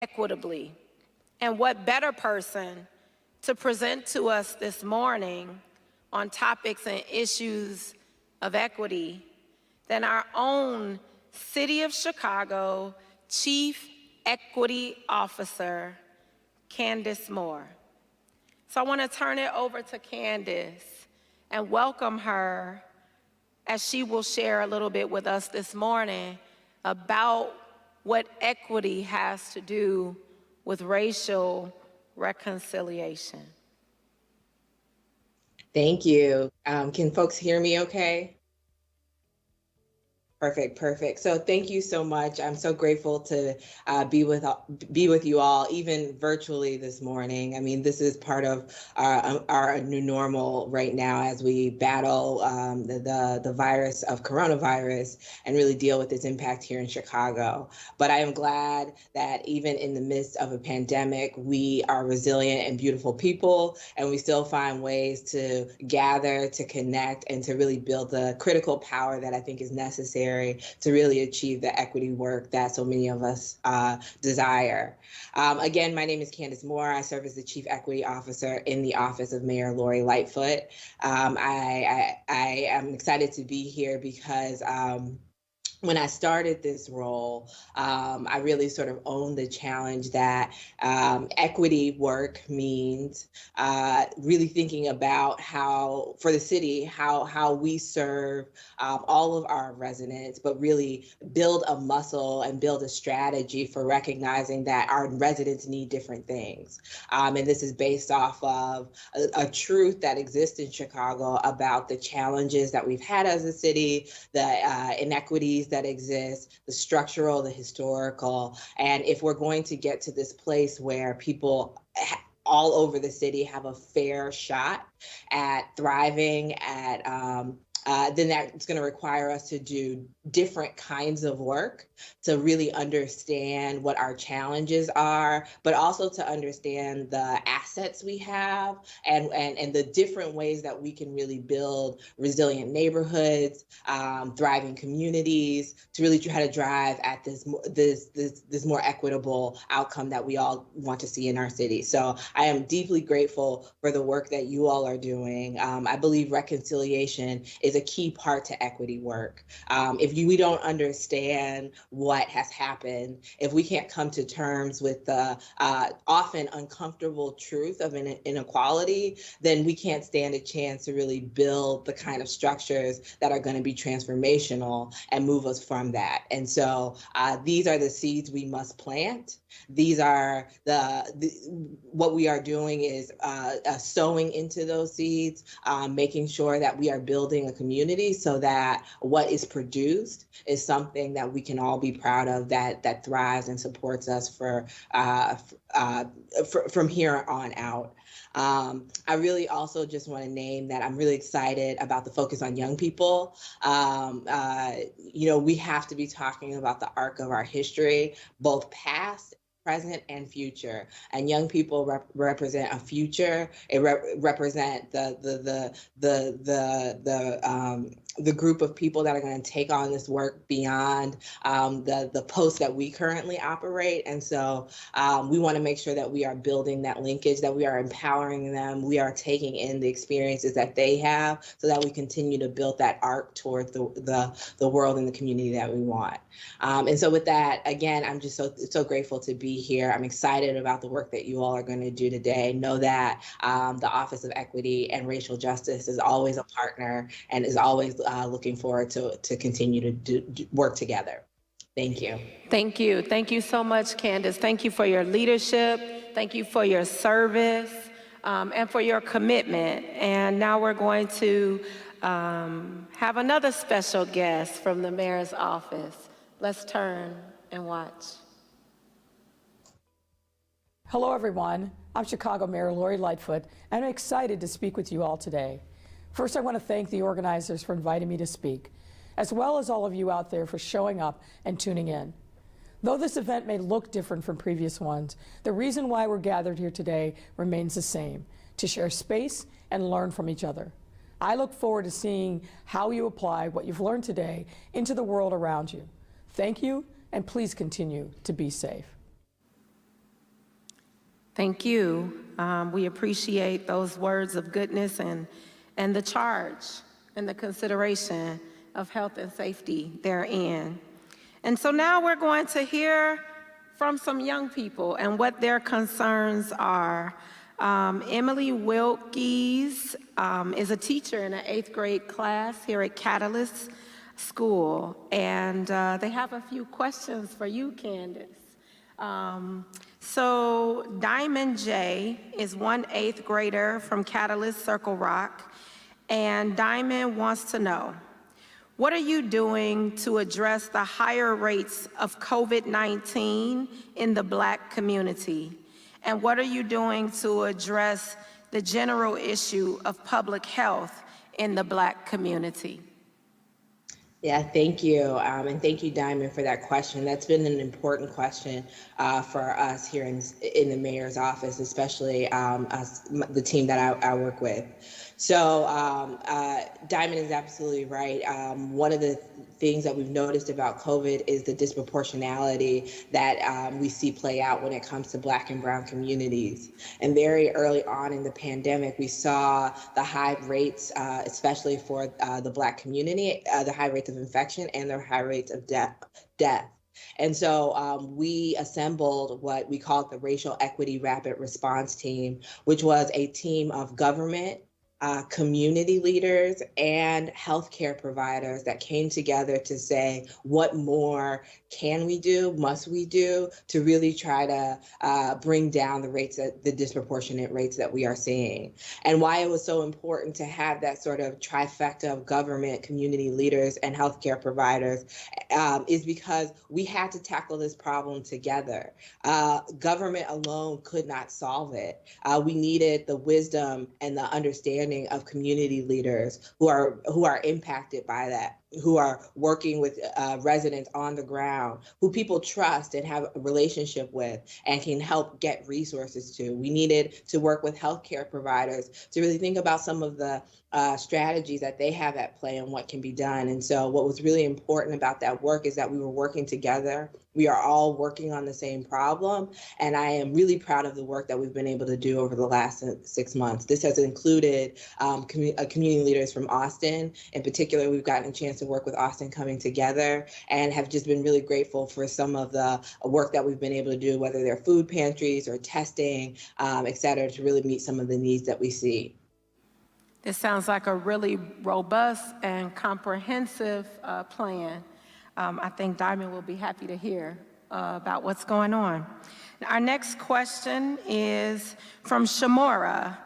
equitably. And what better person to present to us this morning on topics and issues of equity than our own City of Chicago Chief Equity Officer, Candace Moore. So I want to turn it over to Candace and welcome her as she will share a little bit with us this morning about what equity has to do with racial reconciliation. Thank you. Can folks hear me okay? Perfect. So thank you so much. I'm so grateful to be with you all, even virtually this morning. I mean, this is part of our new normal right now as we battle the virus of coronavirus and really deal with its impact here in Chicago. But I am glad that even in the midst of a pandemic, we are resilient and beautiful people, and we still find ways to gather, to connect, and to really build the critical power that I think is necessary to really achieve the equity work that so many of us desire. Again, my name is Candace Moore. I serve as the Chief Equity Officer in the office of Mayor Lori Lightfoot. I am excited to be here because when I started this role, I really sort of owned the challenge that equity work means really thinking about how, for the city, how we serve all of our residents, but really build a muscle and build a strategy for recognizing that our residents need different things. And this is based off of a truth that exists in Chicago about the challenges that we've had as a city, the inequities that exist, the structural, the historical. And if we're going to get to this place where people all over the city have a fair shot at thriving, then that's going to require us to do different kinds of work to really understand what our challenges are, but also to understand the assets we have and the different ways that we can really build resilient neighborhoods, thriving communities, to really try to drive at this more equitable outcome that we all want to see in our city. So I am deeply grateful for the work that you all are doing. I believe reconciliation is a key part to equity work. If we don't understand what has happened, if we can't come to terms with the often uncomfortable truth of inequality, then we can't stand a chance to really build the kind of structures that are going to be transformational and move us from that. And so these are the seeds we must plant. These are what we are doing is sowing into those seeds, making sure that we are building a community so that what is produced is something that we can all be proud of, that thrives and supports us from here on out. I really also just want to name that I'm really excited about the focus on young people. We have to be talking about the arc of our history, both past, present, and future. And young people represent a future. It represent the group of people that are going to take on this work beyond the posts that we currently operate. And so we want to make sure that we are building that linkage, that we are empowering them, we are taking in the experiences that they have, so that we continue to build that arc towards the world and the community that we want. And so with that, again, I'm just so grateful to be here. I'm excited about the work that you all are going to do today. Know that the Office of Equity and Racial Justice is always a partner and is always looking forward to continue to work together. Thank you. Thank you. Thank you so much, Candace. Thank you for your leadership. Thank you for your service and for your commitment. And now we're going to have another special guest from the mayor's office. Let's turn and watch. Hello, everyone. I'm Chicago Mayor Lori Lightfoot, and I'm excited to speak with you all today. First, I want to thank the organizers for inviting me to speak, as well as all of you out there for showing up and tuning in. Though this event may look different from previous ones, the reason why we're gathered here today remains the same: to share space and learn from each other. I look forward to seeing how you apply what you've learned today into the world around you. Thank you, and please continue to be safe. Thank you. We appreciate those words of goodness and the charge and the consideration of health and safety therein. And so now we're going to hear from some young people and what their concerns are. Emily Wilkes is a teacher in an 8th grade class here at Catalyst School, and they have a few questions for you, Candace. So Diamond J is one 8th grader from Catalyst Circle Rock, and Diamond wants to know, what are you doing to address the higher rates of COVID-19 in the Black community? And what are you doing to address the general issue of public health in the Black community? Yeah, thank you. And thank you, Diamond, for that question. That's been an important question for us here in the mayor's office, especially us, the team that I work with. So Diamond is absolutely right. One of the things that we've noticed about COVID is the disproportionality that we see play out when it comes to Black and Brown communities. And very early on in the pandemic, we saw the high rates, especially for the Black community, the high rates of infection and the high rates of death. And so we assembled what we called the Racial Equity Rapid Response Team, which was a team of government, community leaders, and healthcare providers that came together to say, what more can we do, must we do, to really try to bring down the disproportionate rates that we are seeing. And why it was so important to have that sort of trifecta of government, community leaders, and healthcare providers is because we had to tackle this problem together. Government alone could not solve it. We needed the wisdom and the understanding of community leaders who are impacted by that, who are working with residents on the ground, who people trust and have a relationship with and can help get resources to. We needed to work with healthcare providers to really think about some of the strategies that they have at play and what can be done. And so what was really important about that work is that we were working together. We are all working on the same problem. And I am really proud of the work that we've been able to do over the last 6 months. This has included community leaders from Austin. In particular, we've gotten a chance to work with Austin coming together and have just been really grateful for some of the work that we've been able to do, whether they're food pantries or testing, et cetera, to really meet some of the needs that we see. This sounds like a really robust and comprehensive plan. I think Diamond will be happy to hear about what's going on. Our next question is from Shamora.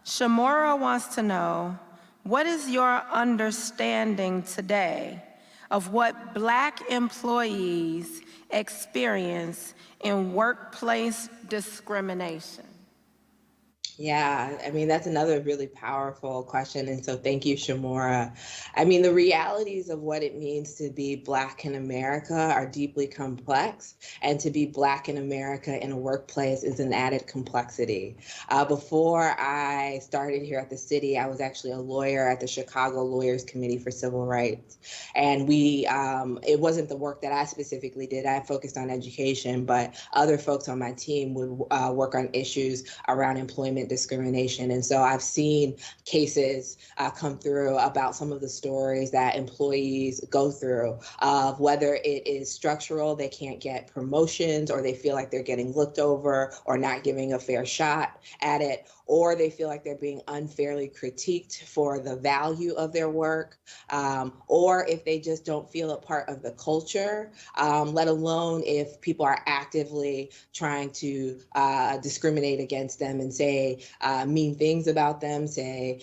Shamora wants to know, what is your understanding today of what Black employees experience in workplace discrimination? Yeah, I mean, that's another really powerful question. And so thank you, Shamora. I mean, the realities of what it means to be Black in America are deeply complex, and to be Black in America in a workplace is an added complexity. Before I started here at the city, I was actually a lawyer at the Chicago Lawyers Committee for Civil Rights. And it wasn't the work that I specifically did. I focused on education, but other folks on my team would work on issues around employment discrimination. And so I've seen cases come through about some of the stories that employees go through of whether it is structural, they can't get promotions, or they feel like they're getting looked over or not giving a fair shot at it, or they feel like they're being unfairly critiqued for the value of their work, or if they just don't feel a part of the culture, let alone if people are actively trying to discriminate against them and say mean things about them, say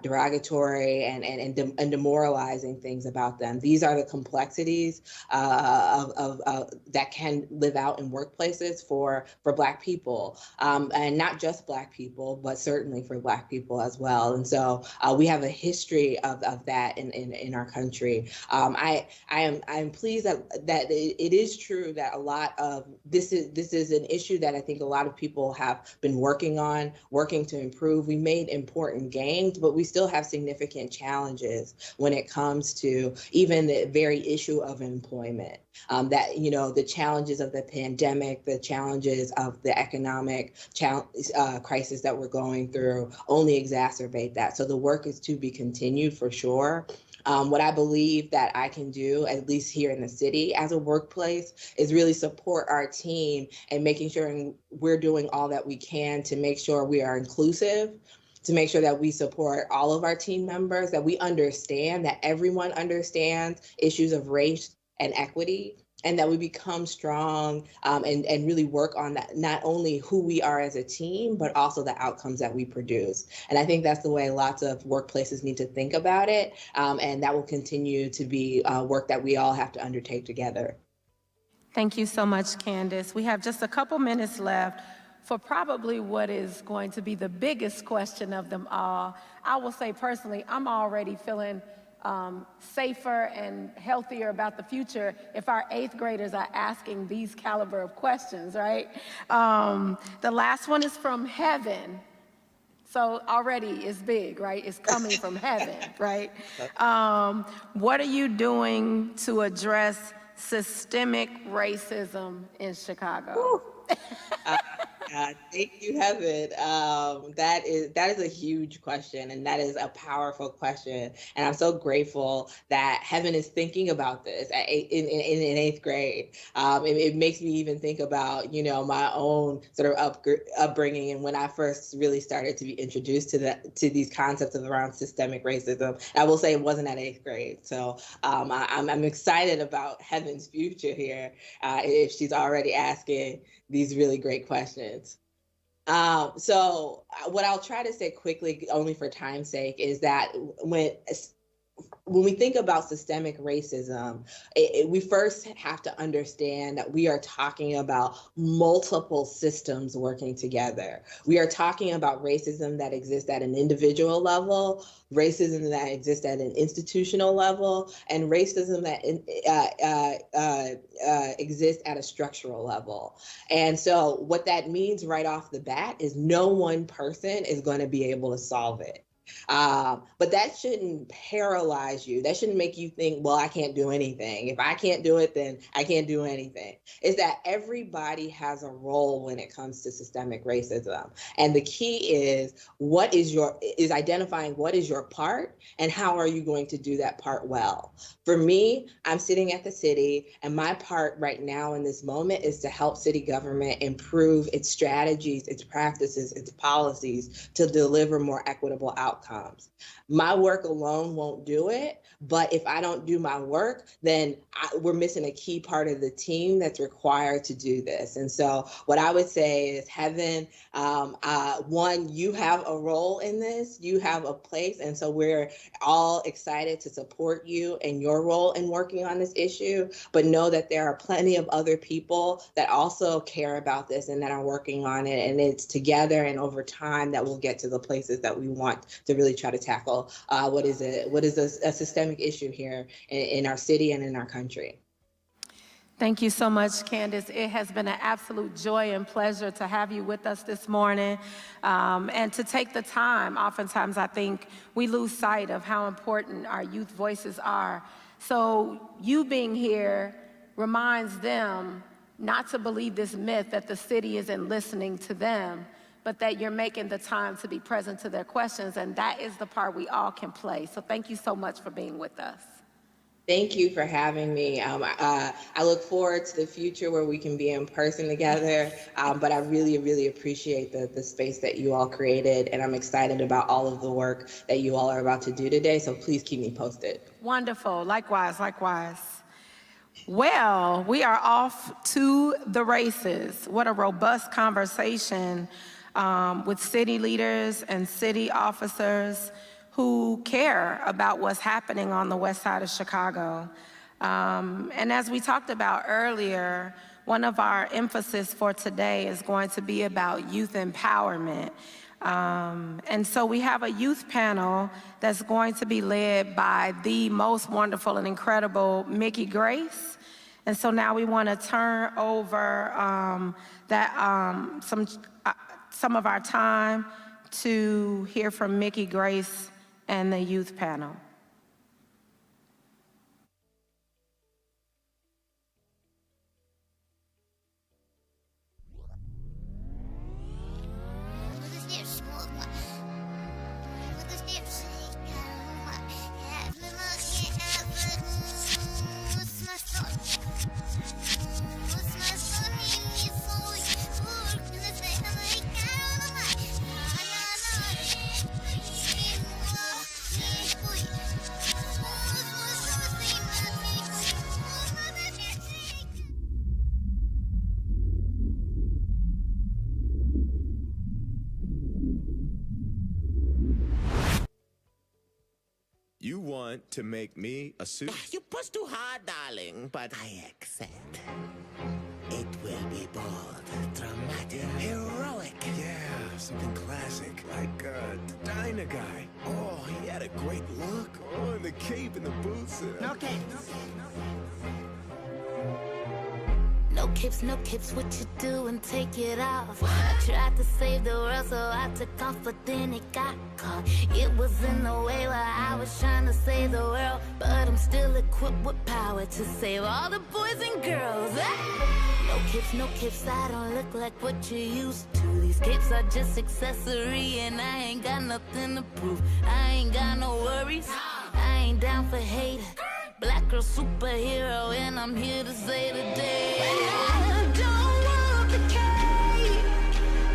derogatory and demoralizing things about them. These are the complexities that can live out in workplaces for Black people, and not just Black people, but certainly for Black people as well. And so we have a history of that in our country. I am pleased that it is true that a lot of this is an issue that I think a lot of people have been working to improve. We made important gains, but we still have significant challenges when it comes to even the very issue of employment. That, the challenges of the pandemic, the challenges of the economic crisis that we're going through only exacerbate that. So the work is to be continued for sure. What I believe that I can do, at least here in the city as a workplace, is really support our team and making sure we're doing all that we can to make sure we are inclusive, to make sure that we support all of our team members, that we understand that everyone understands issues of race and equity, and that we become strong and really work on that, not only who we are as a team, but also the outcomes that we produce. And I think that's the way lots of workplaces need to think about it. And that will continue to be work that we all have to undertake together. Thank you so much, Candace. We have just a couple minutes left for probably what is going to be the biggest question of them all. I will say personally, I'm already feeling safer and healthier about the future if our 8th graders are asking these caliber of questions, right? The last one is from heaven. So already it's big, right? It's coming from heaven, right? What are you doing to address systemic racism in Chicago? Thank you, Heaven. That is a huge question, and that is a powerful question. And I'm so grateful that Heaven is thinking about this in 8th grade. It makes me even think about, my own sort of upbringing, and when I first really started to be introduced to these concepts of around systemic racism. And I will say it wasn't at 8th grade. So I'm excited about Heaven's future here if she's already asking these really great questions. So what I'll try to say quickly, only for time's sake, is that when we think about systemic racism, we first have to understand that we are talking about multiple systems working together. We are talking about racism that exists at an individual level, racism that exists at an institutional level, and racism that exists at a structural level. And so what that means right off the bat is no one person is going to be able to solve it. But that shouldn't paralyze you. That shouldn't make you think, well, I can't do anything. If I can't do it, then I can't do anything. Is that everybody has a role when it comes to systemic racism. And the key is identifying what is your part and how are you going to do that part well. For me, I'm sitting at the city, and my part right now in this moment is to help city government improve its strategies, its practices, its policies to deliver more equitable outcomes. My work alone won't do it, but if I don't do my work, then we're missing a key part of the team that's required to do this. And so what I would say is, Heaven, one, you have a role in this, you have a place, and so we're all excited to support you and your role in working on this issue, but know that there are plenty of other people that also care about this and that are working on it, and it's together and over time that we'll get to the places that we want to really try to tackle what is a systemic issue here in our city and in our country. Thank you so much, Candace. It has been an absolute joy and pleasure to have you with us this morning and to take the time. Oftentimes, I think we lose sight of how important our youth voices are. So you being here reminds them not to believe this myth that the city isn't listening to them, but that you're making the time to be present to their questions, and that is the part we all can play. So thank you so much for being with us. Thank you for having me. I look forward to the future where we can be in person together, but I really, really appreciate the space that you all created, and I'm excited about all of the work that you all are about to do today, so please keep me posted. Wonderful. Likewise, likewise. Well, we are off to the races. What a robust conversation with city leaders and city officers who care about what's happening on the west side of Chicago. And as we talked about earlier, one of our emphasis for today is going to be about youth empowerment. And so we have a youth panel that's going to be led by the most wonderful and incredible Mickey Grace. And so now we want to turn over some of our time to hear from Mickey Grace and the youth panel. want to make me a suit? You push too hard, darling, but I accept. It will be bold, dramatic, heroic. Yeah, something classic, like the Diner guy. Oh, he had a great look. Oh, and the cape and the boots. No capes. No capes, what you do and take it off. I tried to save the world, so I took off, but then it got caught. It was in the way where I was trying to save the world, but I'm still equipped with power to save all the boys and girls. No capes, I don't look like what you used to. These capes are just accessory, and I ain't got nothing to prove. I ain't got no worries, I ain't down for hate. Black girl superhero, and I'm here to say today, I don't want the cape,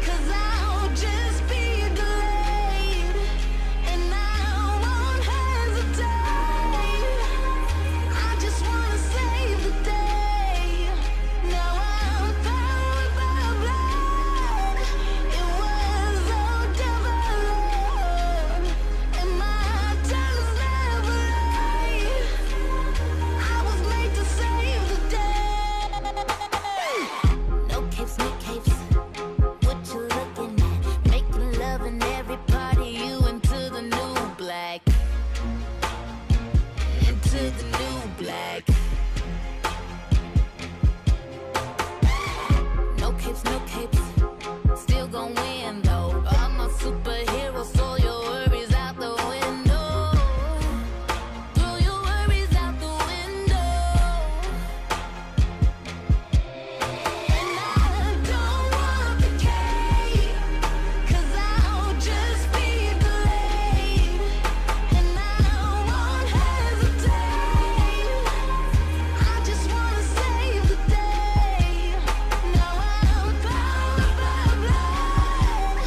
'cause I'll just be delayed, and I won't hesitate. I just wanna save the day. Now I'm powered by blood. It was all developed, and my time is never late. I was made to save the day. No capes, what you looking at? Making love in every party, you into the new black. Into the new black. No capes, still gon' win though. I'm a superhero, so your worries out the window. Throw your worries out the window. And I don't want the cape, 'cause I'll just be delayed, and I won't hesitate. I just wanna save the day. Now I'm powered by blood.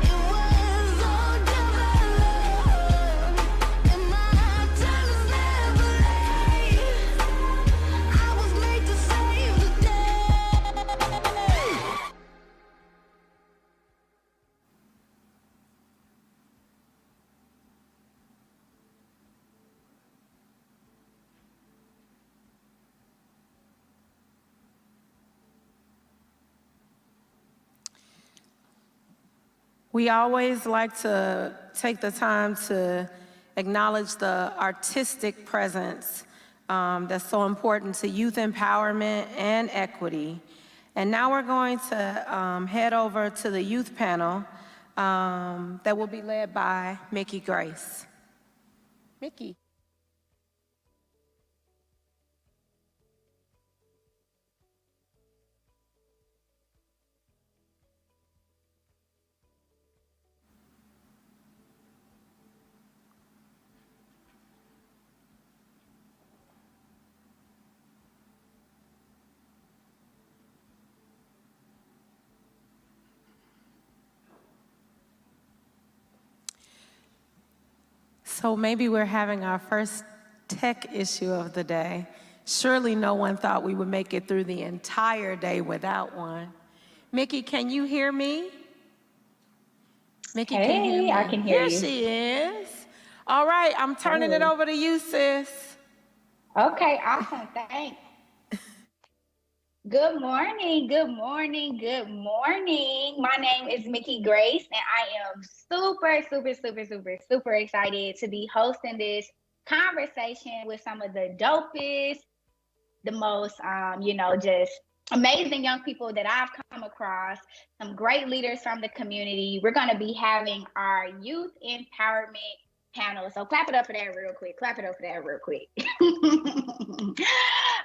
It was all developed, and my time is never late. I was made to save the day. We always like to take the time to acknowledge the artistic presence that's so important to youth empowerment and equity. And now we're going to head over to the youth panel that will be led by Mickey Grace. Mickey. So maybe we're having our first tech issue of the day. Surely no one thought we would make it through the entire day without one. Mickey, can you hear me? Mickey, can you hear me? I can hear Here you. she is. All right, I'm turning it over to you, sis. Okay, awesome. Thanks. Good morning. My name is Mickey Grace, and I am super excited to be hosting this conversation with some of the dopest, the most, just amazing young people that I've come across, some great leaders from the community. We're going to be having our youth empowerment panel. So clap it up for that real quick.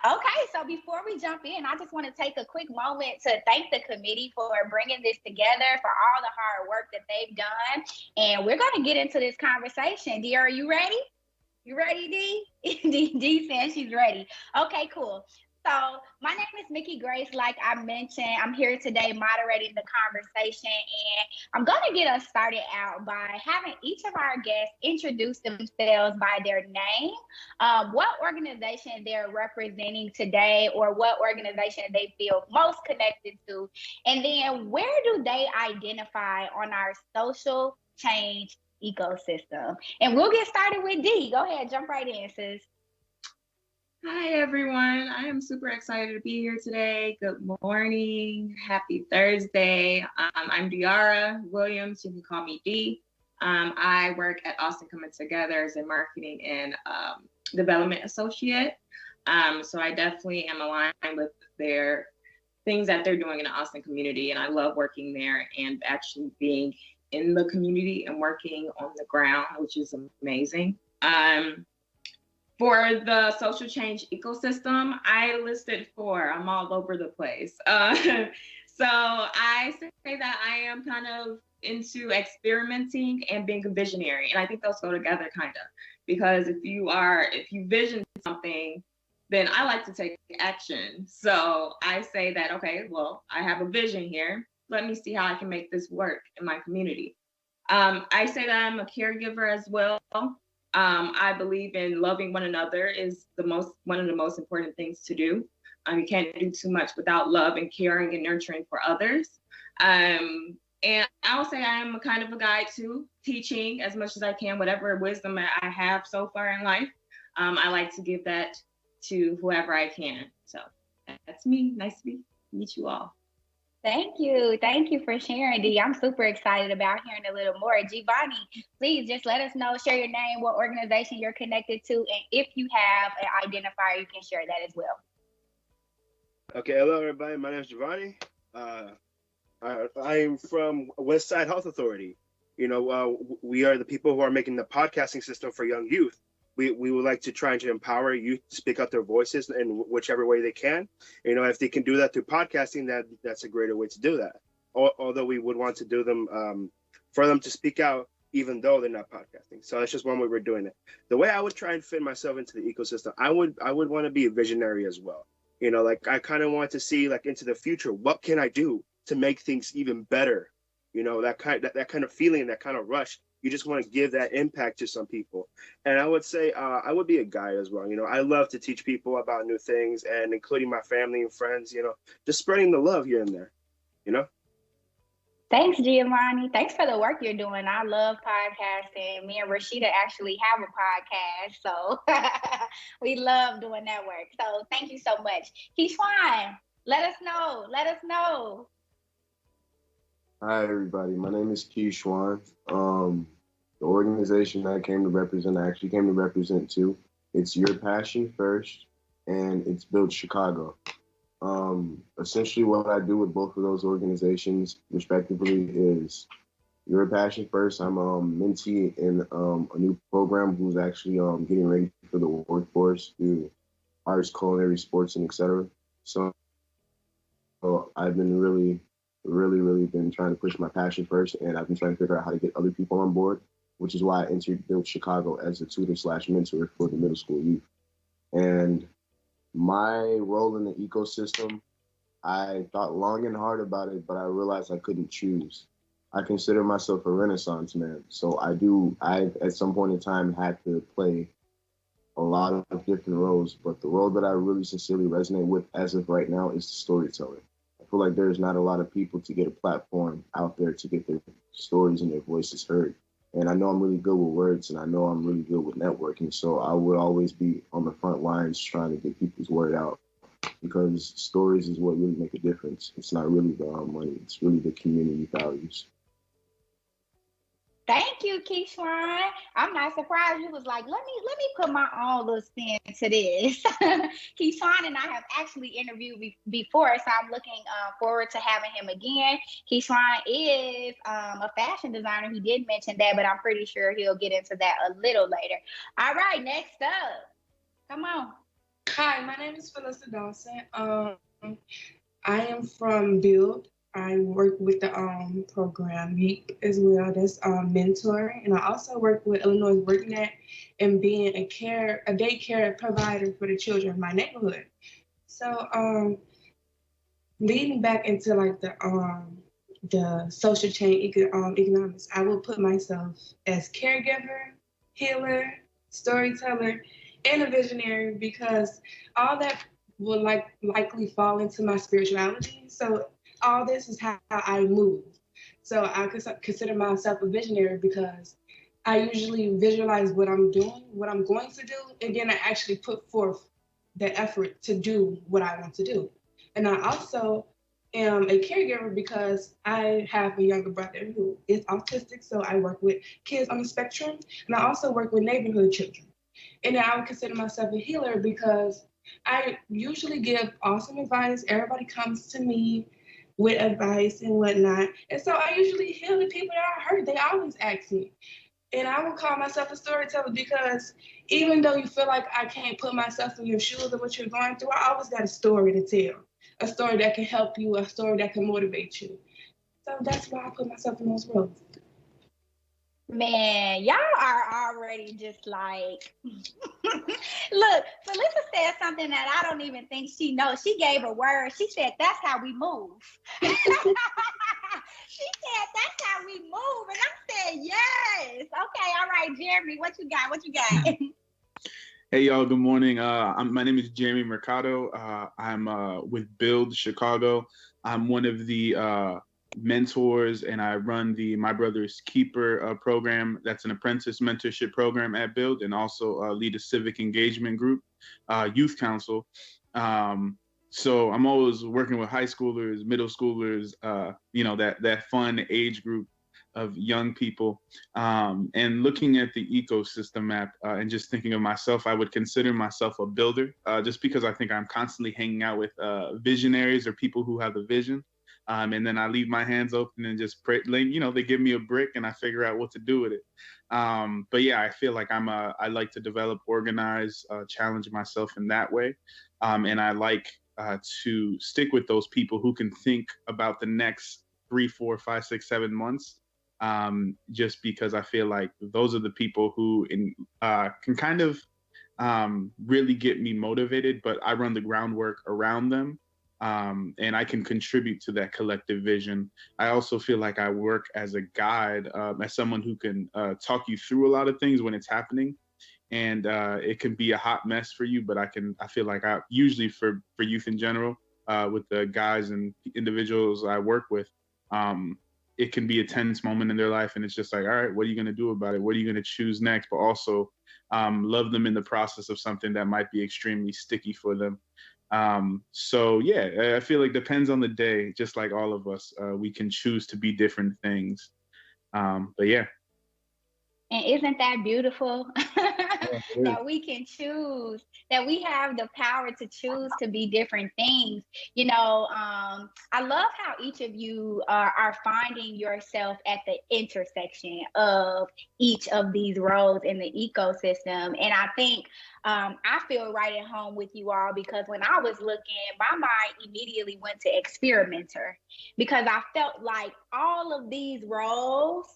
Okay, so before we jump in, I just want to take a quick moment to thank the committee for bringing this together, for all the hard work that they've done. And we're going to get into this conversation. D, are you ready? You ready, D? D says she's ready. Okay, cool. So my name is Mickey Grace. Like I mentioned, I'm here today moderating the conversation, and I'm going to get us started out by having each of our guests introduce themselves by their name, what organization they're representing today, or what organization they feel most connected to, and then where do they identify on our social change ecosystem. And we'll get started with D. Go ahead, jump right in, sis. Hi, everyone. I am super excited to be here today. Good morning. Happy Thursday. I'm Diara Williams. You can call me D. I work at Austin Coming Together as a marketing and development associate. So I definitely am aligned with their things that they're doing in the Austin community. And I love working there and actually being in the community and working on the ground, which is amazing. For the social change ecosystem, I listed 4. I'm all over the place. So I say that I am kind of into experimenting and being a visionary. And I think those go together kind of, because if you vision something, then I like to take action. So I say that, okay, well, I have a vision here. Let me see how I can make this work in my community. I say that I'm a caregiver as well. I believe in loving one another is one of the most important things to do. You can't do too much without love and caring and nurturing for others. And I will say I am a kind of a guide too, teaching as much as I can, whatever wisdom I have so far in life. I like to give that to whoever I can. So that's me. Nice to meet you all. Thank you. Thank you for sharing, D. I'm super excited about hearing a little more. Giovanni, please just let us know, share your name, what organization you're connected to, and if you have an identifier, you can share that as well. Okay, hello everybody. My name is Giovanni. I am from West Side Health Authority. We are the people who are making the podcasting system for young youth. We would like to try to empower youth to speak out their voices in whichever way they can. If they can do that through podcasting, that's a greater way to do that. Although we would want to do them for them to speak out, even though they're not podcasting. So that's just one way we're doing it. The way I would try and fit myself into the ecosystem, I would want to be a visionary as well. I kind of want to see into the future, what can I do to make things even better? That kind of feeling, that kind of rush. You just want to give that impact to some people. And I would say I would be a guide as well. I love to teach people about new things, and including my family and friends, just spreading the love here and there, Thanks, Giovanni. Thanks for the work you're doing. I love podcasting. Me and Rashida actually have a podcast, so we love doing that work. So thank you so much. Keyshawn, let us know. Hi, everybody. My name is Keyshawn. The organization I actually came to represent too. It's Your Passion First, and it's Build Chicago. Essentially what I do with both of those organizations, respectively, is Your Passion First. I'm a mentee in a new program who's actually getting ready for the workforce through arts, culinary, sports, and etc. So I've been really been trying to push my passion first, and I've been trying to figure out how to get other people on board, which is why I entered Build Chicago as a tutor/mentor for the middle school youth. And my role in the ecosystem, I thought long and hard about it, but I realized I couldn't choose. I consider myself a Renaissance man. So I at some point in time had to play a lot of different roles, but the role that I really sincerely resonate with as of right now is the storyteller. I feel like there's not a lot of people to get a platform out there to get their stories and their voices heard. And I know I'm really good with words, and I know I'm really good with networking. So I would always be on the front lines trying to get people's word out, because stories is what really make a difference. It's not really the money. It's really the community values. Thank you, Keyshawn. I'm not surprised you was like, let me put my own little spin to this. Keyshawn and I have actually interviewed before, so I'm looking forward to having him again. Keyshawn is a fashion designer. He did mention that, but I'm pretty sure he'll get into that a little later. All right, next up. Come on. Hi, my name is Felissa Dawson. I am from Build. I work with the program YEEP as well. That's mentoring, and I also work with Illinois WorkNet and being a daycare provider for the children in my neighborhood. So leading back into like the social change economics, I will put myself as caregiver, healer, storyteller, and a visionary, because all that will likely fall into my spirituality. So all this is how I move. So I consider myself a visionary because I usually visualize what I'm doing, what I'm going to do, and then I actually put forth the effort to do what I want to do. And I also am a caregiver because I have a younger brother who is autistic, so I work with kids on the spectrum, and I also work with neighborhood children. And then I would consider myself a healer because I usually give awesome advice. Everybody comes to me with advice and whatnot. And so I usually heal the people that I hurt. They always ask me. And I would call myself a storyteller because even though you feel like I can't put myself in your shoes of what you're going through, I always got a story to tell, a story that can help you, a story that can motivate you. So that's why I put myself in those roles. Man, y'all are already just like, look, Felissa said something that I don't even think she knows. She gave a word. She said, that's how we move. She said, that's how we move. And I said, yes. Okay, all right, Jeremy, what you got? What you got? Hey, y'all, good morning. My name is Jeremy Mercado. I'm with Build Chicago. I'm one of the mentors, and I run the My Brother's Keeper program. That's an apprentice mentorship program at Build, and also lead a civic engagement group, youth council. So I'm always working with high schoolers, middle schoolers, that fun age group of young people, and looking at the ecosystem map and just thinking of myself, I would consider myself a builder, just because I think I'm constantly hanging out with visionaries or people who have the vision. And then I leave my hands open and just pray, they give me a brick and I figure out what to do with it. But yeah, I feel like I like to develop, organize, challenge myself in that way. And I like to stick with those people who can think about the next 3, 4, 5, 6, 7 months. Just because I feel like those are the people who can kind of really get me motivated, but I run the groundwork around them. And I can contribute to that collective vision. I also feel like I work as a guide, as someone who can talk you through a lot of things when it's happening. And it can be a hot mess for you, but I feel like I usually for youth in general, with the guys and individuals I work with, it can be a tense moment in their life. And it's just like, all right, what are you going to do about it? What are you going to choose next? But also love them in the process of something that might be extremely sticky for them. So yeah, I feel like depends on the day, just like all of us, we can choose to be different things. But yeah. And isn't that beautiful? That we can choose, that we have the power to choose to be different things. I love how each of you are finding yourself at the intersection of each of these roles in the ecosystem. And I think I feel right at home with you all because when I was looking, my mind immediately went to experimenter because I felt like all of these roles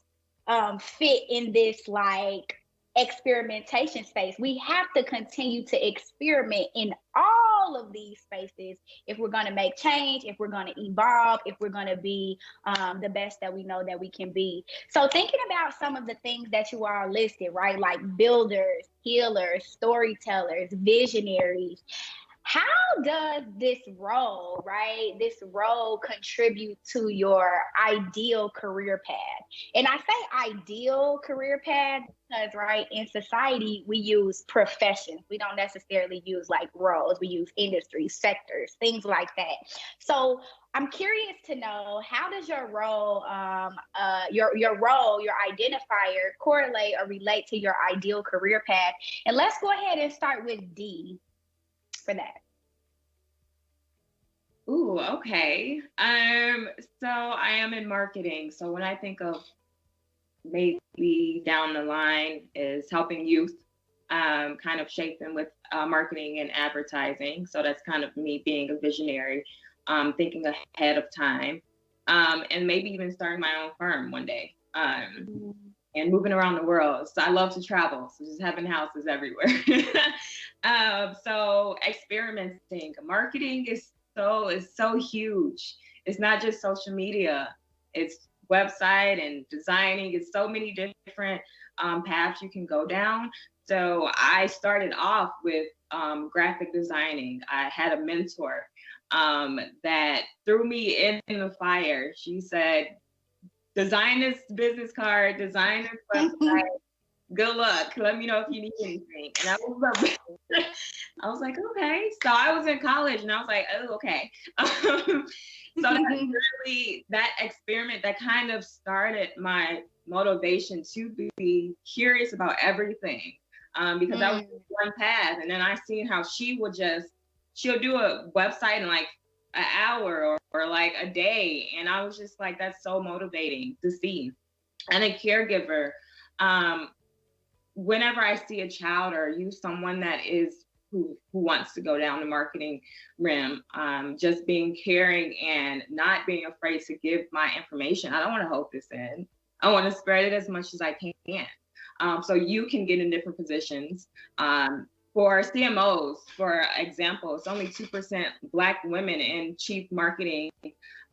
fit in this like experimentation space. We have to continue to experiment in all of these spaces if we're going to make change, if we're going to evolve, if we're going to be the best that we know that we can be. So thinking about some of the things that you all listed, right? Like builders, healers, storytellers, visionaries. How does this role, right? This role contribute to your ideal career path? And I say ideal career path because, right, in society, we use professions. We don't necessarily use like roles. We use industries, sectors, things like that. So I'm curious to know, how does your role, your role, your identifier correlate or relate to your ideal career path? And let's go ahead and start with D. For that. Ooh, okay. So I am in marketing. So when I think of maybe down the line is helping youth, kind of shaping with marketing and advertising. So that's kind of me being a visionary, thinking ahead of time, and maybe even starting my own firm one day. And moving around the world. So I love to travel. So just having houses everywhere. So experimenting, marketing is so huge. It's not just social media. It's website and designing. It's so many different paths you can go down. So I started off with graphic designing. I had a mentor that threw me in the fire. She said, design this business card, design this website, good luck. Let me know if you need anything. And I was like, okay. So I was in college and I was like, oh, okay. So that's really that experiment that kind of started my motivation to be curious about everything. Because I was one path, and then I seen how she'll do a website in like an hour or like a day, and I was just like, that's so motivating to see. And a caregiver, whenever I see a child or use someone that is who wants to go down the marketing rim, just being caring and not being afraid to give my information. I don't want to hold this in. I want to spread it as much as I can. So you can get in different positions. For CMOs, for example, it's only 2% Black women in chief marketing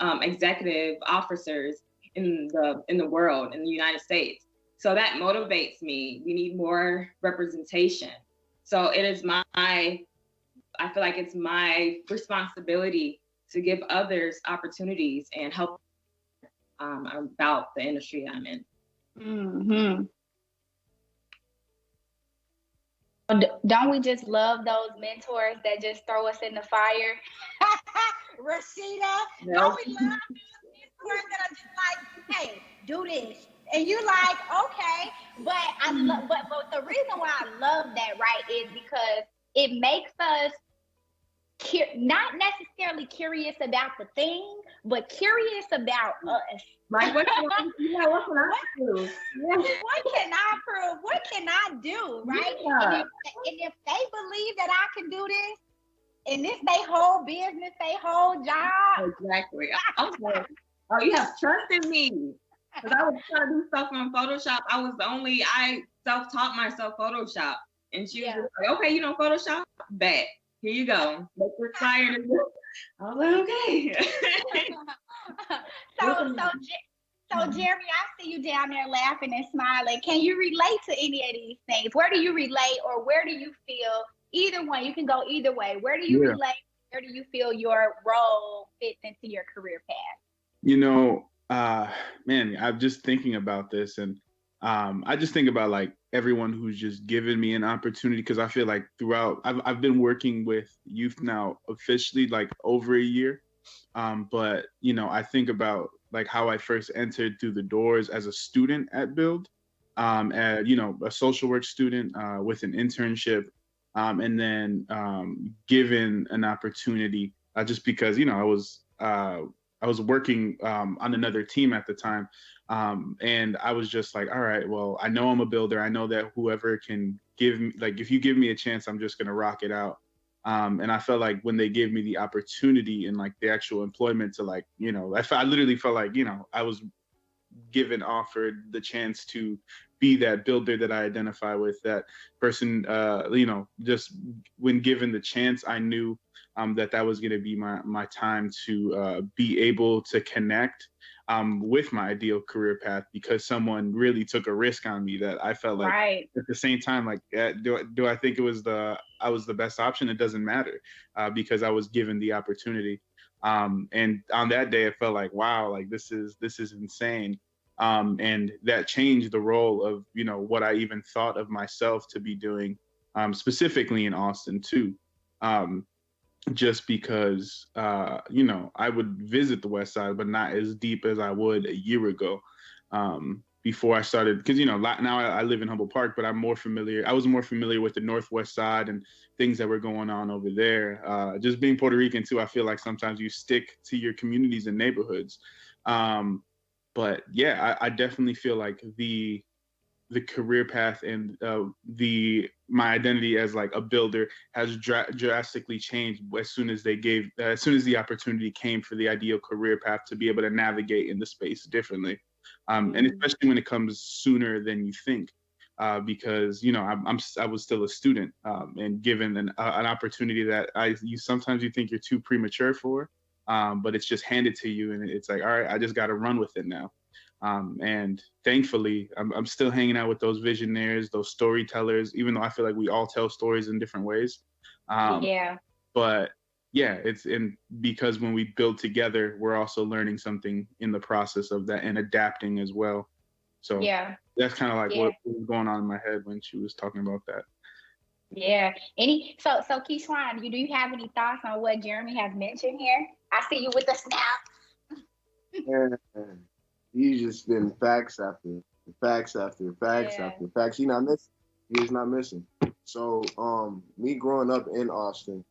executive officers in the world, in the United States. So that motivates me. We need more representation. So it is I feel like it's my responsibility to give others opportunities and help about the industry I'm in. Mm-hmm. Don't we just love those mentors that just throw us in the fire? Rashida, don't we love those mentors that are just like, hey, do this? And you like, okay, but the reason why I love that, right, is because it makes us not necessarily curious about the thing, but curious about us. Like, what can I do? What can I prove? What can I do? Right? Yeah. And if they believe that I can do this, and this they whole business, they whole job. Exactly. I was like, oh, you have trust in me. Because I was trying to do stuff on Photoshop. I self-taught myself Photoshop. And she was just like, okay, you know Photoshop? Bet. Here you go. Make this flyer. I was like, okay. So Jeremy, I see you down there laughing and smiling. Can you relate to any of these things? Where do you relate, or where do you feel? Either one, you can go either way. Where do you relate? Where do you feel your role fits into your career path? You know, man, I'm just thinking about this, and I just think about like everyone who's just given me an opportunity, because I feel like throughout, I've been working with youth now officially like over a year. But, you know, I think about like how I first entered through the doors as a student at Build, you know, a social work student with an internship, and then given an opportunity just because, you know, I was working on another team at the time. And I was just like, all right, well, I know I'm a builder. I know that whoever can give me, like, if you give me a chance, I'm just going to rock it out. And I felt like when they gave me the opportunity and like the actual employment to like, you know, I literally felt like, you know, I was offered the chance to be that builder that I identify with, that person, you know, just when given the chance, I knew that was going to be my time to be able to connect with my ideal career path, because someone really took a risk on me that I felt like at the same time, like, do I think I was the best option? It doesn't matter because I was given the opportunity. And on that day, I felt like, wow, like this is insane. And that changed the role of, you know, what I even thought of myself to be doing, specifically in Austin too. Just because, you know, I would visit the West Side, but not as deep as I would a year ago before I started. Because, you know, now I live in Humboldt Park, but I was more familiar with the Northwest Side and things that were going on over there. Just being Puerto Rican too, I feel like sometimes you stick to your communities and neighborhoods. But yeah, I definitely feel like the career path and my identity as like a builder has drastically changed as soon as the opportunity came for the ideal career path to be able to navigate in the space differently, and especially when it comes sooner than you think, because, you know, I was still a student, and given an opportunity that sometimes you think you're too premature for, but it's just handed to you, and it's like, all right, I just got to run with it now. And thankfully, I'm still hanging out with those visionaries, those storytellers, even though I feel like we all tell stories in different ways. But yeah, because when we build together, we're also learning something in the process of that and adapting as well. So Yeah. that's kind of like Yeah. what was going on in my head when she was talking about that. Yeah. So Keyshawn, do you have any thoughts on what Jeremy has mentioned here? I see you with the snap. And he's just been facts after facts after facts Yeah. after facts. He not missing. He is not missing. So me growing up in Austin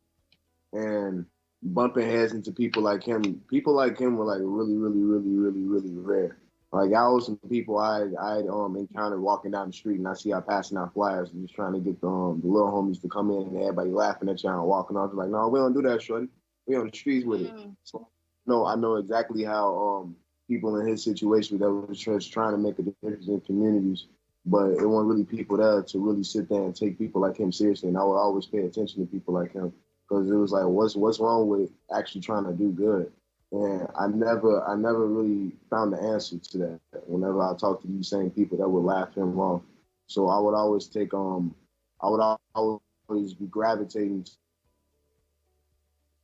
and bumping heads into people like him were like really, really, really, really, really rare. Like I was some people I'd encountered walking down the street, and I see I passing out flyers and just trying to get the little homies to come in, and everybody laughing at y'all and walking off. Like, no, we don't do that, shorty. We on the streets with it. So no, I know exactly how people in his situation that was just trying to make a difference in communities, but it wasn't really people there to really sit there and take people like him seriously. And I would always pay attention to people like him, because it was like, what's wrong with actually trying to do good? And I never really found the answer to that. Whenever I talked to these same people that would laugh him off, so I would always take I would always be gravitating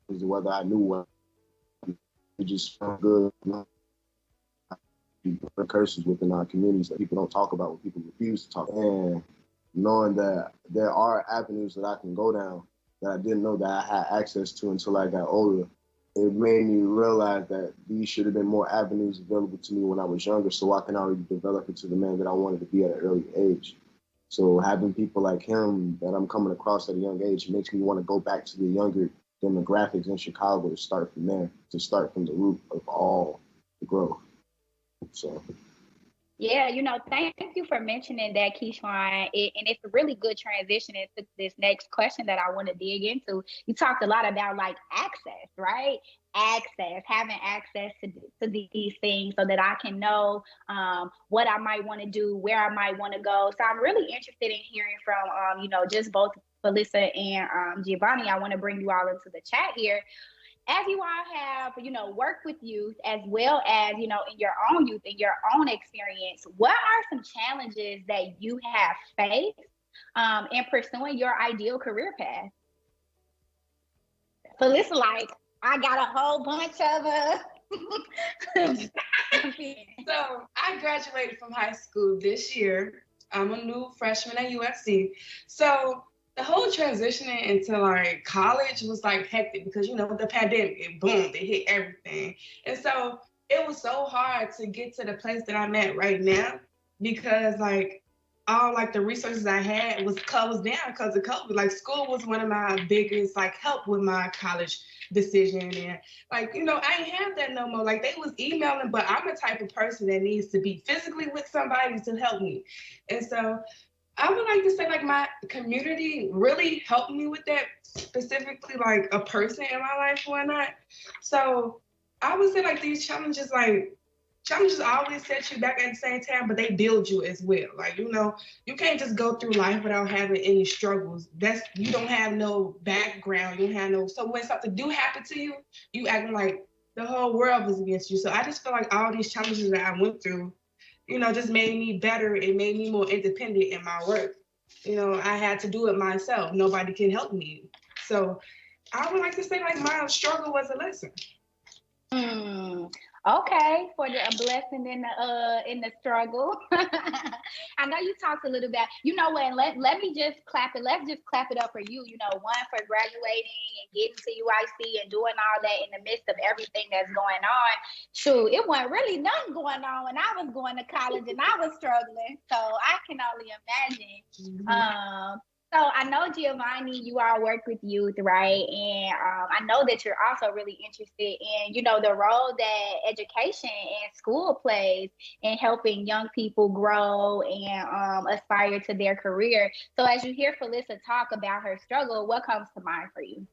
to whether I knew what it just felt good. Curses within our communities that people don't talk about, what people refuse to talk about. And knowing that there are avenues that I can go down that I didn't know that I had access to until I got older, it made me realize that these should have been more avenues available to me when I was younger, so I can already develop into the man that I wanted to be at an early age. So having people like him that I'm coming across at a young age makes me want to go back to the younger demographics in Chicago to start from there, to start from the root of all the growth. So. Yeah, thank you for mentioning that, Keyshawn. And it's a really good transition into this next question that I want to dig into. You talked a lot about like access, right? Having access to these things so that I can know what I might want to do, where I might want to go. So I'm really interested in hearing from, just both Felissa and Giovanni. I want to bring you all into the chat here. As you all have, worked with youth as well as, in your own youth, in your own experience, what are some challenges that you have faced in pursuing your ideal career path? Felissa, like, I got a whole bunch of So I graduated from high school this year. I'm a new freshman at USC. So the whole transitioning into like college was like hectic because, the pandemic, it boomed, it hit everything. And so it was so hard to get to the place that I'm at right now because like all like the resources I had was closed down because of COVID. Like school was one of my biggest like help with my college decision. And like, I ain't have that no more. Like they was emailing, but I'm the type of person that needs to be physically with somebody to help me. And so I would like to say like my community really helped me with that, specifically like a person in my life or whatnot. So I would say like these challenges always set you back at the same time, but they build you as well. Like, you can't just go through life without having any struggles. You don't have no background, so when something do happen to you, you acting like the whole world was against you. So I just feel like all these challenges that I went through, just made me better. It made me more independent in my work. I had to do it myself. Nobody can help me. So I would like to say like my struggle was a lesson. Okay, for a blessing in the struggle. I know you talked a little bit. You know what? Let me just clap it. Let's just clap it up for you. One for graduating and getting to UIC and doing all that in the midst of everything that's going on. Shoot, it wasn't really nothing going on when I was going to college and I was struggling. So I can only imagine. So I know, Giovanni, you all work with youth, right? And I know that you're also really interested in, the role that education and school plays in helping young people grow and aspire to their career. So as you hear Felissa talk about her struggle, what comes to mind for you?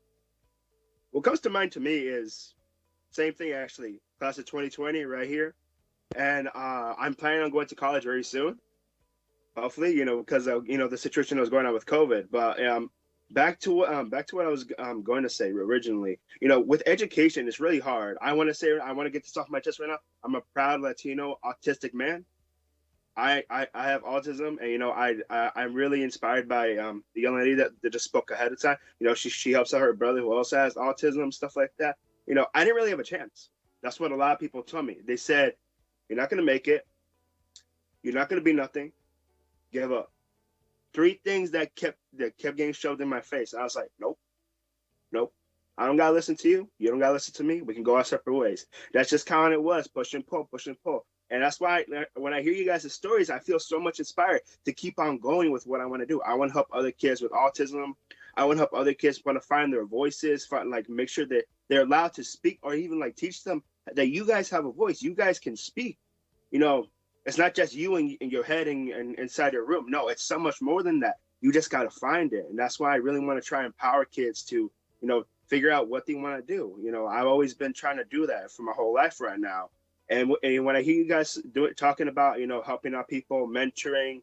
What comes to mind to me is same thing, actually. Class of 2020 right here. And I'm planning on going to college very soon. Hopefully, because the situation that was going on with COVID. But back to what I was going to say originally. With education, it's really hard. I want to get this off my chest right now. I'm a proud Latino autistic man. I have autism, and I'm really inspired by the young lady that just spoke ahead of time. She helps out her brother who also has autism, stuff like that. I didn't really have a chance. That's what a lot of people told me. They said, "You're not going to make it. You're not going to be nothing. Give up. 3 things that kept getting shoved in my face. I was like, nope. I don't gotta listen to you. You don't gotta listen to me. We can go our separate ways. That's just how it was. Push and pull, push and pull. And that's why when I hear you guys' stories, I feel so much inspired to keep on going with what I want to do. I want to help other kids with autism. I want to help other kids want to find their voices, make sure that they're allowed to speak, or even teach them that you guys have a voice. You guys can speak. It's not just you in your head and inside your room. No, it's so much more than that. You just got to find it. And that's why I really want to try and empower kids to, figure out what they want to do. I've always been trying to do that for my whole life right now. And when I hear you guys talking about, helping out people, mentoring,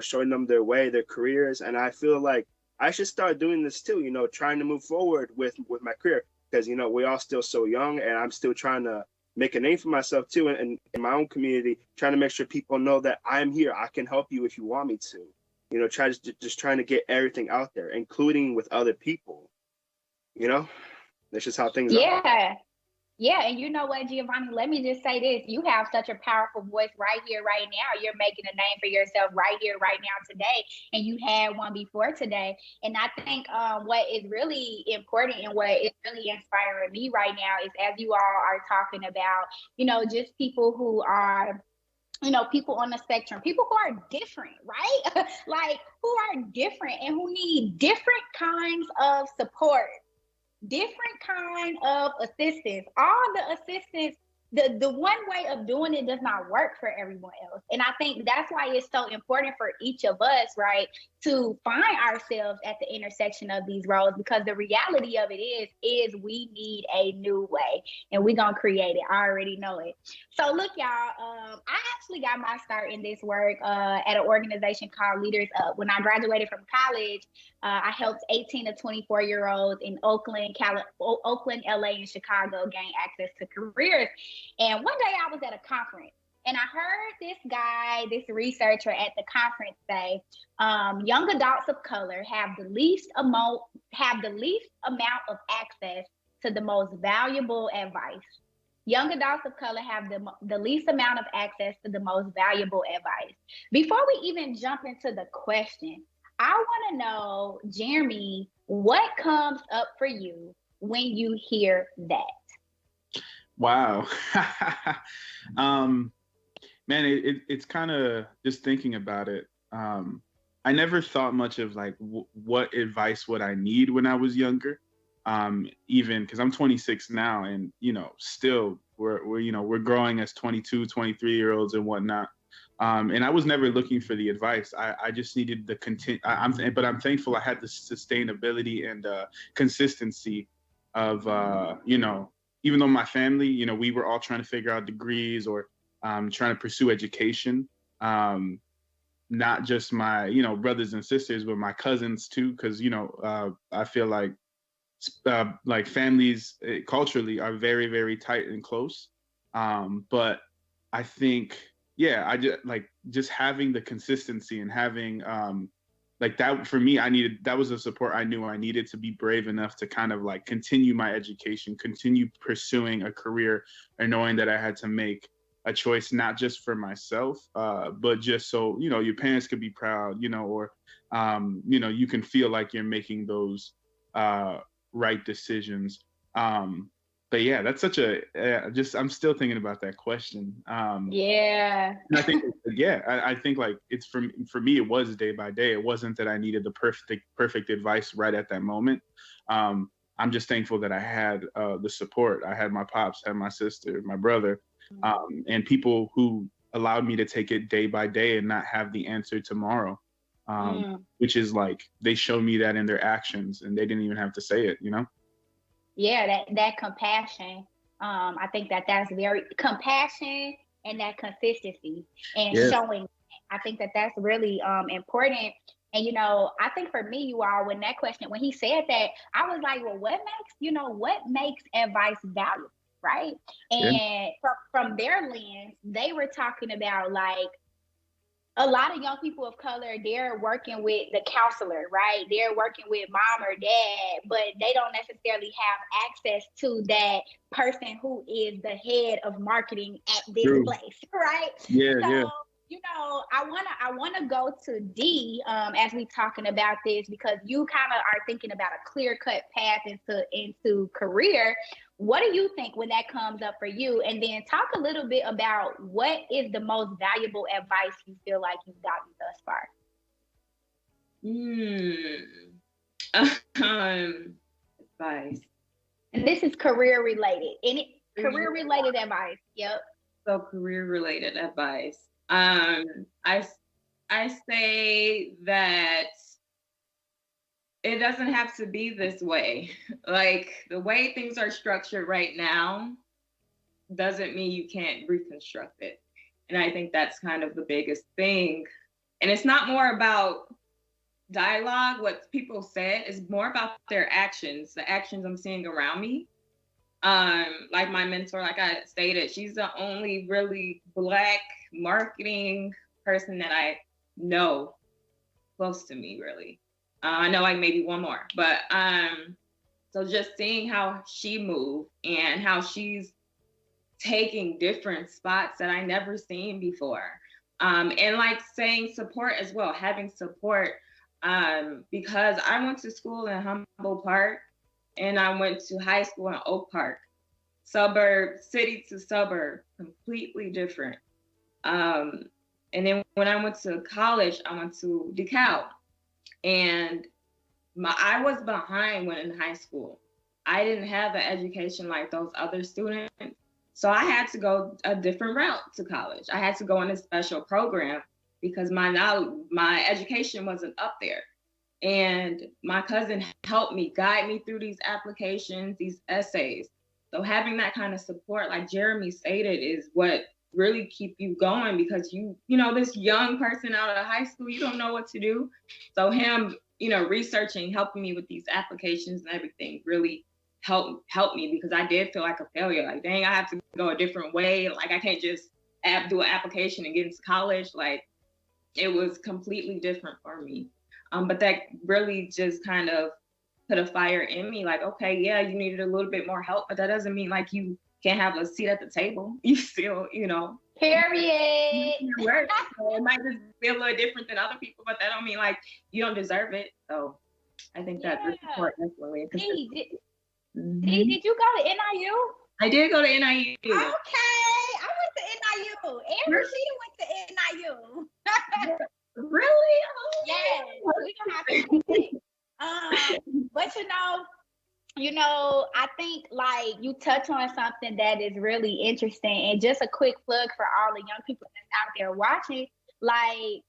showing them their way, their careers. And I feel like I should start doing this too, trying to move forward with my career, because, we're all still so young, and I'm still trying to make a name for myself too. And in my own community, trying to make sure people know that I'm here. I can help you if you want me to, just trying to get everything out there, including with other people. That's just how things are. Yeah, and you know what, Giovanni, let me just say this. You have such a powerful voice right here, right now. You're making a name for yourself right here, right now, today, and you had one before today. And I think what is really important and what is really inspiring me right now is, as you all are talking about, just people who are people on the spectrum, people who are different, right? Who are different and who need different kinds of support, different kind of assistance. All the assistance, the one way of doing it does not work for everyone else. And I think that's why it's so important for each of us, right, to find ourselves at the intersection of these roles, because the reality of it is we need a new way, and we're going to create it. I already know it. So look, y'all, I actually got my start in this work at an organization called Leaders Up. When I graduated from college, I helped 18 to 24-year-olds in Oakland, LA, and Chicago gain access to careers. And one day I was at a conference, and I heard this researcher at the conference say, young adults of color have the least amount of access to the most valuable advice. Young adults of color have the least amount of access to the most valuable advice. Before we even jump into the question, I want to know, Jeremy, what comes up for you when you hear that? Wow. Man, it's kind of just thinking about it. I never thought much of what advice would I need when I was younger. Even because I'm 26 now, and still we're growing as 22, 23-year-olds and whatnot. And I was never looking for the advice. I just needed the but I'm thankful I had the sustainability and consistency of even though my family, we were all trying to figure out degrees or trying to pursue education. Not just my brothers and sisters, but my cousins too, because I feel like families culturally are very, very tight and close. But I think, I just having the consistency and having that for me, that was the support I knew I needed to be brave enough to kind of continue my education, continue pursuing a career, and knowing that I had to make a choice, not just for myself, but just so, your parents could be proud, or, you can feel like you're making those right decisions. But yeah, that's such I'm still thinking about that question. Yeah. And I think, I think it's for me, it was day by day. It wasn't that I needed the perfect advice right at that moment. I'm just thankful that I had the support. I had my pops, had my sister, my brother, and people who allowed me to take it day by day and not have the answer tomorrow. Which is they showed me that in their actions, and they didn't even have to say it, Yeah, that compassion. I think that's very compassion, and that consistency and showing. I think that's really important. And I think for me, you all, when he said that, I was like, well, what makes advice valuable, right? And from their lens, they were talking about a lot of young people of color, they're working with the counselor, right? They're working with mom or dad, but they don't necessarily have access to that person who is the head of marketing at this place, right? Yeah. I wanna go to D as we talking about this, because you kind of are thinking about a clear cut path into career. What do you think when that comes up for you? And then talk a little bit about what is the most valuable advice you feel like you've gotten thus far. Advice. And this is career related. Any career related advice? Yep. So career related advice. I say that it doesn't have to be this way. Like the way things are structured right now doesn't mean you can't reconstruct it. And I think that's kind of the biggest thing. And it's not more about dialogue, what people said, is more about their actions, the actions I'm seeing around me. Like my mentor, like I stated, she's the only really Black marketing person that I know close to me, really. I know like maybe one more, but so just seeing how she moved and how she's taking different spots that I never seen before. And like saying support as well, having support, because I went to school in Humboldt Park and I went to high school in Oak Park, suburb, city to suburb, completely different. And then when I went to college, I went to DeKalb, and I was behind when in high school. I didn't have an education like those other students. So I had to go a different route to college. I had to go in a special program because my education wasn't up there. And my cousin helped me, guide me through these applications, these essays. So having that kind of support, like Jeremy stated, is what really keep you going, because you know, this young person out of high school, you don't know what to do. So him, you know, researching, helping me with these applications and everything really helped me, because I did feel like a failure. Like, dang, I have to go a different way. Like, I can't just do an application and get into college. Like, it was completely different for me. But that really just kind of put a fire in me. Like, okay, yeah, you needed a little bit more help, but that doesn't mean like you can't have a seat at the table. You still, you know. Period. So it might just be a little different than other people, but that don't mean like you don't deserve it. So I think that the support definitely. Did you go to NIU? I did go to NIU. Okay, I went to NIU. Amber, she went to NIU. Really? Oh, yes, we gonna have to connect. But you know, I think like you touch on something that is really interesting, and just a quick plug for all the young people that's out there watching. Like,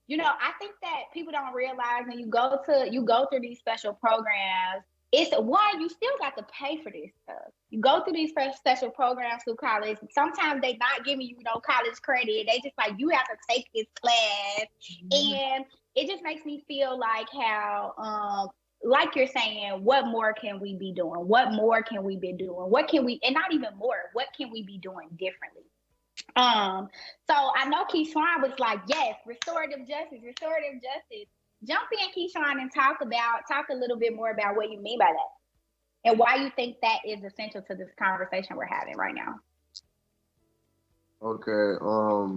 you know, I think that people don't realize when you go through these special programs, it's one, you still got to pay for this stuff. You go through these special programs through college. Sometimes they not giving you no college credit. They just like, you have to take this class. And it just makes me feel like how, like you're saying, what more can we be doing? What more can we be doing? What can we, and not even more, what can we be doing differently? So I know Keyshawn was like, yes, restorative justice. Jump in, Keyshawn, and talk a little bit more about what you mean by that and why you think that is essential to this conversation we're having right now. Okay,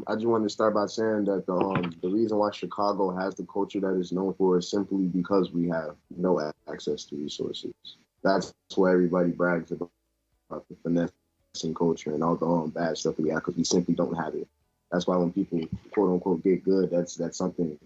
I just wanted to start by saying that the reason why Chicago has the culture that it's known for is simply because we have no access to resources. That's why everybody brags about the finessing culture and all the bad stuff we have, because we simply don't have it. That's why when people quote unquote get good, that's something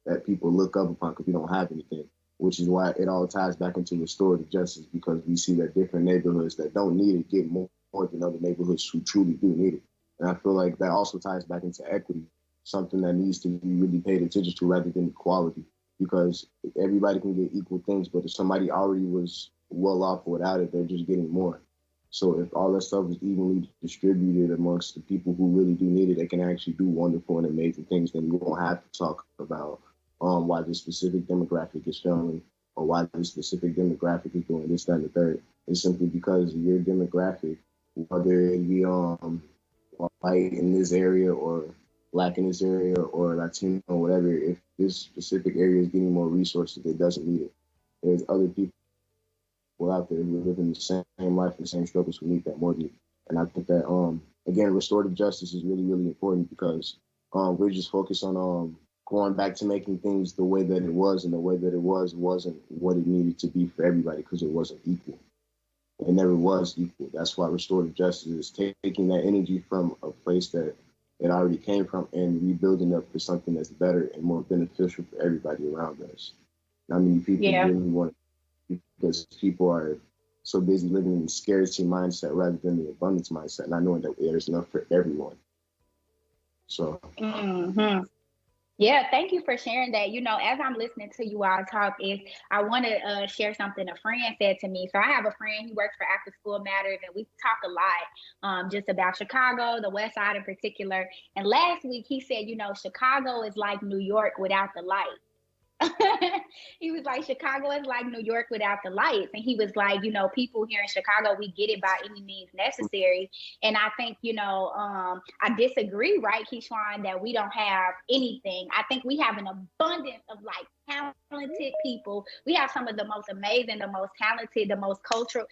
that people look up upon, because we don't have anything, which is why it all ties back into restorative justice, because we see that different neighborhoods that don't need it get more than other neighborhoods who truly do need it. And I feel like that also ties back into equity, something that needs to be really paid attention to rather than equality, because everybody can get equal things, but if somebody already was well off without it, they're just getting more. So if all that stuff is evenly distributed amongst the people who really do need it, they can actually do wonderful and amazing things. Then we won't have to talk about why this specific demographic is failing or why this specific demographic is doing this, that, and the third. It's simply because your demographic, whether it be white in this area or Black in this area or Latino or whatever, if this specific area is getting more resources, it doesn't need it. There's other people out there who live in the same life and the same struggles who need that more than you. And I think that, again, restorative justice is really, really important, because We're just focused on going back to making things the way that it was, and the way that it wasn't what it needed to be for everybody, because it wasn't equal. It never was equal. That's why restorative justice is taking that energy from a place that it already came from and rebuilding up for something that's better and more beneficial for everybody around us. Not many people really want it, because people are so busy living in the scarcity mindset rather than the abundance mindset, not knowing that there's enough for everyone. So. Yeah, thank you for sharing that. You know, as I'm listening to you all talk, I want to share something a friend said to me. So I have a friend, he works for After School Matters, and we talk a lot just about Chicago, the West Side in particular. And last week he said, you know, Chicago is like New York without the light. He was like, Chicago is like New York without the lights. And he was like, you know, people here in Chicago, we get it by any means necessary. And I think, you know, I disagree, right, Keyshawn, that we don't have anything. I think we have an abundance of like talented people. We have some of the most amazing, the most talented, the most culture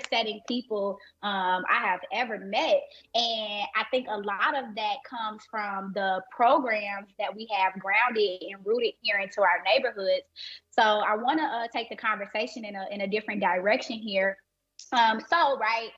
setting people I have ever met. And I think a lot of that comes from the programs that we have grounded and rooted here into our neighborhoods. So I want to take the conversation in a different direction here. Right,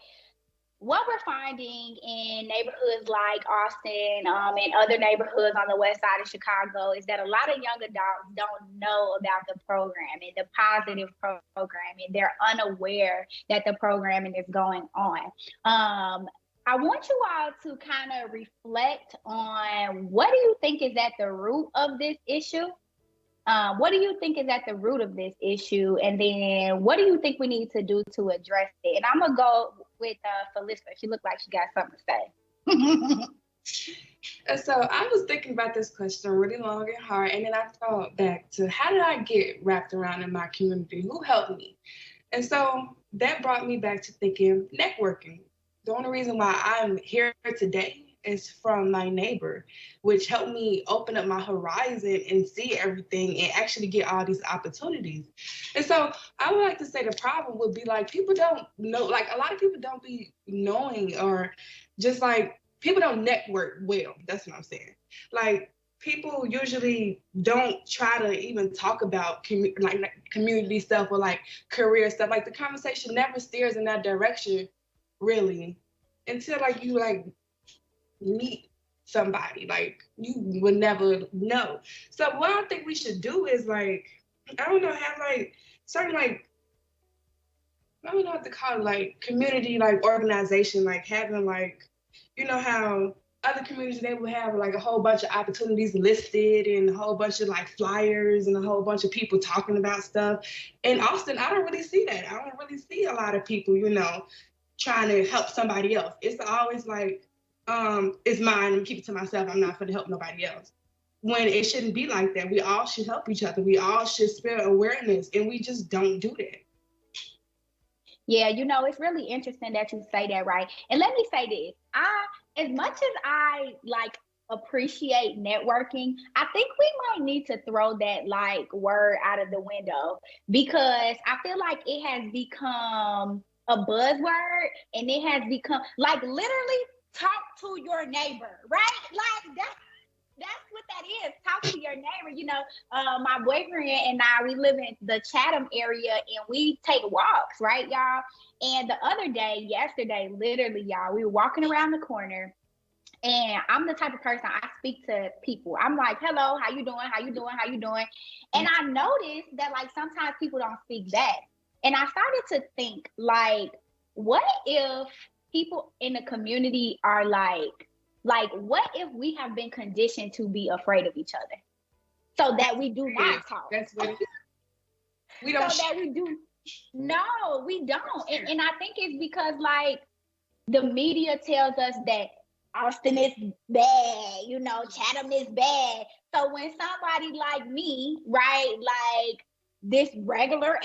what we're finding in neighborhoods like Austin and other neighborhoods on the west side of Chicago is that a lot of young adults don't know about the programming, the positive programming. They're unaware that the programming is going on. I want you all to kind of reflect on what do you think is at the root of this issue? What do you think is at the root of this issue? And then what do you think we need to do to address it? And I'm going to go with Felissa. She looked like she got something to say. So I was thinking about this question really long and hard. And then I thought back to how did I get wrapped around in my community? Who helped me? And so that brought me back to thinking networking. The only reason why I'm here today is from my neighbor, which helped me open up my horizon and see everything and actually get all these opportunities. And so I would like to say the problem would be like people don't know, like a lot of people don't be knowing, or just like people don't network well. That's what I'm saying. Like people usually don't try to even talk about community stuff or like career stuff. Like the conversation never steers in that direction really until like you like meet somebody, like you would never know. So what I think we should do is like, I don't know, have like certain like, I don't know what to call it, like community like organization, like having like, you know how other communities, they will have like a whole bunch of opportunities listed and a whole bunch of like flyers and a whole bunch of people talking about stuff. In Austin, I don't really see that. I don't really see a lot of people, you know, trying to help somebody else. It's always like, it's mine and keep it to myself. I'm not going to help nobody else. When it shouldn't be like that. We all should help each other. We all should spread awareness, and we just don't do that. Yeah, you know, it's really interesting that you say that, right? And let me say this. As much as I like appreciate networking, I think we might need to throw that like word out of the window, because I feel like it has become a buzzword, and it has become like literally talk to your neighbor, right? Like that's what that is. Talk to your neighbor. You know, my boyfriend and I, we live in the Chatham area, and we take walks, right, y'all? And the other day, yesterday, literally, y'all, we were walking around the corner, and I'm the type of person, I speak to people. I'm like, hello, how you doing? How you doing? How you doing? And I noticed that like sometimes people don't speak back. And I started to think like, what if people in the community are like, what if we have been conditioned to be afraid of each other so that we do not talk? That's what it is. We don't. So that we do. No, we don't. And I think it's because like the media tells us that Austin is bad, you know, Chatham is bad. So when somebody like me, right, like this regular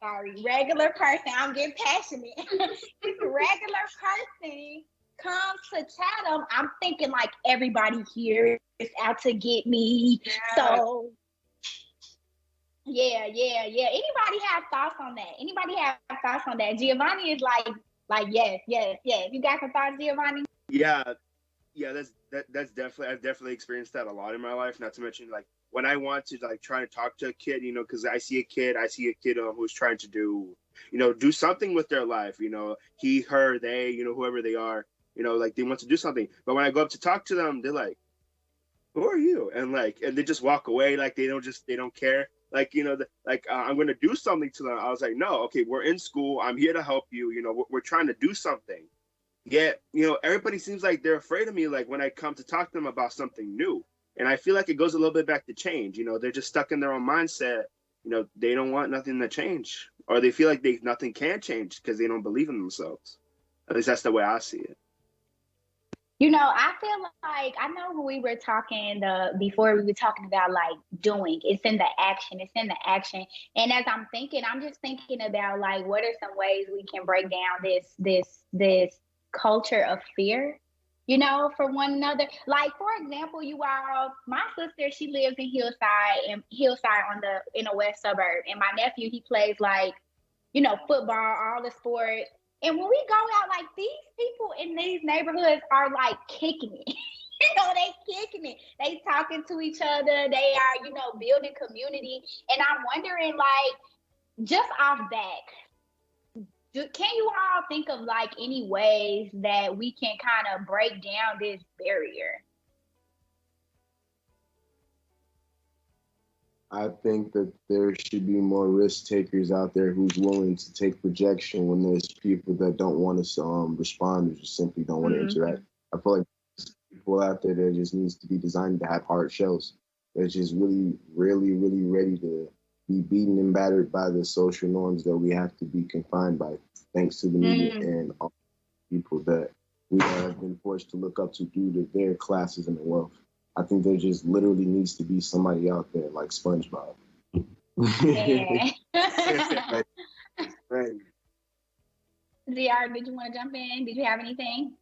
person, I'm getting passionate. This regular person comes to Chatham, I'm thinking like everybody here is out to get me. Yeah. So yeah. Anybody have thoughts on that? Giovanni is like yes. You got some thoughts, Giovanni? Yeah, Yeah, that's definitely, I've definitely experienced that a lot in my life. Not to mention, like, when I want to, like, try to talk to a kid, you know, because I see a kid who's trying to do, you know, do something with their life, you know, he, her, they, you know, whoever they are, you know, like, they want to do something. But when I go up to talk to them, they're like, who are you? And like, and they just walk away, like, they don't care. Like, you know, I'm going to do something to them. I was like, no, okay, we're in school. I'm here to help you. You know, we're trying to do something. Yet, you know, everybody seems like they're afraid of me, like, when I come to talk to them about something new. And I feel like it goes a little bit back to change. You know, they're just stuck in their own mindset. You know, they don't want nothing to change, or they feel like nothing can change because they don't believe in themselves. At least that's the way I see it. You know, I feel like, I know when we were talking before, we were talking about like doing, it's in the action, And as I'm thinking, I'm just thinking about like, what are some ways we can break down this culture of fear, you know, for one another. Like, for example, you all, my sister, she lives in Hillside in the west suburb. And my nephew, he plays like, you know, football, all the sports. And when we go out, like, these people in these neighborhoods are like kicking it. You know, they kicking it. They talking to each other. They are, you know, building community. And I'm wondering, like, just off that, can you all think of like any ways that we can kind of break down this barrier? I think that there should be more risk takers out there who's willing to take projection when there's people that don't want to respond or just simply don't want to interact. I feel like people out there that just needs to be designed to have hard shells. They're just really, really, really ready to be beaten and battered by the social norms that we have to be confined by, thanks to the media and all the people that we have been forced to look up to due to their classes and wealth. I think there just literally needs to be somebody out there like SpongeBob. Yeah. Right. ZR, did you want to jump in? Did you have anything?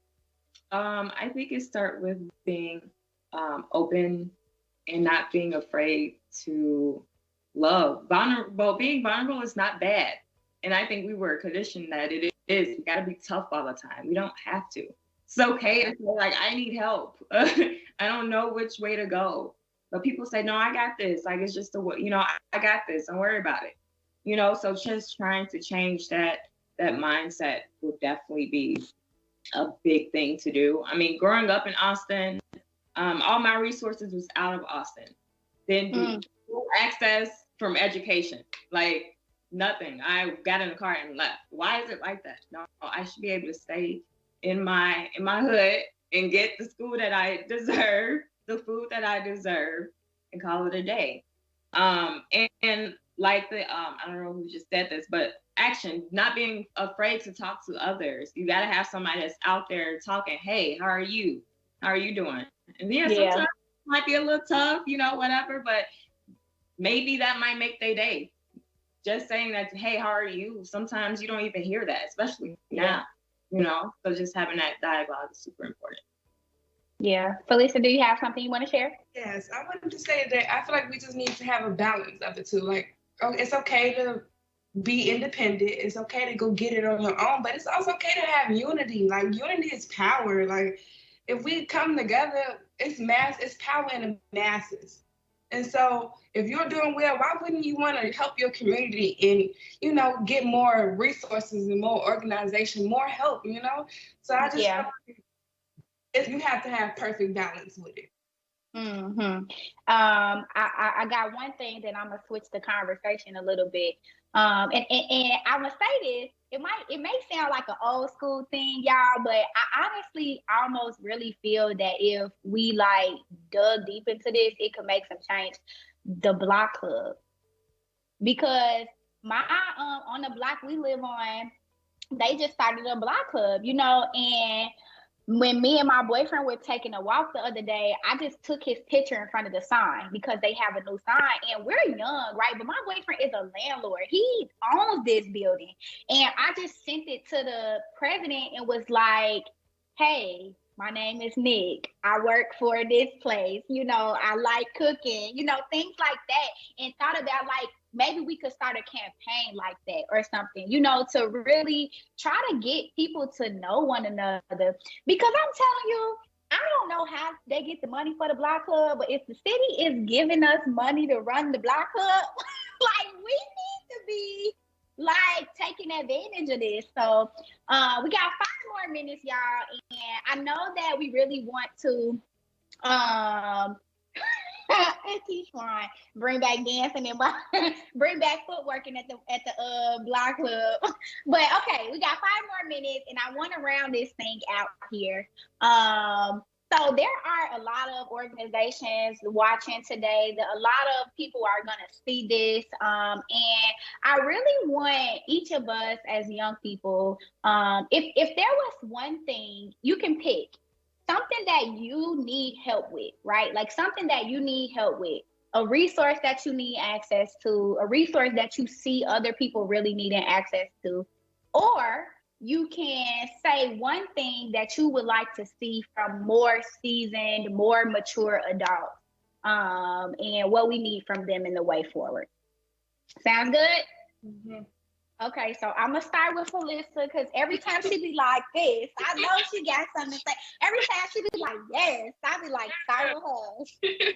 I think it starts with being open and not being afraid to love. Being vulnerable is not bad. And I think we were conditioned that it is. We got to be tough all the time. We don't have to. It's okay to say, like, I need help. I don't know which way to go. But people say, no, I got this. Like, it's just the way, you know, I got this. Don't worry about it. You know, so just trying to change that mindset would definitely be a big thing to do. I mean, growing up in Austin, all my resources was out of Austin. Then access from education, like nothing. I got in the car and left. Why is it like that? No, I should be able to stay in my hood and get the school that I deserve, the food that I deserve, and call it a day. And like I don't know who just said this, but action, not being afraid to talk to others. You got to have somebody that's out there talking, hey, how are you? How are you doing? And sometimes it might be a little tough, you know, whatever, but maybe that might make their day. Just saying that, hey, how are you? Sometimes you don't even hear that, especially now, you know? So just having that dialogue is super important. Yeah. Felicia, do you have something you want to share? Yes, I wanted to say that I feel like we just need to have a balance of the two. Like, it's okay to be independent. It's okay to go get it on your own, but it's also okay to have unity. Like, unity is power. Like, if we come together, it's power in the masses. And so if you're doing well, why wouldn't you want to help your community and, you know, get more resources and more organization, more help, you know? So I just feel like you have to have perfect balance with it. I got one thing that I'm gonna switch the conversation a little bit. And I would say this, it may sound like an old school thing, y'all, but I honestly almost really feel that if we like dug deep into this, it could make some change. The block club. Because on the block we live on, they just started a block club, you know, and when me and my boyfriend were taking a walk the other day, I just took his picture in front of the sign because they have a new sign and we're young, right? But my boyfriend is a landlord. He owns this building. And I just sent it to the president and was like, hey, my name is Nick. I work for this place. You know, I like cooking, you know, things like that. And thought about like, maybe we could start a campaign like that or something, you know, to really try to get people to know one another. Because I'm telling you, I don't know how they get the money for the block club, but if the city is giving us money to run the block club, like we need to be like taking advantage of this. So we got 5 more minutes, y'all, and I know that we really want to Keyshawn, bring back dancing and bring back footworking at the block club. But okay, we got 5 more minutes, and I want to round this thing out here. So there are a lot of organizations watching today. A lot of people are going to see this, and I really want each of us as young people, if there was one thing you can pick, something that you need help with, right? Like something that you need help with, a resource that you need access to, a resource that you see other people really needing access to, or you can say one thing that you would like to see from more seasoned, more mature adults, and what we need from them in the way forward. Sounds good? Mm-hmm. Okay, so I'm gonna start with Felissa, because every time she be like this, I know she got something to say. Every time she be like, yes, I be like, start with her.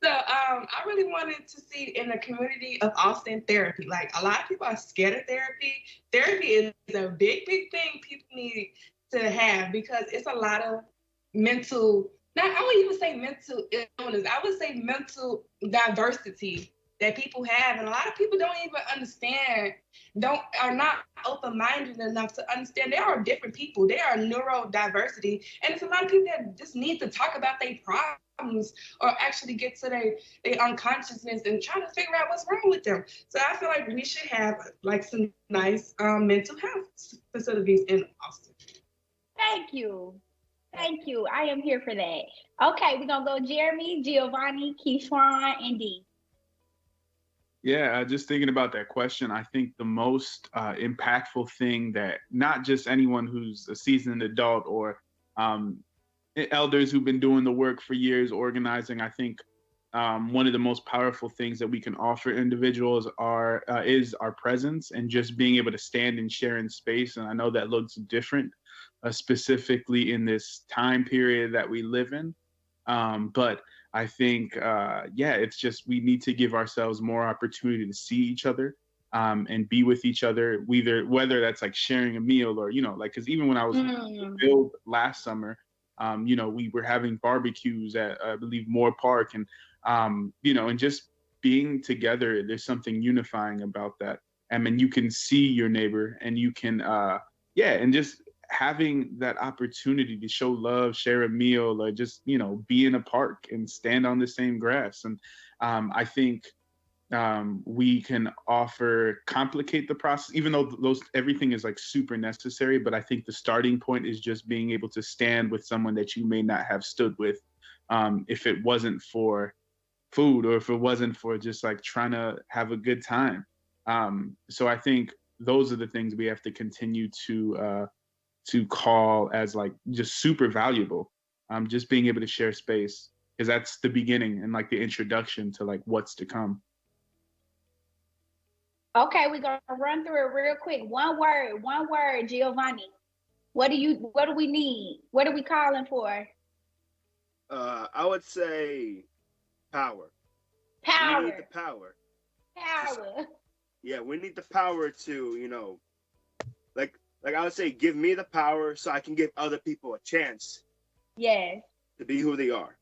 So I really wanted to see in the community of Austin therapy. Like a lot of people are scared of therapy. Therapy is a big thing people need to have, because it's a lot of mental, I wouldn't even say mental illness, I would say mental diversity that people have, and a lot of people don't even understand, are not open-minded enough to understand there are different people, there are neurodiversity, and it's a lot of people that just need to talk about their problems or actually get to their unconsciousness and try to figure out what's wrong with them. So I feel like we should have like some nice mental health facilities in Austin. Thank you. I am here for that. Okay, we're gonna go Jeremy, Giovanni, Keyshawn, and Dee. Yeah, just thinking about that question, I think the most impactful thing that not just anyone who's a seasoned adult or elders who've been doing the work for years organizing, I think one of the most powerful things that we can offer individuals is our presence and just being able to stand and share in space. And I know that looks different, specifically in this time period that we live in. But I think, it's just we need to give ourselves more opportunity to see each other and be with each other, whether that's like sharing a meal or, because even when I was in Build last summer, we were having barbecues at, I believe, Moore Park and, and just being together, there's something unifying about that. I mean, you can see your neighbor and you can, and just having that opportunity to show love, share a meal, or just, be in a park and stand on the same grass. And I think we can complicate the process, even though everything is like super necessary. But I think the starting point is just being able to stand with someone that you may not have stood with if it wasn't for food or if it wasn't for just like trying to have a good time. So I think those are the things we have to continue to call as like just super valuable. Just being able to share space, because that's the beginning and like the introduction to like what's to come. Okay, we're gonna run through it real quick. One word, Giovanni. What do we need? What are we calling for? I would say power. Power. We need the power. Power. Yeah, we need the power to, like I would say, give me the power so I can give other people a chance. Yes. To be who they are.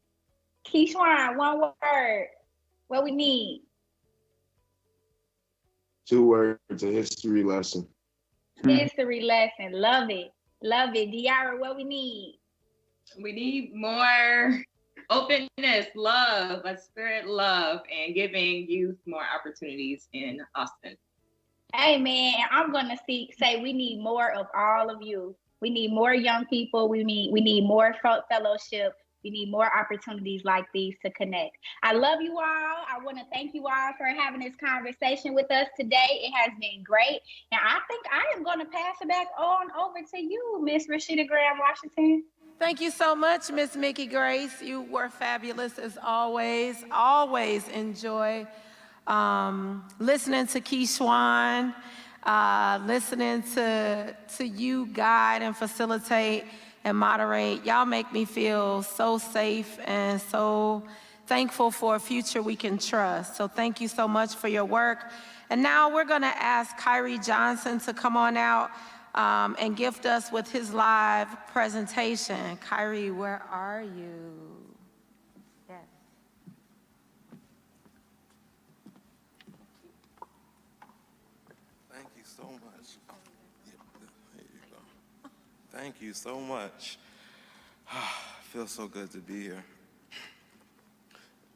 Keyshawn, one word. What we need? 2 words, a history lesson. History lesson. Love it. Diara, what we need? We need more openness, love, a spirit love, and giving youth more opportunities in Austin. Hey man, I'm gonna say we need more of all of you. We need more young people. We need more fellowship. We need more opportunities like these to connect. I love you all. I want to thank you all for having this conversation with us today. It has been great. And I think I am going to pass it back on over to you, Miss Rashida Graham Washington. Thank you so much, Miss Mickey Grace. You were fabulous as always. Always enjoy listening to Keyshawn, listening to you guide and facilitate and moderate. Y'all make me feel so safe and so thankful for a future we can trust. So thank you so much for your work. And now we're gonna ask Kyrie Johnson to come on out and gift us with his live presentation. Kyrie, where are you? Yes. Thank you so much. Here you go. Thank you so much. Feels so good to be here.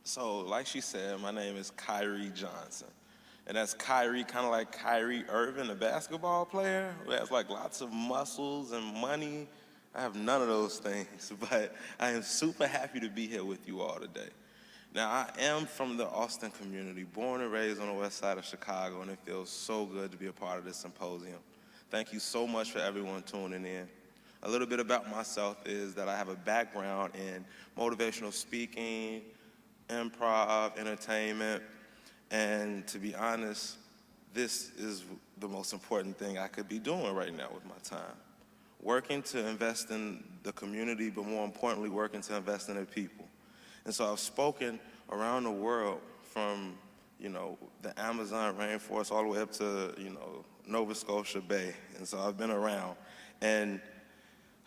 So, like she said, my name is Kyrie Johnson. And that's Kyrie, kind of like Kyrie Irving, a basketball player who has like lots of muscles and money. I have none of those things, but I am super happy to be here with you all today. Now, I am from the Austin community, born and raised on the west side of Chicago, and it feels so good to be a part of this symposium. Thank you so much for everyone tuning in. A little bit about myself is that I have a background in motivational speaking, improv, entertainment, and to be honest, this is the most important thing I could be doing right now with my time. Working to invest in the community, but more importantly, working to invest in the people. And so I've spoken around the world from, the Amazon rainforest all the way up to, Nova Scotia Bay. And so I've been around. And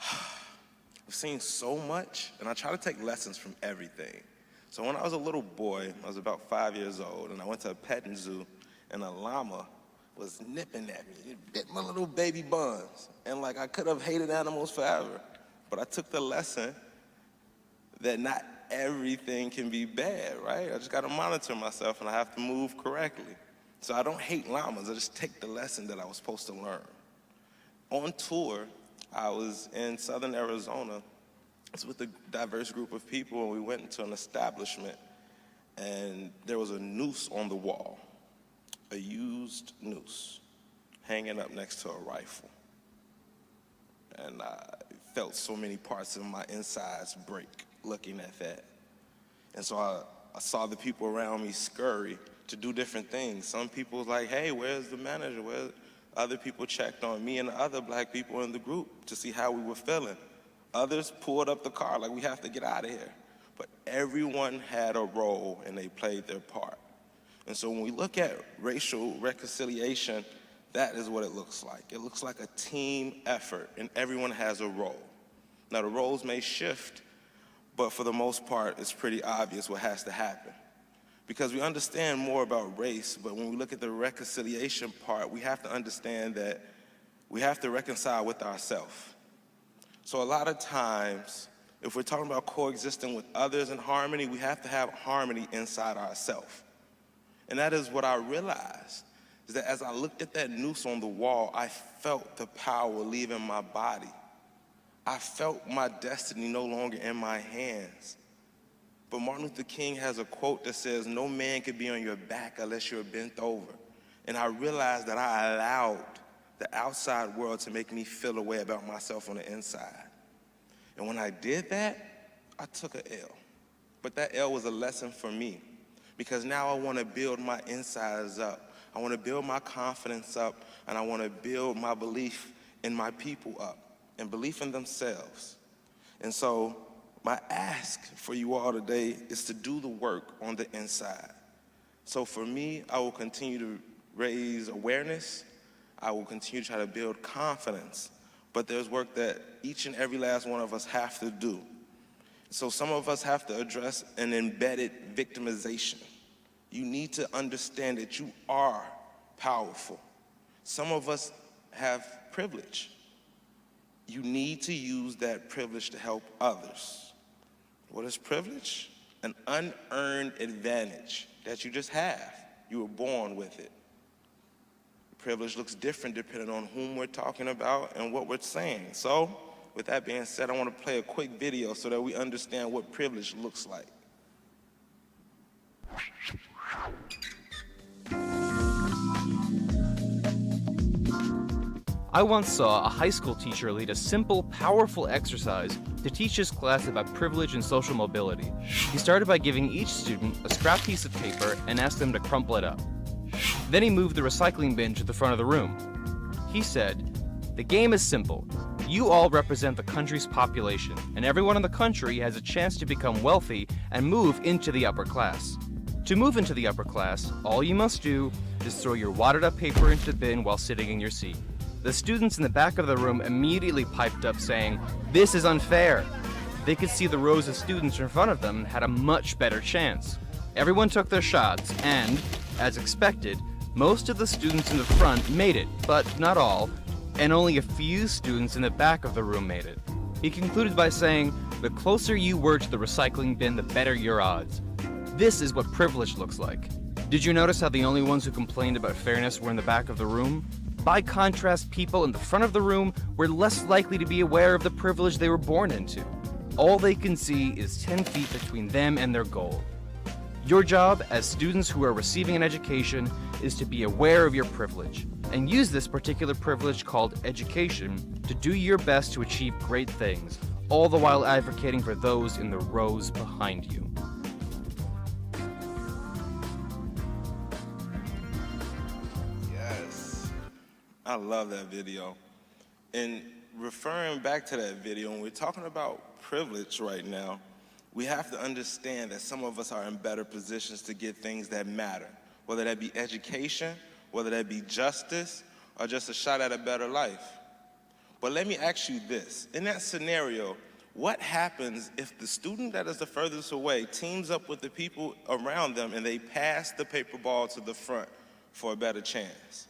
I've seen so much, and I try to take lessons from everything. So when I was a little boy, I was about 5 years old, and I went to a petting zoo, and a llama was nipping at me. It bit my little baby buns. And I could have hated animals forever. But I took the lesson that not everything can be bad, right? I just gotta monitor myself, and I have to move correctly. So I don't hate llamas, I just take the lesson that I was supposed to learn. On tour, I was in southern Arizona. It's with a diverse group of people, and we went into an establishment, and there was a noose on the wall, a used noose, hanging up next to a rifle. And I felt so many parts of my insides break looking at that. And so I saw the people around me scurry to do different things. Some people was like, hey, where's the manager? Other people checked on me and the other black people in the group to see how we were feeling. Others pulled up the car like, we have to get out of here. But everyone had a role and they played their part. And so when we look at racial reconciliation, that is what it looks like. It looks like a team effort and everyone has a role. Now the roles may shift, but for the most part, it's pretty obvious what has to happen. Because we understand more about race, but when we look at the reconciliation part, we have to understand that we have to reconcile with ourselves. So a lot of times, if we're talking about coexisting with others in harmony, we have to have harmony inside ourselves. And that is what I realized, is that as I looked at that noose on the wall, I felt the power leaving my body. I felt my destiny no longer in my hands. But Martin Luther King has a quote that says, no man can be on your back unless you're bent over. And I realized that I allowed the outside world to make me feel a way about myself on the inside. And when I did that, I took an L. But that L was a lesson for me, because now I want to build my insides up. I want to build my confidence up, and I want to build my belief in my people up and belief in themselves. And so my ask for you all today is to do the work on the inside. So for me, I will continue to raise awareness. I will continue to try to build confidence. But there's work that each and every last one of us have to do. So some of us have to address an embedded victimization. You need to understand that you are powerful. Some of us have privilege. You need to use that privilege to help others. What is privilege? An unearned advantage that you just have. You were born with it. Privilege looks different depending on whom we're talking about and what we're saying. So, with that being said, I want to play a quick video so that we understand what privilege looks like. I once saw a high school teacher lead a simple, powerful exercise to teach his class about privilege and social mobility. He started by giving each student a scrap piece of paper and asked them to crumple it up. Then he moved the recycling bin to the front of the room. He said, The game is simple. You all represent the country's population, and everyone in the country has a chance to become wealthy and move into the upper class. To move into the upper class, all you must do is throw your wadded up paper into the bin while sitting in your seat. The students in the back of the room immediately piped up saying, "This is unfair." They could see the rows of students in front of them had a much better chance. Everyone took their shots and, as expected, most of the students in the front made it, but not all, and only a few students in the back of the room made it. He concluded by saying, "The closer you were to the recycling bin, the better your odds." This is what privilege looks like. Did you notice how the only ones who complained about fairness were in the back of the room? By contrast, people in the front of the room were less likely to be aware of the privilege they were born into. All they can see is 10 feet between them and their goal. Your job as students who are receiving an education is to be aware of your privilege and use this particular privilege called education to do your best to achieve great things, all the while advocating for those in the rows behind you. Yes, I love that video. And referring back to that video, when we're talking about privilege right now, we have to understand that some of us are in better positions to get things that matter, whether that be education, whether that be justice, or just a shot at a better life. But let me ask you this. In that scenario, what happens if the student that is the furthest away teams up with the people around them and they pass the paper ball to the front for a better chance?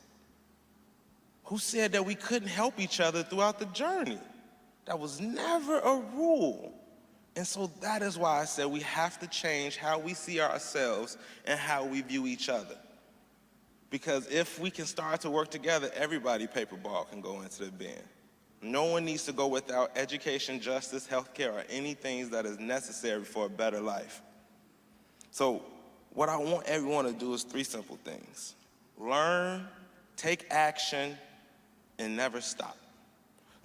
Who said that we couldn't help each other throughout the journey? That was never a rule. And so that is why I said we have to change how we see ourselves and how we view each other. Because if we can start to work together, everybody paper ball can go into the bin. No one needs to go without education, justice, healthcare, or anything that is necessary for a better life. So what I want everyone to do is 3 simple things. Learn, take action, and never stop.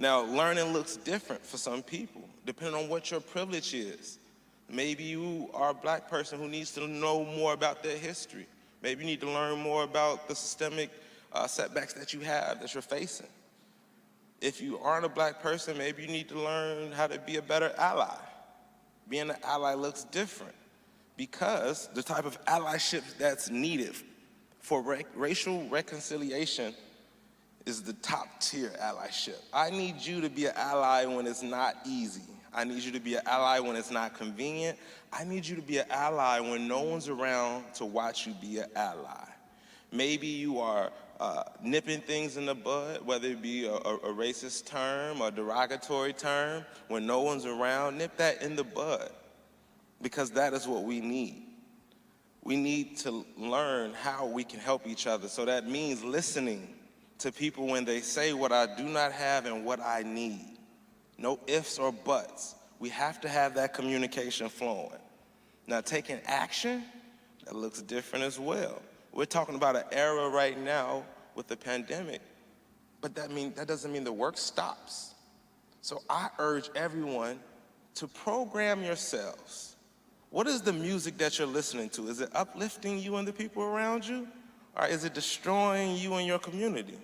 Now, learning looks different for some people, depending on what your privilege is. Maybe you are a black person who needs to know more about their history. Maybe you need to learn more about the systemic setbacks that you have, that you're facing. If you aren't a black person, maybe you need to learn how to be a better ally. Being an ally looks different because the type of allyship that's needed for racial reconciliation is the top tier allyship. I need you to be an ally when it's not easy. I need you to be an ally when it's not convenient. I need you to be an ally when no one's around to watch you be an ally. Maybe you are nipping things in the bud, whether it be a racist term or derogatory term, when no one's around, nip that in the bud, because that is what we need. We need to learn how we can help each other. So that means listening to people when they say what I do not have and what I need. No ifs or buts. We have to have that communication flowing. Now, taking action, that looks different as well. We're talking about an era right now with the pandemic, but that doesn't mean the work stops. So I urge everyone to program yourselves. What is the music that you're listening to? Is it uplifting you and the people around you? Or is it destroying you and your community?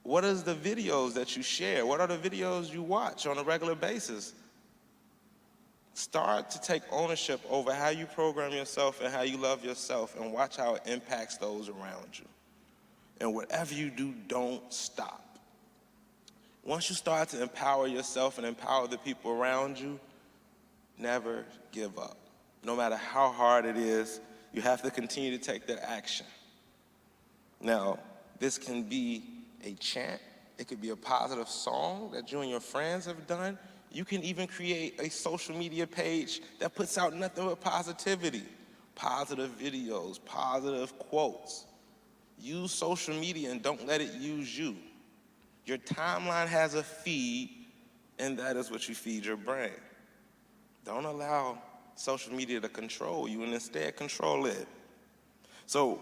What is the videos that you share? What are the videos you watch on a regular basis? Start to take ownership over how you program yourself and how you love yourself, and watch how it impacts those around you. And whatever you do, don't stop. Once you start to empower yourself and empower the people around you, never give up. No matter how hard it is, you have to continue to take that action. Now, this can be a chant. It could be a positive song that you and your friends have done. You can even create a social media page that puts out nothing but positivity, positive videos, positive quotes. Use social media and don't let it use you. Your timeline has a feed, and that is what you feed your brain. Don't allow social media to control you, and instead control it. So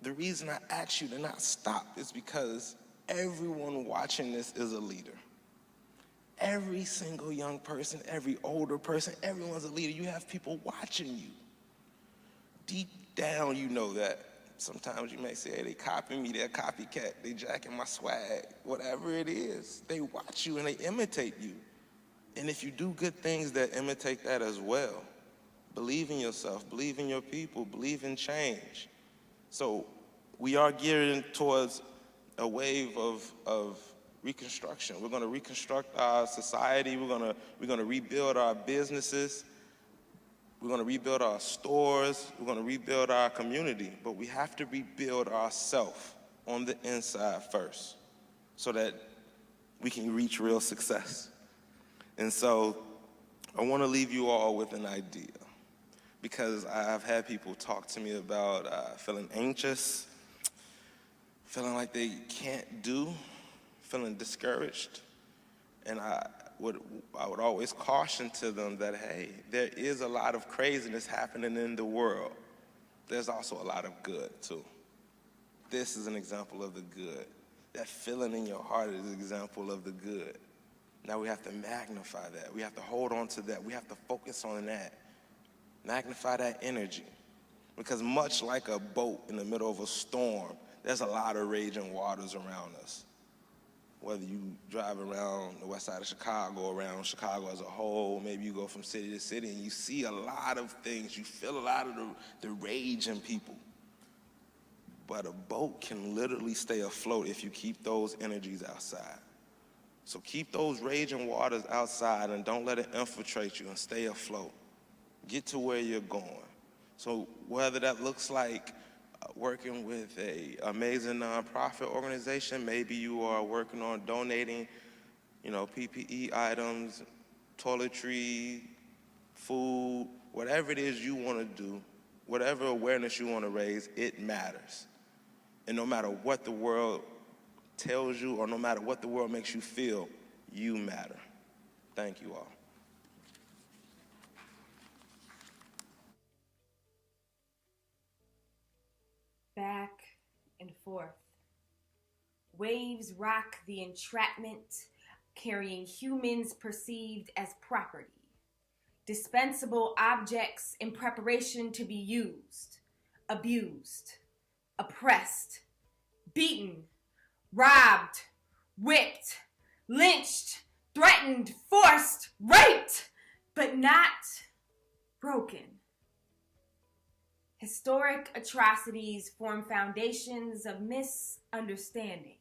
the reason I ask you to not stop is because everyone watching this is a leader. Every single young person, every older person, everyone's a leader. You have people watching you. Deep down, you know that sometimes you may say, hey, they copying me, they're a copycat, they jacking my swag, whatever it is. They watch you and they imitate you. And if you do good things that imitate that as well, believe in yourself, believe in your people, believe in change. So we are gearing towards a wave of reconstruction. We're going to reconstruct our society. We're going to rebuild our businesses. We're going to rebuild our stores. We're going to rebuild our community. But we have to rebuild ourselves on the inside first so that we can reach real success. And so I want to leave you all with an idea, because I've had people talk to me about feeling anxious, feeling like they can't do, feeling discouraged. And I would always caution to them that, hey, there is a lot of craziness happening in the world. There's also a lot of good, too. This is an example of the good. That feeling in your heart is an example of the good. Now we have to magnify that. We have to hold on to that. We have to focus on that. Magnify that energy. Because much like a boat in the middle of a storm, there's a lot of raging waters around us. Whether you drive around the west side of Chicago, around Chicago as a whole, maybe you go from city to city and you see a lot of things. You feel a lot of the rage in people. But a boat can literally stay afloat if you keep those energies outside. So keep those raging waters outside and don't let it infiltrate you, and stay afloat. Get to where you're going. So whether that looks like working with an amazing nonprofit organization, maybe you are working on donating, PPE items, toiletry, food, whatever it is you want to do, whatever awareness you want to raise, it matters. And no matter what the world tells you, or no matter what the world makes you feel, you matter. Thank you all. Back and forth. Waves rock the entrapment, carrying humans perceived as property. Dispensable objects in preparation to be used, abused, oppressed, beaten, robbed, whipped, lynched, threatened, forced, raped, but not broken. Historic atrocities form foundations of misunderstanding,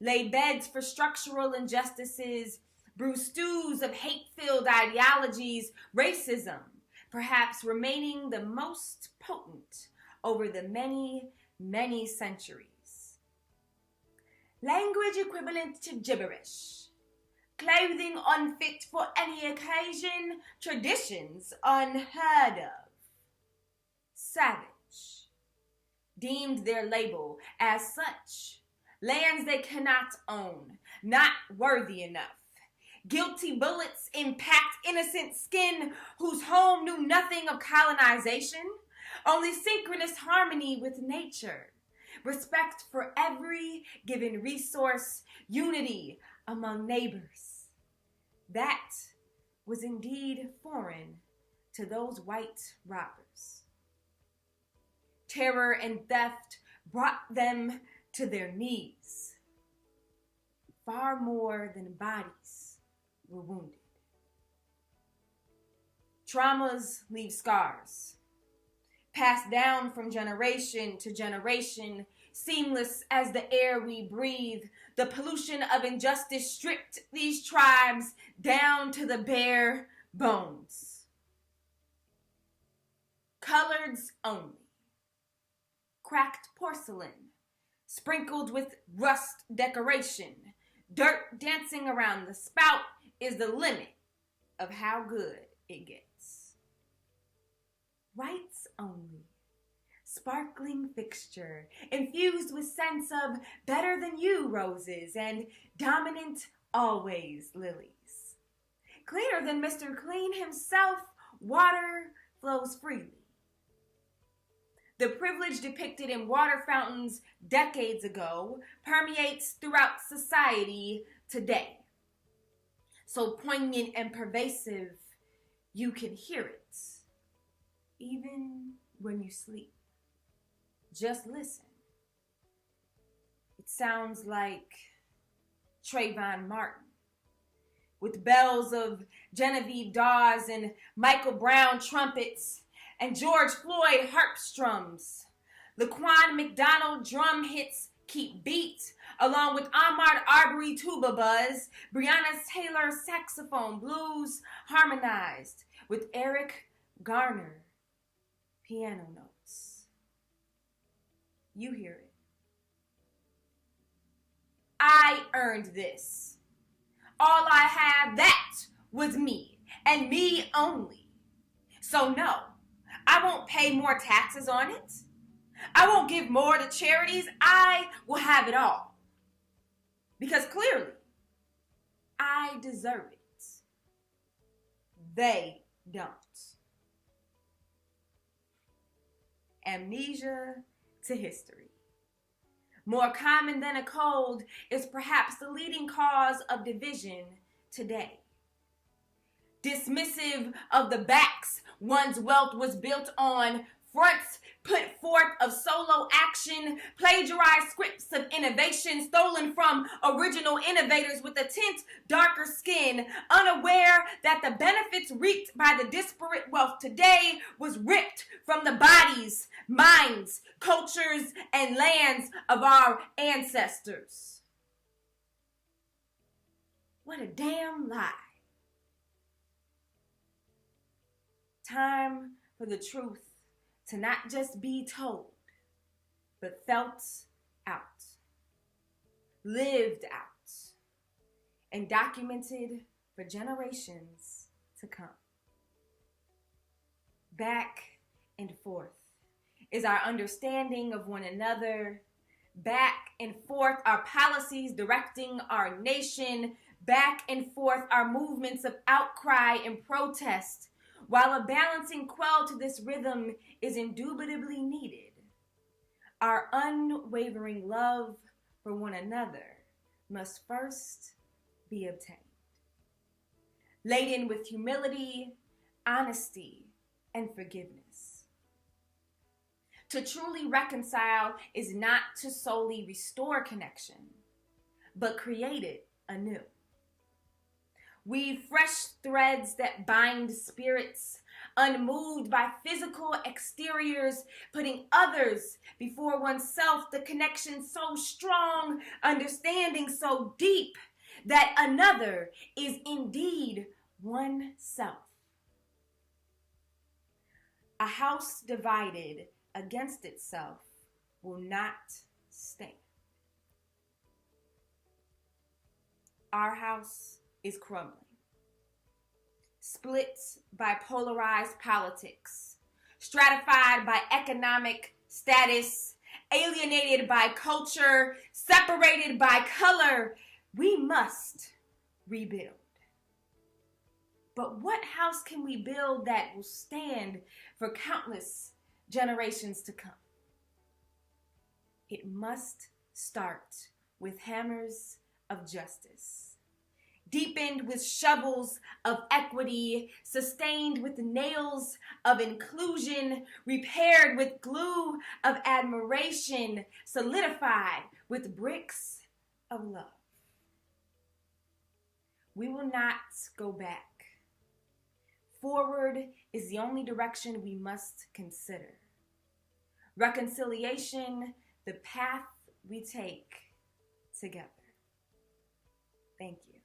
lay beds for structural injustices, brew stews of hate-filled ideologies, racism, perhaps remaining the most potent over the many, many centuries. Language equivalent to gibberish, clothing unfit for any occasion, traditions unheard of. Savage, deemed their label as such, lands they cannot own, not worthy enough. Guilty bullets impact innocent skin whose home knew nothing of colonization, only synchronous harmony with nature, respect for every given resource, unity among neighbors. That was indeed foreign to those white robbers. Terror and theft brought them to their knees. Far more than bodies were wounded. Traumas leave scars, passed down from generation to generation, seamless as the air we breathe. The pollution of injustice stripped these tribes down to the bare bones. Coloreds only. Cracked porcelain, sprinkled with rust decoration. Dirt dancing around the spout is the limit of how good it gets. Whites only. Sparkling fixture, infused with sense of better than you roses and dominant always lilies. Cleaner than Mr. Clean himself, water flows freely. The privilege depicted in water fountains decades ago permeates throughout society today. So poignant and pervasive, you can hear it, even when you sleep. Just listen. It sounds like Trayvon Martin, with bells of Genevieve Dawes and Michael Brown trumpets and George Floyd harp strums. Laquan McDonald drum hits keep beat, along with Ahmaud Arbery tuba buzz, Breonna Taylor saxophone blues harmonized with Eric Garner piano notes. You hear it. I earned this. All I have, that was me, and me only. So no, I won't pay more taxes on it. I won't give more to charities. I will have it all. Because clearly, I deserve it. They don't. Amnesia to history. More common than a cold is perhaps the leading cause of division today. Dismissive of the backs one's wealth was built on, fronts put forth of solo action, plagiarized scripts of innovation stolen from original innovators with a tint darker skin, unaware that the benefits reaped by the disparate wealth today was ripped from the bodies, minds, cultures, and lands of our ancestors. What a damn lie. Time for the truth to not just be told, but felt out, lived out, and documented for generations to come. Back and forth is our understanding of one another. Back and forth our policies directing our nation. Back and forth our movements of outcry and protest. While a balancing quell to this rhythm is indubitably needed, our unwavering love for one another must first be obtained. Laden with humility, honesty, and forgiveness. To truly reconcile is not to solely restore connection, but create it anew. Weave fresh threads that bind spirits, unmoved by physical exteriors, putting others before oneself, the connection so strong, understanding so deep, that another is indeed oneself. A house divided against itself will not stand. Our house is crumbling. Split by polarized politics, stratified by economic status, alienated by culture, separated by color, we must rebuild. But what house can we build that will stand for countless generations to come? It must start with hammers of justice, deepened with shovels of equity, sustained with nails of inclusion, repaired with glue of admiration, solidified with bricks of love. We will not go back. Forward is the only direction we must consider. Reconciliation, the path we take together. Thank you.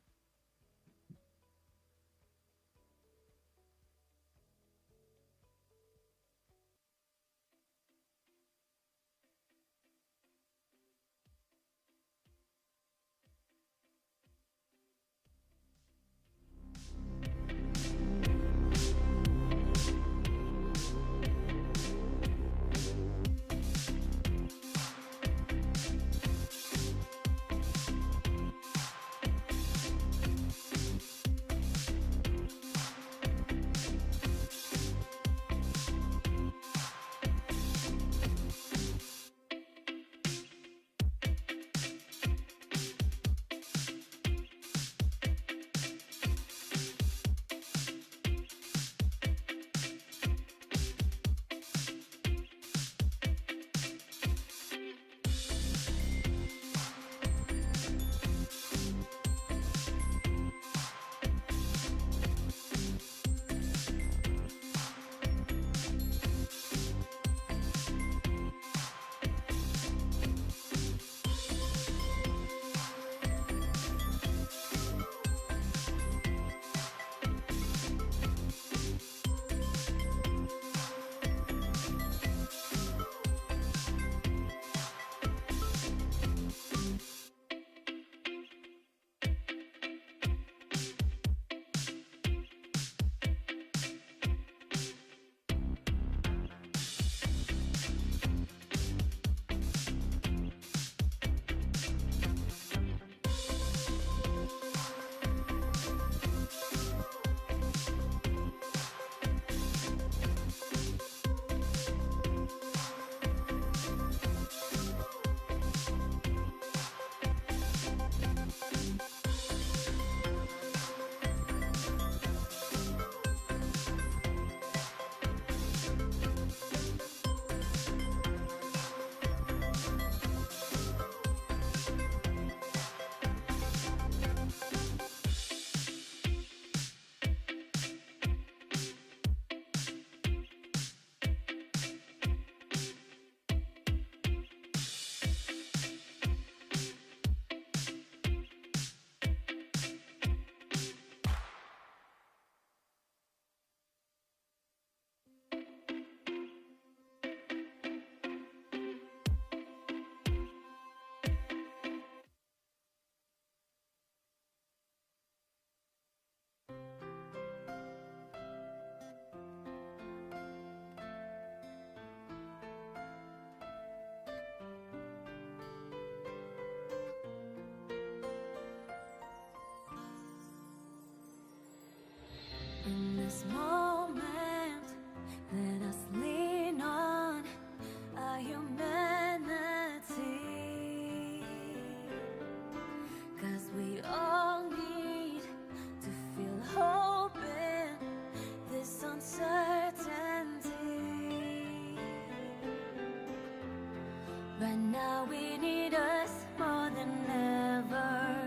Right now we need us more than ever.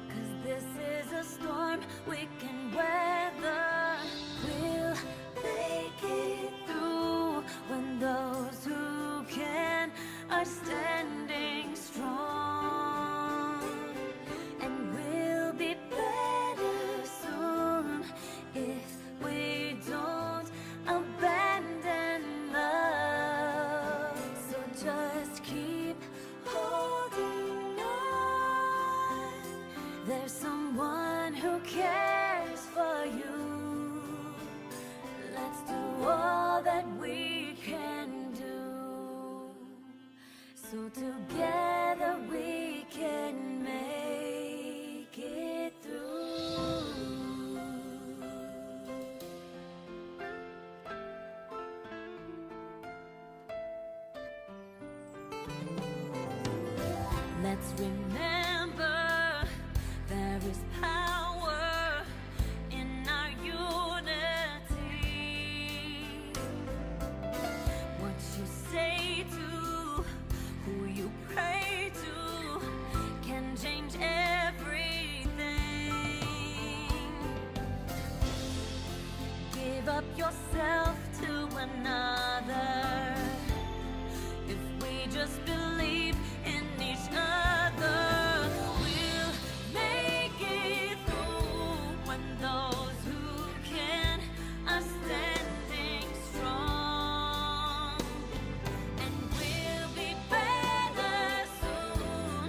'Cause this is a storm we can weather. We'll make it through when those who can are standing strong. And we'll be better soon if we don't abandon love. So just keep holding on. There's someone who cares for you. Let's do all that we can do. So together we can make it through. Let's remember there is power in our unity. What you say to, who you pray to, can change everything. Give up yourself to another. If we just believe in each other, we'll make it through when those who can are standing strong. And we'll be better soon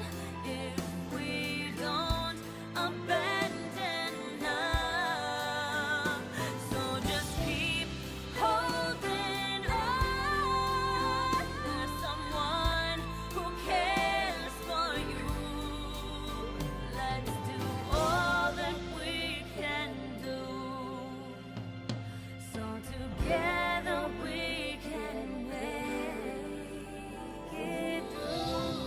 if we don't abandon love. So just keep holding on. There's someone who cares for you. Let's do all that we can do. So together we can make it through.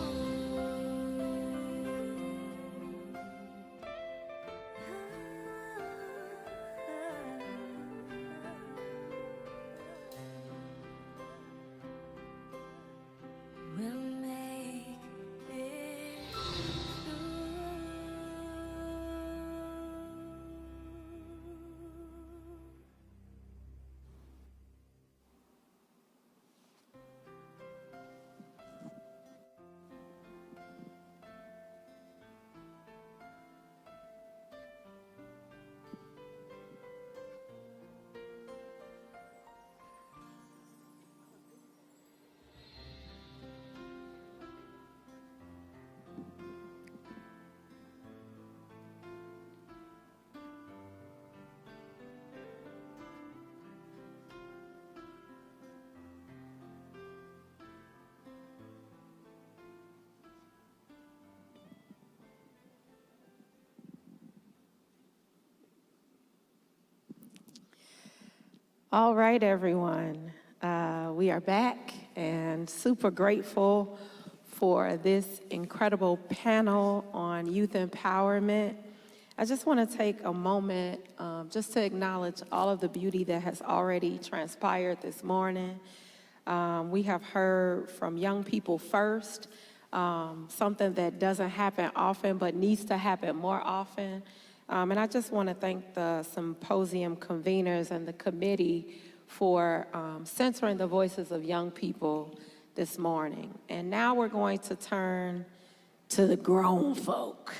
We'll make it All right, everyone. We are back and super grateful for this incredible panel on youth empowerment. I just want to take a moment just to acknowledge all of the beauty that has already transpired this morning. We have heard from young people first, something that doesn't happen often but needs to happen more often. And I just want to thank the symposium conveners and the committee for centering the voices of young people this morning. And now we're going to turn to the grown folk.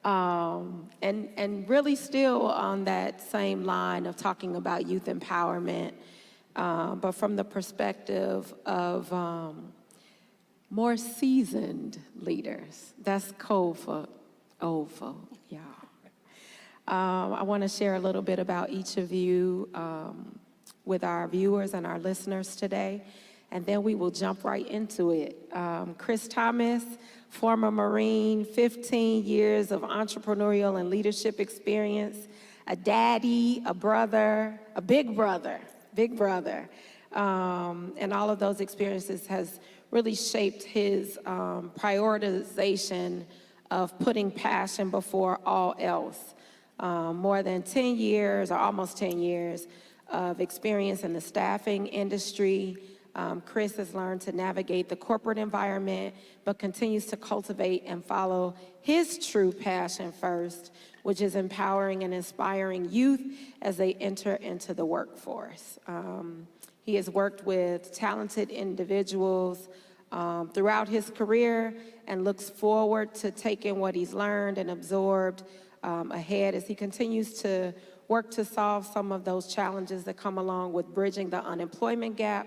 And really still on that same line of talking about youth empowerment, but from the perspective of more seasoned leaders. That's code for old folk, y'all. I want to share a little bit about each of you with our viewers and our listeners today, and then we will jump right into it. Chris Thomas, former Marine, 15 years of entrepreneurial and leadership experience, a daddy, a brother, a big brother, and all of those experiences has really shaped his prioritization of putting passion before all else. More than 10 years, or almost 10 years, of experience in the staffing industry, Chris has learned to navigate the corporate environment, but continues to cultivate and follow his true passion first, which is empowering and inspiring youth as they enter into the workforce. He has worked with talented individuals throughout his career and looks forward to taking what he's learned and absorbed ahead as he continues to work to solve some of those challenges that come along with bridging the unemployment gap,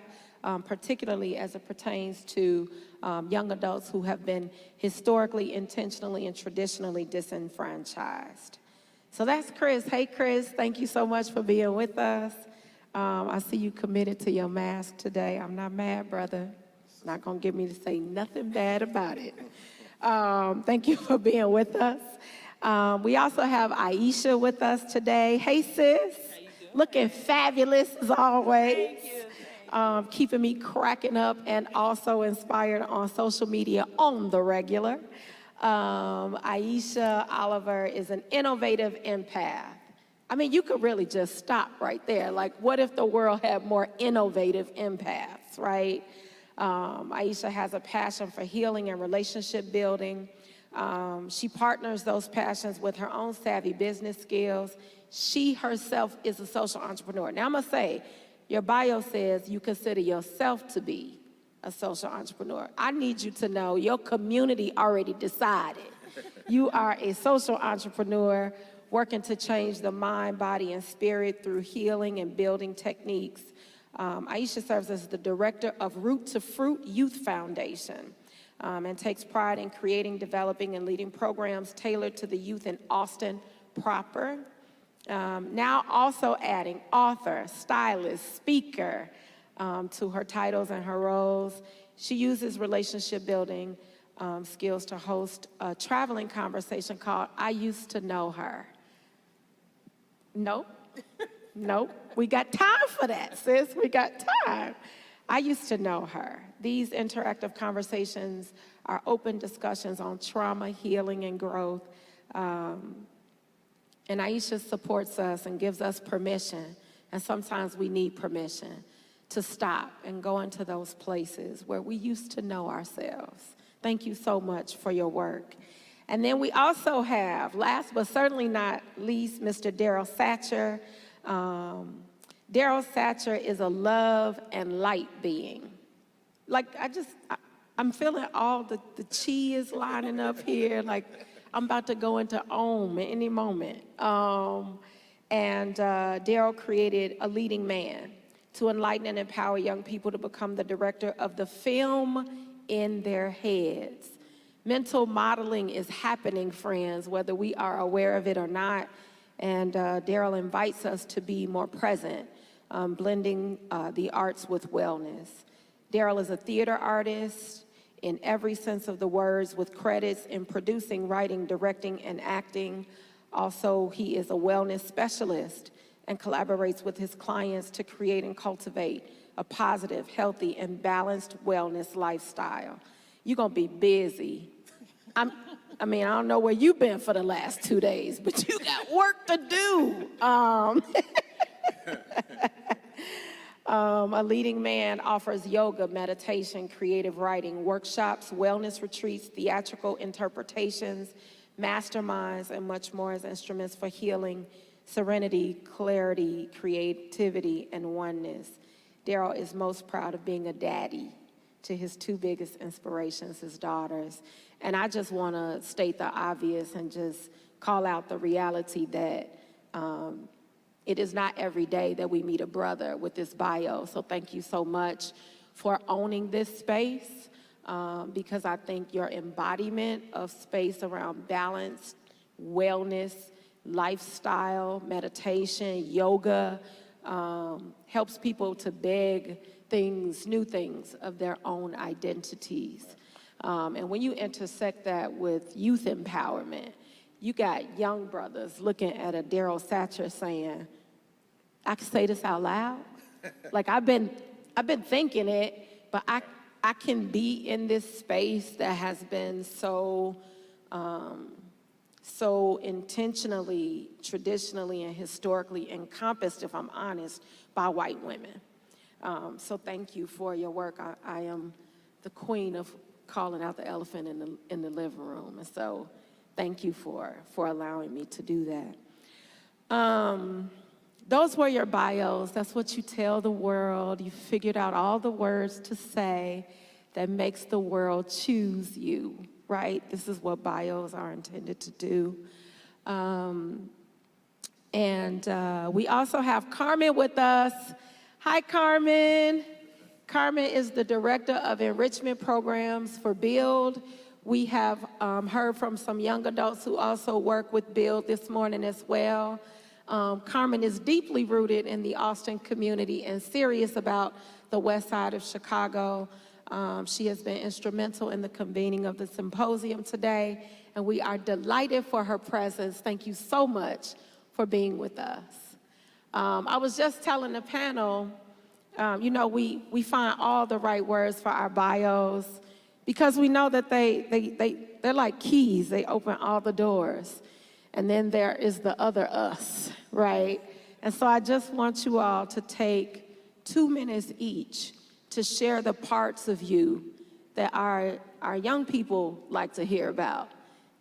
particularly as it pertains to young adults who have been historically, intentionally, and traditionally disenfranchised. So that's Chris. Hey, Chris, thank you so much for being with us. I see you committed to your mask today. I'm not mad, brother. It's not going to get me to say nothing bad about it. Thank you for being with us. We also have Aisha with us today. Hey, sis. Looking fabulous as always. Keeping me cracking up and also inspired on social media on the regular. Aisha Oliver is an innovative empath. I mean, you could really just stop right there. Like, what if the world had more innovative empaths, right? Aisha has a passion for healing and relationship building. She partners those passions with her own savvy business skills. She herself is a social entrepreneur. Now, I'm going to say, your bio says you consider yourself to be a social entrepreneur. I need you to know your community already decided. You are a social entrepreneur working to change the mind, body, and spirit through healing and building techniques. Aisha serves as the director of Root to Fruit Youth Foundation and takes pride in creating, developing, and leading programs tailored to the youth in Austin proper. Now also adding author, stylist, speaker to her titles and her roles. She uses relationship building skills to host a traveling conversation called I Used to Know Her. Nope. Nope. We got time for that, sis. We got time. I used to know her. These interactive conversations are open discussions on trauma, healing, and growth. And Aisha supports us and gives us permission, and sometimes we need permission, to stop and go into those places where we used to know ourselves. Thank you so much for your work. And then we also have, last but certainly not least, Mr. Daryl Satcher. Daryl Satcher is a love and light being. Like, I'm feeling all the chi is lining up here. Like, I'm about to go into Om at any moment. And Daryl created A Leading Man to enlighten and empower young people to become the director of the film in their heads. Mental modeling is happening, friends, whether we are aware of it or not. And Daryl invites us to be more present, blending the arts with wellness. Daryl is a theater artist in every sense of the words, with credits in producing, writing, directing, and acting. Also, he is a wellness specialist and collaborates with his clients to create and cultivate a positive, healthy, and balanced wellness lifestyle. You're gonna be busy. I don't know where you've been for the last 2 days, but you got work to do. A Leading Man offers yoga, meditation, creative writing, workshops, wellness retreats, theatrical interpretations, masterminds, and much more as instruments for healing, serenity, clarity, creativity, and oneness. Daryl is most proud of being a daddy to his two biggest inspirations, his daughters. And I just want to state the obvious and just call out the reality that it is not every day that we meet a brother with this bio. So thank you so much for owning this space, because I think your embodiment of space around balance, wellness, lifestyle, meditation, yoga, helps people to beg things, new things of their own identities. And when you intersect that with youth empowerment, you got young brothers looking at a Daryl Satcher saying, I can say this out loud. Like, I've been thinking it, but I can be in this space that has been so intentionally, traditionally, and historically encompassed, if I'm honest, by white women. So thank you for your work. I am the queen of calling out the elephant in the living room. And so thank you for allowing me to do that. Those were your bios. That's what you tell the world. You figured out all the words to say that makes the world choose you, right? This is what bios are intended to do. We also have Carmen with us. Hi, Carmen. Carmen is the Director of Enrichment Programs for Build. We have heard from some young adults who also work with Build this morning as well. Carmen is deeply rooted in the Austin community and serious about the west side of Chicago. She has been instrumental in the convening of the symposium today, and we are delighted for her presence. Thank you so much for being with us. I was just telling the panel, we find all the right words for our bios because we know that they're like keys. They open all the doors. And then there is the other us, right? And so I just want you all to take 2 minutes each to share the parts of you that our young people like to hear about,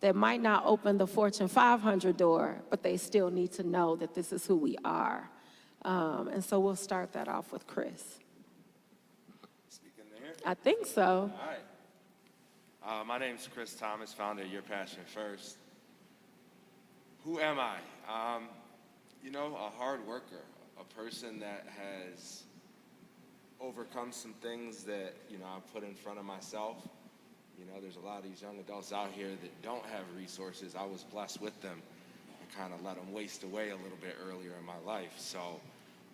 that might not open the Fortune 500 door, but they still need to know that this is who we are. And so we'll start that off with Chris. Speaking there? I think so. All right. My name's Chris Thomas, founder of Your Passion First. Who am I? A hard worker, a person that has overcome some things that, I put in front of myself. There's a lot of these young adults out here that don't have resources. I was blessed with them and kind of let them waste away a little bit earlier in my life. So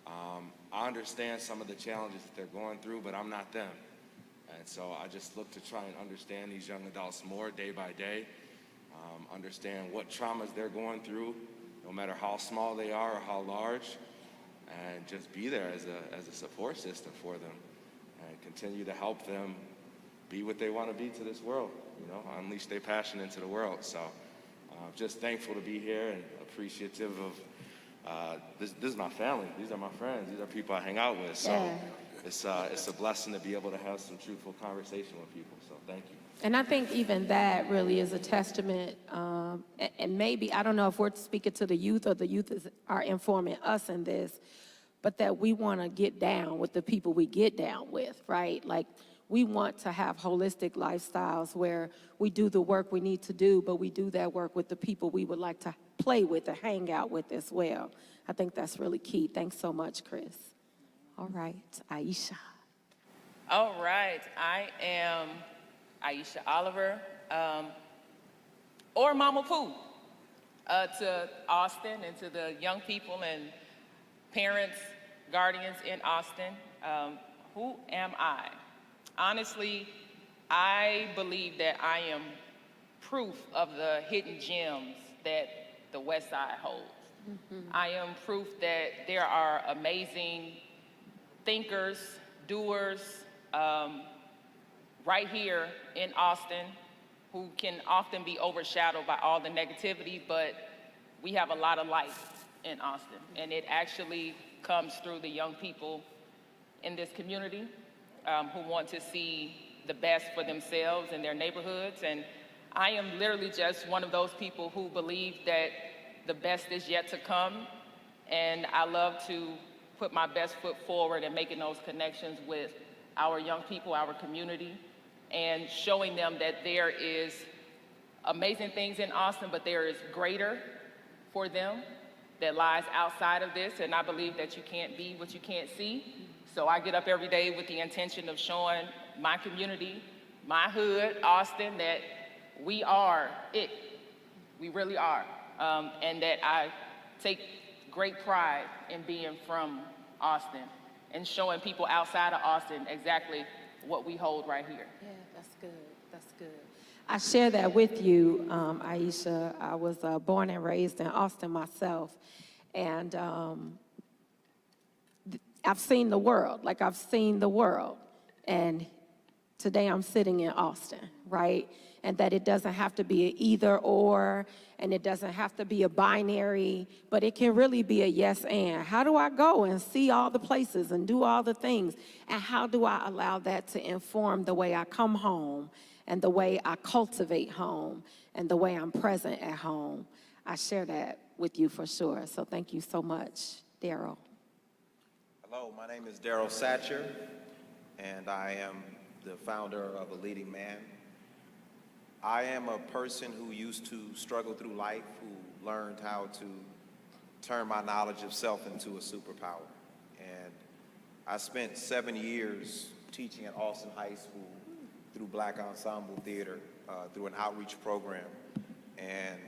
I understand some of the challenges that they're going through, but I'm not them. And so I just look to try and understand these young adults more day by day. Understand what traumas they're going through, no matter how small they are or how large, and just be there as a support system for them and continue to help them be what they want to be to this world, unleash their passion into the world. So just thankful to be here and appreciative of this is my family. These are my friends. These are people I hang out with. So it's a blessing to be able to have some truthful conversation with people. So thank you. And I think even that really is a testament, and maybe, I don't know if we're speaking to the youth or the youth are informing us in this, but that we want to get down with the people we get down with, right? Like, we want to have holistic lifestyles where we do the work we need to do, but we do that work with the people we would like to play with or hang out with as well. I think that's really key. Thanks so much, Chris. All right, Aisha. All right, I am Aisha Oliver, or Mama Pooh, to Austin and to the young people and parents, guardians in Austin. Who am I? Honestly, I believe that I am proof of the hidden gems that the West Side holds. Mm-hmm. I am proof that there are amazing thinkers, doers, right here in Austin, who can often be overshadowed by all the negativity, but we have a lot of light in Austin, and it actually comes through the young people in this community who want to see the best for themselves and their neighborhoods. And I am literally just one of those people who believe that the best is yet to come, and I love to put my best foot forward in making those connections with our young people, our community, and showing them that there is amazing things in Austin, but there is greater for them that lies outside of this. And I believe that you can't be what you can't see. So I get up every day with the intention of showing my community, my hood, Austin, that we are it. We really are. And that I take great pride in being from Austin and showing people outside of Austin exactly what we hold right here. Yeah, that's good. That's good. I share that with you, Aisha. I was born and raised in Austin myself, and I've seen the world. Like, I've seen the world, and Today I'm sitting in Austin, right? And that it doesn't have to be an either or, and it doesn't have to be a binary, but it can really be a yes and. How do I go and see all the places and do all the things? And how do I allow that to inform the way I come home and the way I cultivate home and the way I'm present at home? I share that with you for sure. So thank you so much, Daryl. Hello, my name is Daryl Satcher, and I am the founder of A Leading Man. I am a person who used to struggle through life, who learned how to turn my knowledge of self into a superpower. And I spent 7 years teaching at Austin High School through Black Ensemble Theater, through an outreach program. And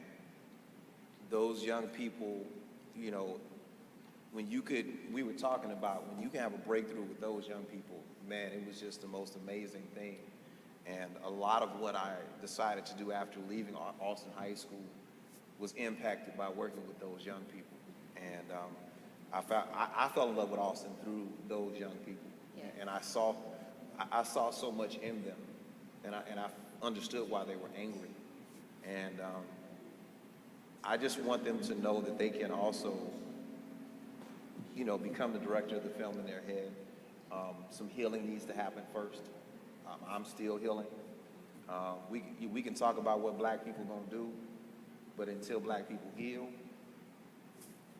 those young people, you know, we were talking about when you can have a breakthrough with those young people, man, it was just the most amazing thing. And a lot of what I decided to do after leaving Austin High School was impacted by working with those young people. And I fell in love with Austin through those young people. Yeah. And I saw so much in them, and I understood why they were angry. And I just want them to know that they can also, you know, become the director of the film in their head. Some healing needs to happen first. I'm still healing. We can talk about what black people gonna do, but until black people heal,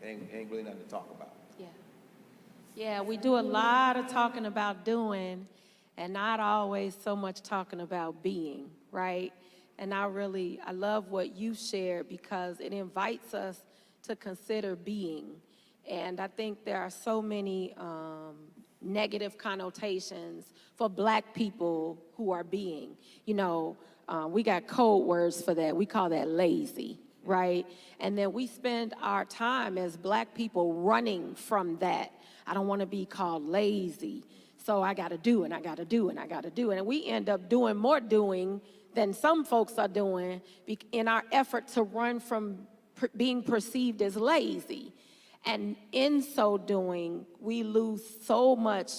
ain't really nothing to talk about. Yeah. Yeah, we do a lot of talking about doing and not always so much talking about being, right? And I love what you shared because it invites us to consider being. And I think there are so many negative connotations for black people who are being. You know, we got code words for that. We call that lazy, right? And then we spend our time as black people running from that. I don't want to be called lazy, so I got to do and I got to do and I got to do. And we end up doing more doing than some folks are doing in our effort to run from being perceived as lazy. And in so doing, we lose so much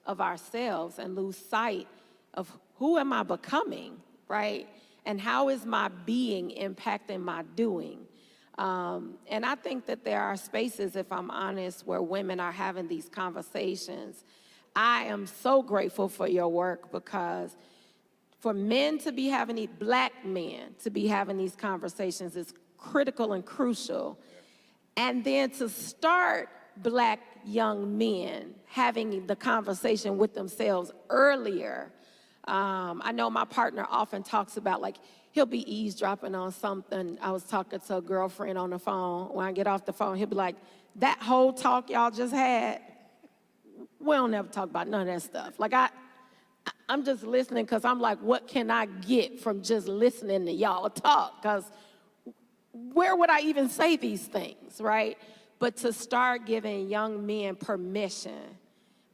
of ourselves and lose sight of who am I becoming, right? And how is my being impacting my doing? And I think that there are spaces, if I'm honest, where women are having these conversations. I am so grateful for your work because for men to be having, black men to be having these conversations is critical and crucial. And then to start black young men having the conversation with themselves earlier. I know my partner often talks about, like, he'll be eavesdropping on something. I was talking to a girlfriend on the phone. When I get off the phone, he'll be like, that whole talk y'all just had, we don't ever talk about none of that stuff. Like, I'm just listening because I'm like, what can I get from just listening to y'all talk? Because where would I even say these things, right? But to start giving young men permission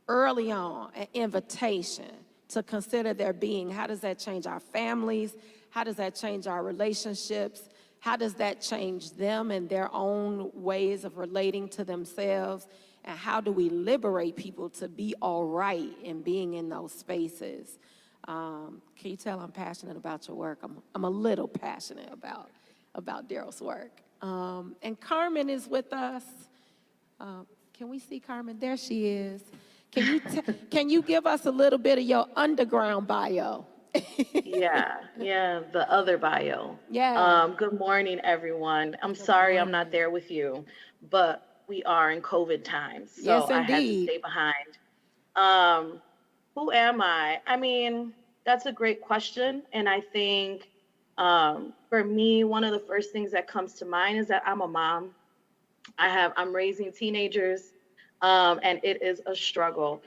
early on, an invitation to consider their being. How does that change our families? How does that change our relationships? How does that change them and their own ways of relating to themselves? And how do we liberate people to be all right in being in those spaces? Can you tell I'm passionate about your work? I'm a little passionate about Daryl's work. And Carmen is with us. Can we see Carmen? There she is. Can you give us a little bit of your underground bio? Yeah, the other bio. Yeah. Good morning, everyone. I'm sorry I'm not there with you, but we are in COVID times, so Yes, I had to indeed. stay behind. Who am I? I mean, that's a great question, and I think for me, one of the first things that comes to mind is that I'm a mom. I'm raising teenagers, and it is a struggle.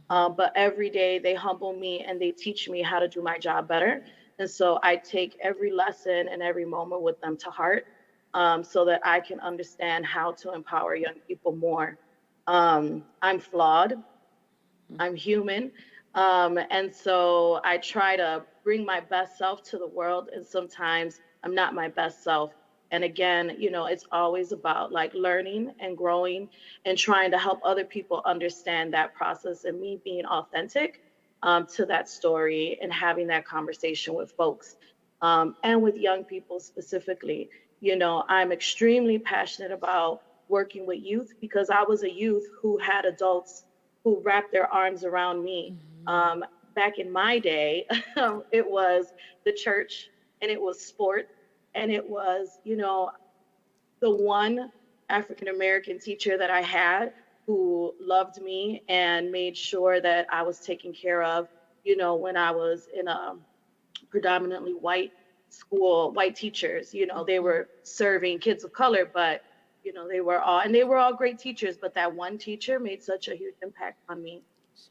But every day they humble me and they teach me how to do my job better. And so I take every lesson and every moment with them to heart, so that I can understand how to empower young people more. I'm flawed. I'm human. And so I try to bring my best self to the world. And sometimes I'm not my best self. And again, it's always about like learning and growing and trying to help other people understand that process and me being authentic to that story and having that conversation with folks and with young people specifically. You know, I'm extremely passionate about working with youth because I was a youth who had adults who wrapped their arms around me. Back in my day, it was the church and it was sport and it was, you know, the one African American teacher that I had who loved me and made sure that I was taken care of, you know, when I was in a predominantly white school, white teachers, you know, they were serving kids of color, but, you know, they were all great teachers, but that one teacher made such a huge impact on me.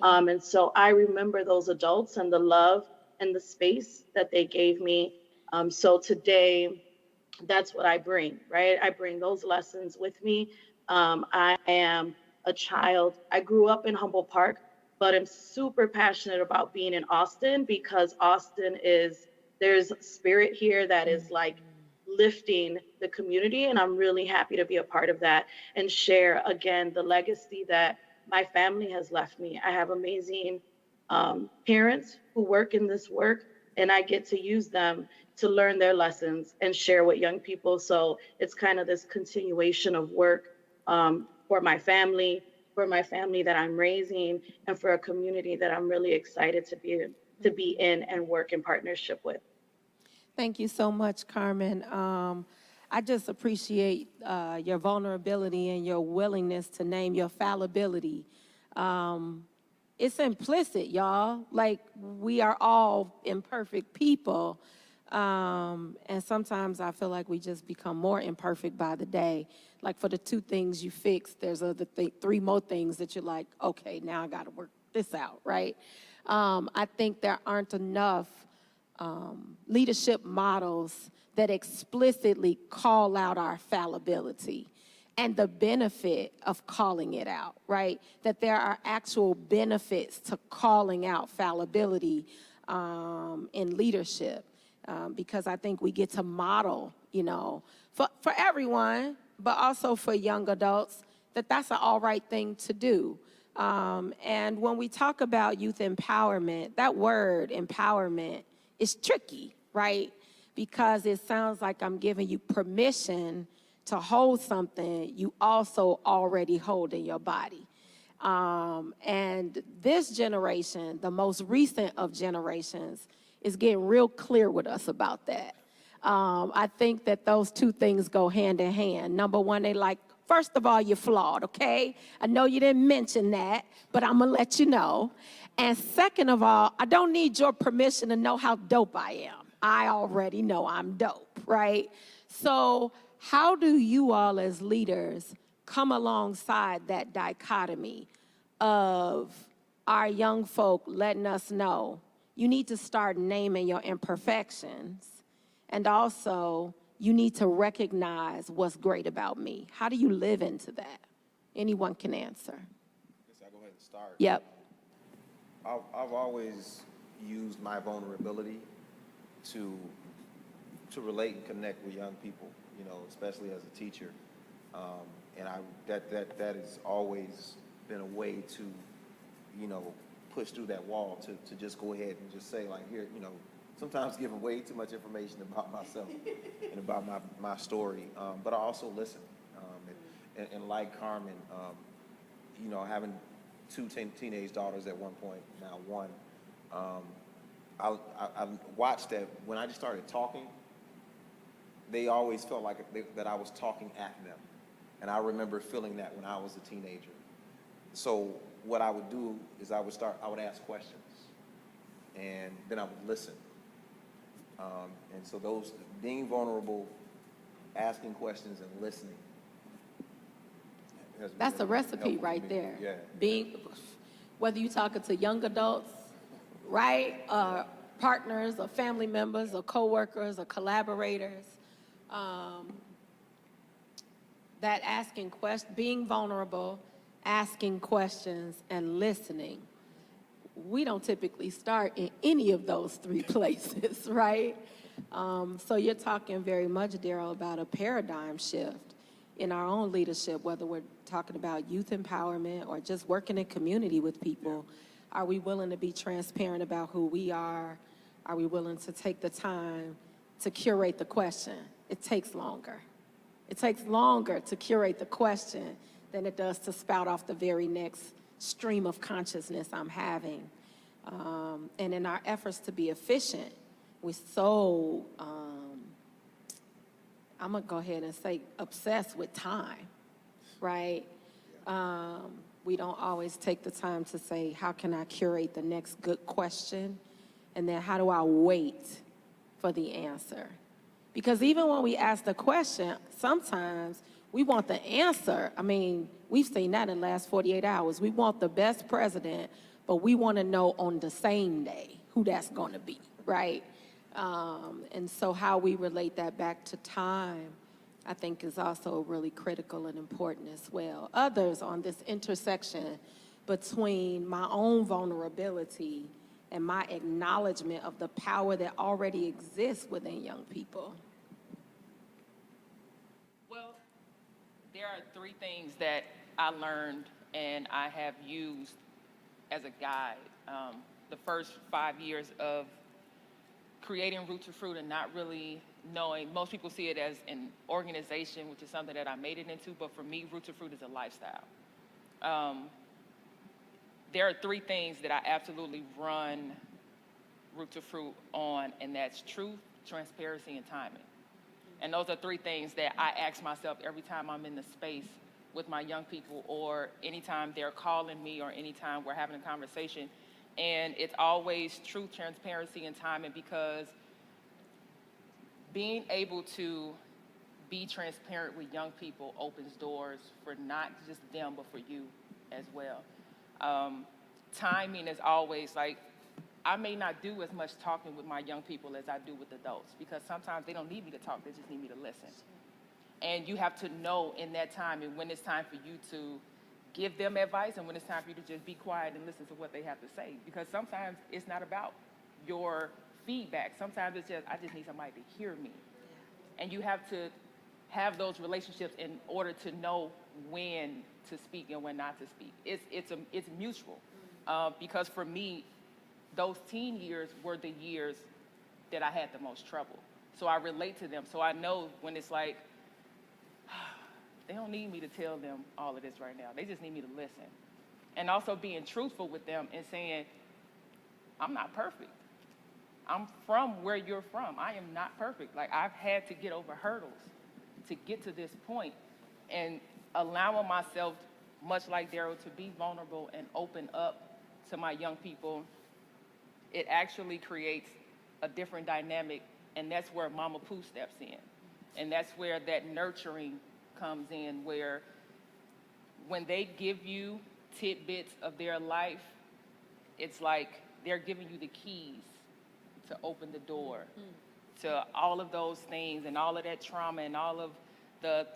And so I remember those adults and the love and the space that they gave me. So today, that's what I bring, right? I bring those lessons with me. I am a child. I grew up in Humboldt Park, but I'm super passionate about being in Austin because Austin there's a spirit here that is like lifting the community. And I'm really happy to be a part of that and share again the legacy that my family has left me. I have amazing parents who work in this work, and I get to use them to learn their lessons and share with young people. So it's kind of this continuation of work for my family that I'm raising, and for a community that I'm really excited to be in and work in partnership with. Thank you so much, Carmen. I just appreciate your vulnerability and your willingness to name your fallibility. It's implicit, y'all. Like, we are all imperfect people. And sometimes I feel like we just become more imperfect by the day. Like, for the 2 things you fix, there's other 3 more things that you're like, okay, now I got to work this out, right? I think there aren't enough leadership models that explicitly call out our fallibility and the benefit of calling it out, right? That there are actual benefits to calling out fallibility in leadership, because I think we get to model, you know, for everyone, but also for young adults, that's an all right thing to do. And when we talk about youth empowerment, that word empowerment is tricky, right? Because it sounds like I'm giving you permission to hold something you also already hold in your body. And this generation, the most recent of generations, is getting real clear with us about that. I think that those 2 things go hand in hand. Number one, they like, first of all, you're flawed, okay? I know you didn't mention that, but I'm gonna let you know. And second of all, I don't need your permission to know how dope I am. I already know I'm dope, right? So how do you all as leaders come alongside that dichotomy of our young folk letting us know you need to start naming your imperfections, and also you need to recognize what's great about me? How do you live into that? Anyone can answer. Guess I'll go ahead and start. Yep. I've always used my vulnerability to relate and connect with young people, you know, especially as a teacher. And that has always been a way to, you know, push through that wall, to just go ahead and just say, like, here, you know, sometimes giving way too much information about myself and about my story. But I also listen. And like Carmen, you know, having 2 teenage daughters at one point, now 1, I watched that when I just started talking, they always felt like that I was talking at them. And I remember feeling that when I was a teenager. So what I would do is I would ask questions, and then I would listen. And so those, being vulnerable, asking questions, and listening. That's a recipe right there. Yeah. Being, whether you're talking to young adults, right, partners or family members or coworkers or collaborators, that asking questions, being vulnerable, asking questions, and listening. We don't typically start in any of those 3 places, right? So you're talking very much, Daryl, about a paradigm shift in our own leadership, whether we're talking about youth empowerment or just working in community with people. Are we willing to be transparent about who we are? Are we willing to take the time to curate the question? It takes longer. It takes longer to curate the question than it does to spout off the very next stream of consciousness I'm having. And in our efforts to be efficient, we're so, I'm gonna go ahead and say, obsessed with time, right? We don't always take the time to say, how can I curate the next good question? And then how do I wait for the answer? Because even when we ask the question, sometimes we want the answer. I mean, we've seen that in the last 48 hours. We want the best president, but we want to know on the same day who that's going to be, right? And so how we relate that back to time, I think, is also really critical and important as well. Others on this intersection between my own vulnerability and my acknowledgement of the power that already exists within young people. Well, there are three things that I learned and I have used as a guide. The first 5 years of creating Root to Fruit and not really knowing, most people see it as an organization, which is something that I made it into, but for me, Root to Fruit is a lifestyle. There are three things that I absolutely run Root to Fruit on, and that's truth, transparency, and timing. And those are three things that I ask myself every time I'm in the space with my young people, or anytime they're calling me, or anytime we're having a conversation. And it's always truth, transparency, and timing, because being able to be transparent with young people opens doors for not just them, but for you as well. Timing is always like, I may not do as much talking with my young people as I do with adults, because sometimes they don't need me to talk, they just need me to listen. And you have to know in that time and when it's time for you to give them advice and when it's time for you to just be quiet and listen to what they have to say. Because sometimes it's not about your feedback. Sometimes it's just, I just need somebody to hear me. And you have to have those relationships in order to know when to speak and when not to speak. It's mutual. Because for me, those teen years were the years that I had the most trouble. So I relate to them. So I know when it's like, they don't need me to tell them all of this right now. They just need me to listen. And also being truthful with them and saying, I'm not perfect. I'm from where you're from. I am not perfect. Like, I've had to get over hurdles to get to this point, and allowing myself, much like Daryl, to be vulnerable and open up to my young people, it actually creates a different dynamic, and that's where Mama Pooh steps in. And that's where that nurturing comes in, where when they give you tidbits of their life, it's like they're giving you the keys to open the door to all of those things and all of that trauma and all of the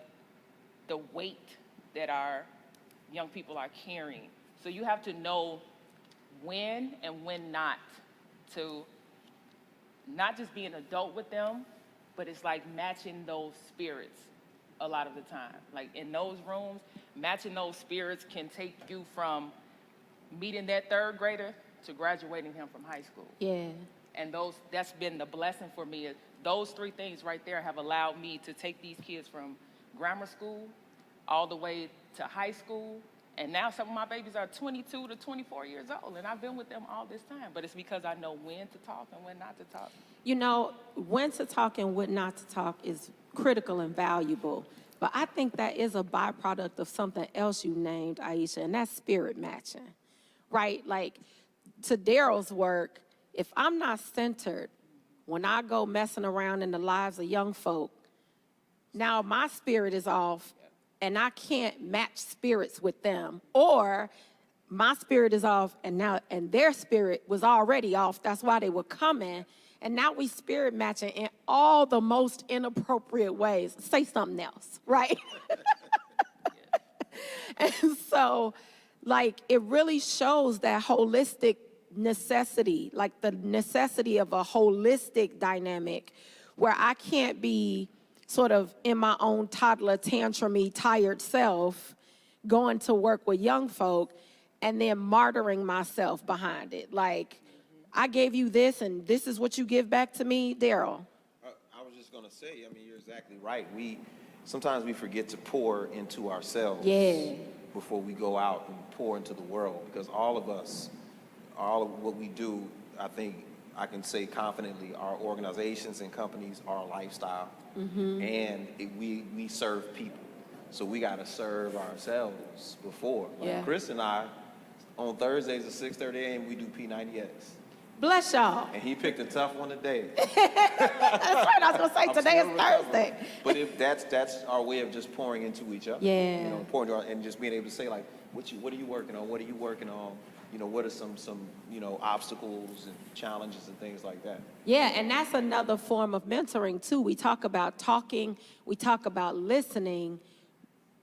weight that our young people are carrying. So you have to know when and when not to not just be an adult with them, but it's like matching those spirits a lot of the time. Like in those rooms, matching those spirits can take you from meeting that third grader to graduating him from high school. Yeah. And that's been the blessing for me. Those three things right there have allowed me to take these kids from grammar school all the way to high school. And now some of my babies are 22 to 24 years old, and I've been with them all this time. But it's because I know when to talk and when not to talk. You know, when to talk and when not to talk is critical and valuable. But I think that is a byproduct of something else you named, Aisha, and that's spirit matching, right? Like, to Daryl's work, if I'm not centered when I go messing around in the lives of young folk, now my spirit is off, and I can't match spirits with them. Or my spirit is off, and their spirit was already off. That's why they were coming. And now we spirit matching in all the most inappropriate ways. Say something else, right? And so, like, it really shows that holistic necessity, like the necessity of a holistic dynamic where I can't be sort of in my own toddler, tantrumy, tired self going to work with young folk and then martyring myself behind it. Like, I gave you this, and this is what you give back to me, Daryl. I was just gonna say, I mean, you're exactly right. Sometimes we forget to pour into ourselves before we go out and pour into the world, because all of us, all of what we do, I think I can say confidently, our organizations and companies are a lifestyle, and we serve people. So we got to serve ourselves before. Like Chris and I, on Thursdays at 6:30 a.m., we do P90X. Bless y'all. And he picked a tough one today. That's right. I was gonna say today is Thursday. But if that's our way of just pouring into each other. Yeah. You know, pouring into and just being able to say, like, what are you working on? What are you working on? You know, what are some obstacles and challenges and things like that? Yeah, and that's another form of mentoring too. We talk about talking, we talk about listening,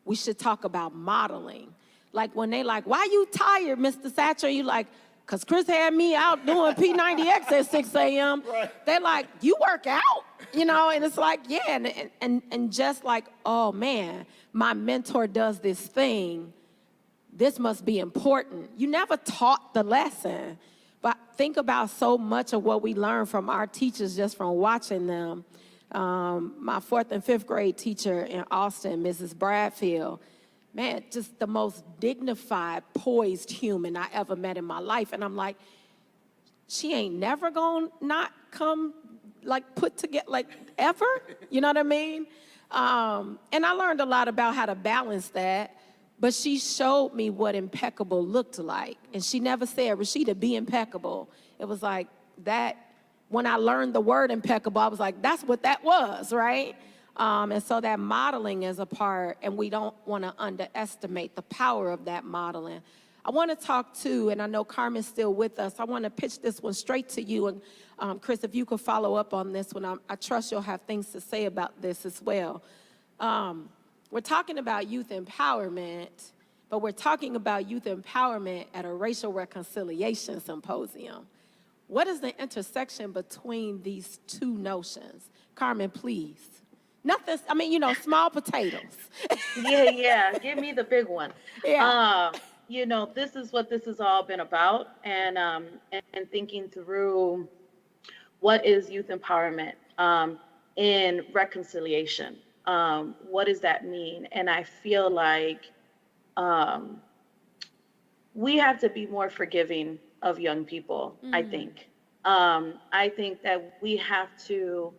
we should talk about modeling. Like when they like, why you tired, Mr. Thatcher? You like, because Chris had me out doing P90X at 6 a.m. Right. They're like, you work out? You know, and it's like, yeah, and just like, oh man, my mentor does this thing. This must be important. You never taught the lesson, but think about so much of what we learn from our teachers just from watching them. My 4th and 5th grade teacher in Austin, Mrs. Bradfield, man, just the most dignified, poised human I ever met in my life. And I'm like, she ain't never gonna not come, like, put together, like, ever? You know what I mean? And I learned a lot about how to balance that, but she showed me what impeccable looked like. And she never said, Rashida, be impeccable. It was like that, when I learned the word impeccable, I was like, that's what that was, right? And so that modeling is a part, and we don't want to underestimate the power of that modeling. I want to talk to, and I know Carmen's still with us, I want to pitch this one straight to you. And Chris, if you could follow up on this one, I trust you'll have things to say about this as well. We're talking about youth empowerment, but we're talking about youth empowerment at a racial reconciliation symposium. What is the intersection between these two notions? Carmen, please. Nothing, I mean, you know, small potatoes. Yeah, give me the big one. Yeah. You know, this is what this has all been about, and thinking through what is youth empowerment in reconciliation. What does that mean? And I feel like we have to be more forgiving of young people, I think. I think that we have to,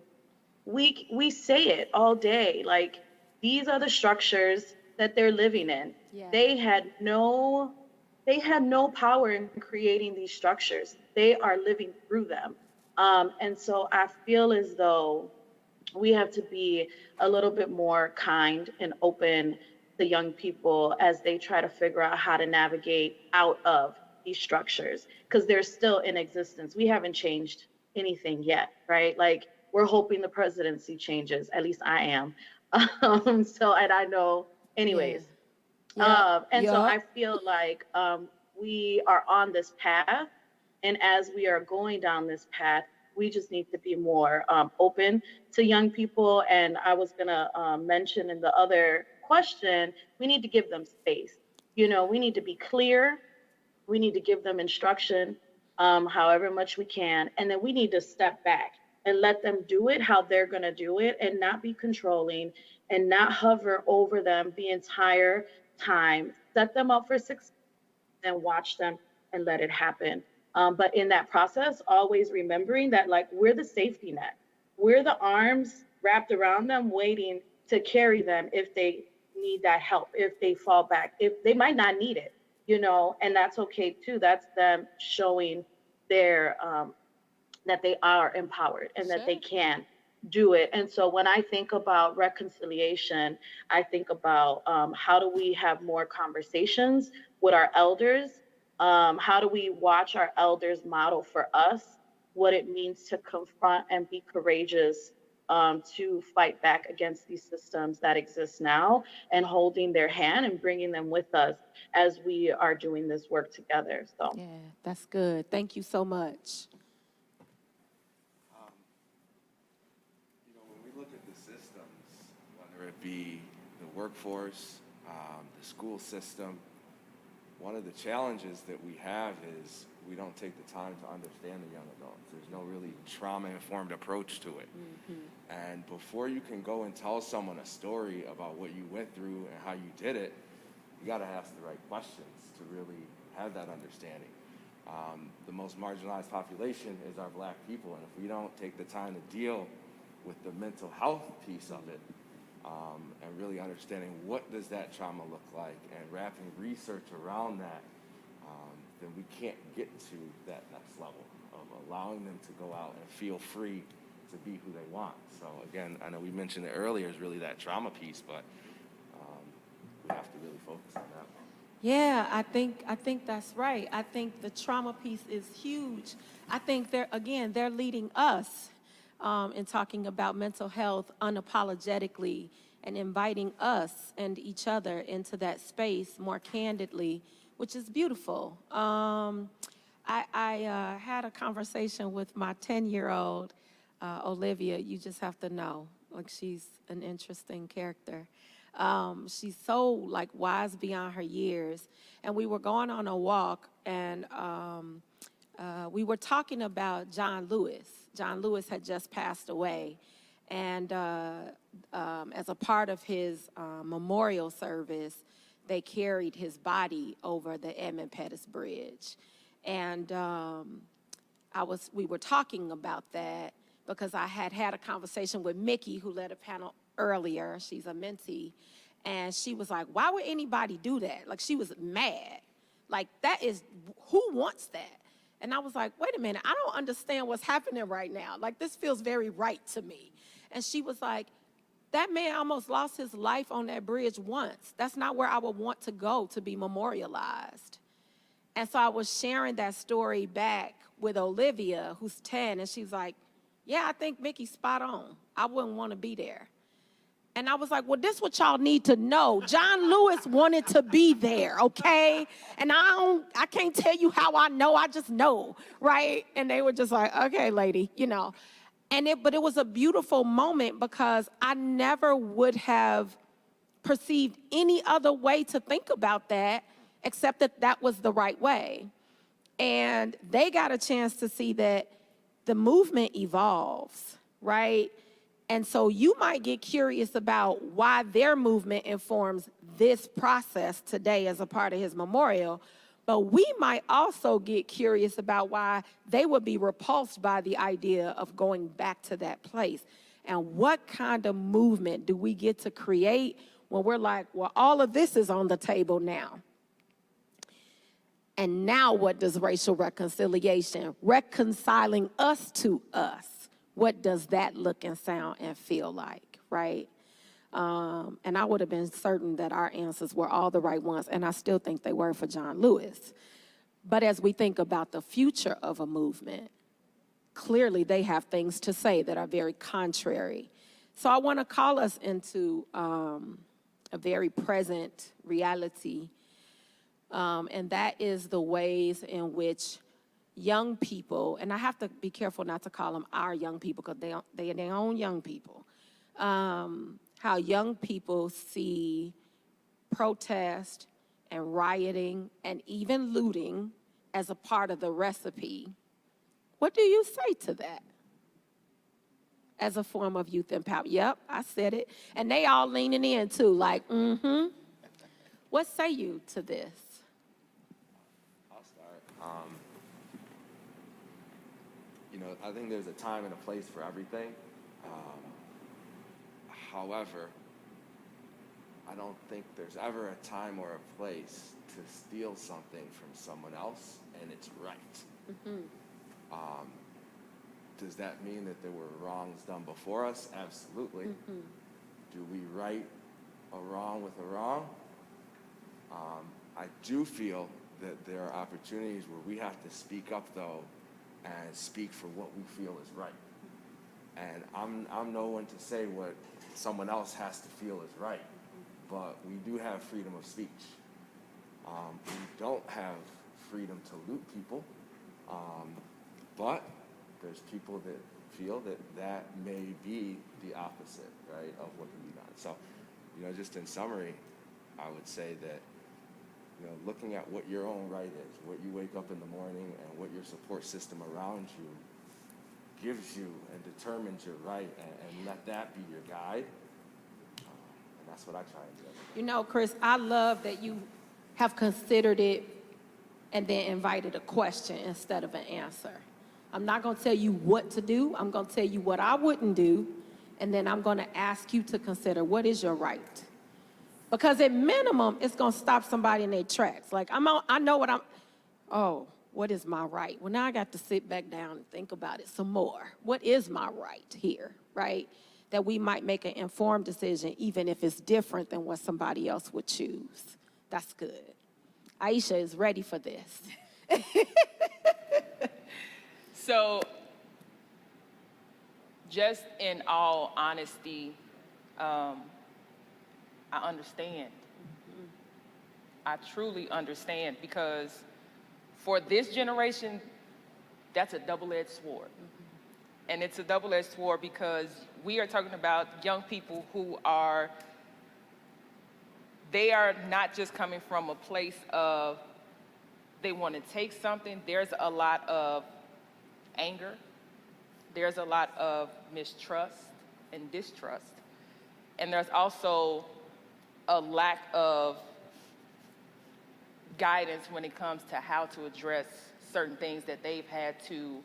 we say it all day, like, these are the structures that they're living in. Yeah. They had no power in creating these structures. They are living through them. And so I feel as though we have to be a little bit more kind and open to young people as they try to figure out how to navigate out of these structures, because they're still in existence. We haven't changed anything yet, right? Like, we're hoping the presidency changes, at least I am. So, and I know, anyways. Yeah. So I feel like we are on this path, and as we are going down this path, we just need to be more open to young people. And I was gonna mention in the other question, we need to give them space. You know, we need to be clear. We need to give them instruction, however much we can. And then we need to step back and let them do it how they're gonna do it, and not be controlling and not hover over them the entire time. Set them up for success and watch them and let it happen. But in that process, always remembering that, like, we're the safety net. We're the arms wrapped around them, waiting to carry them if they need that help, if they fall back, if they might not need it, you know, and that's okay too. That's them showing their, that they are empowered and that they can do it. And so when I think about reconciliation, I think about how do we have more conversations with our elders? How do we watch our elders model for us what it means to confront and be courageous to fight back against these systems that exist now, and holding their hand and bringing them with us as we are doing this work together. So yeah, that's good. Thank you so much. You know, when we look at the systems, whether it be the workforce, the school system, one of the challenges that we have is we don't take the time to understand the young adults. There's no really trauma-informed approach to it. And before you can go and tell someone a story about what you went through and how you did it, you got to ask the right questions to really have that understanding. The most marginalized population is our Black people, and if we don't take the time to deal with the mental health piece of it, and really understanding what does that trauma look like and wrapping research around that, then we can't get to that next level of allowing them to go out and feel free to be who they want. So again, I know we mentioned it earlier, is really that trauma piece, but we have to really focus on that. Yeah, I think that's right. I think the trauma piece is huge. I think they're leading us in talking about mental health unapologetically and inviting us and each other into that space more candidly, which is beautiful. I had a conversation with my 10-year-old, Olivia. You just have to know, like, she's an interesting character. She's so, like, wise beyond her years. And we were going on a walk, and we were talking about John Lewis. John Lewis had just passed away. And as a part of his memorial service, they carried his body over the Edmund Pettus Bridge. And we were talking about that because I had a conversation with Mickey, who led a panel earlier. She's a mentee. And she was like, why would anybody do that? Like, she was mad. Like, who wants that? And I was like, wait a minute, I don't understand what's happening right now. Like, this feels very right to me. And she was like, that man almost lost his life on that bridge once. That's not where I would want to go to be memorialized. And so I was sharing that story back with Olivia, who's 10, and she's like, yeah, I think Mickey's spot on. I wouldn't want to be there. And I was like, well, this is what y'all need to know. John Lewis wanted to be there, okay? And I can't tell you how I know, I just know, right? And they were just like, okay, lady, you know. But it was a beautiful moment because I never would have perceived any other way to think about that except that that was the right way. And they got a chance to see that the movement evolves, right? And so you might get curious about why their movement informs this process today as a part of his memorial, but we might also get curious about why they would be repulsed by the idea of going back to that place. And what kind of movement do we get to create when we're like, well, all of this is on the table now. And now what does racial reconciliation, reconciling us to us, what does that look and sound and feel like, right? And I would have been certain that our answers were all the right ones, and I still think they were for John Lewis. But as we think about the future of a movement, clearly they have things to say that are very contrary. So I want to call us into a very present reality, and that is the ways in which young people, and I have to be careful not to call them our young people because they are their own young people, how young people see protest and rioting and even looting as a part of the recipe. What do you say to that as a form of youth empowerment? Yep, I said it. And they all leaning in too, like, mm-hmm. What say you to this? I'll start. You know, I think there's a time and a place for everything. However, I don't think there's ever a time or a place to steal something from someone else and it's right. Mm-hmm. Does that mean that there were wrongs done before us? Absolutely. Mm-hmm. Do we right a wrong with a wrong? I do feel that there are opportunities where we have to speak up, though, and speak for what we feel is right. And I'm no one to say what someone else has to feel is right, but we do have freedom of speech. We don't have freedom to loot people, but there's people that feel that that may be the opposite, right, of what can be done. So, you know, just in summary, I would say that You know, looking at what your own right is, what you wake up in the morning, and what your support system around you gives you and determines your right, and let that be your guide. And that's what I try and do. You know, Chris, I love that you have considered it and then invited a question instead of an answer. I'm not going to tell you what to do. I'm going to tell you what I wouldn't do, and then I'm going to ask you to consider what is your right. Because at minimum, it's going to stop somebody in their tracks. Like, I know what what is my right? Well, now I got to sit back down and think about it some more. What is my right here, right? That we might make an informed decision, even if it's different than what somebody else would choose. That's good. Aisha is ready for this. So, just in all honesty, I understand. I truly understand, because for this generation, that's a double-edged sword. And it's a double-edged sword because we are talking about young people who they are not just coming from a place of they want to take something. There's a lot of anger. There's a lot of mistrust and distrust. And there's also a lack of guidance when it comes to how to address certain things that they've had to,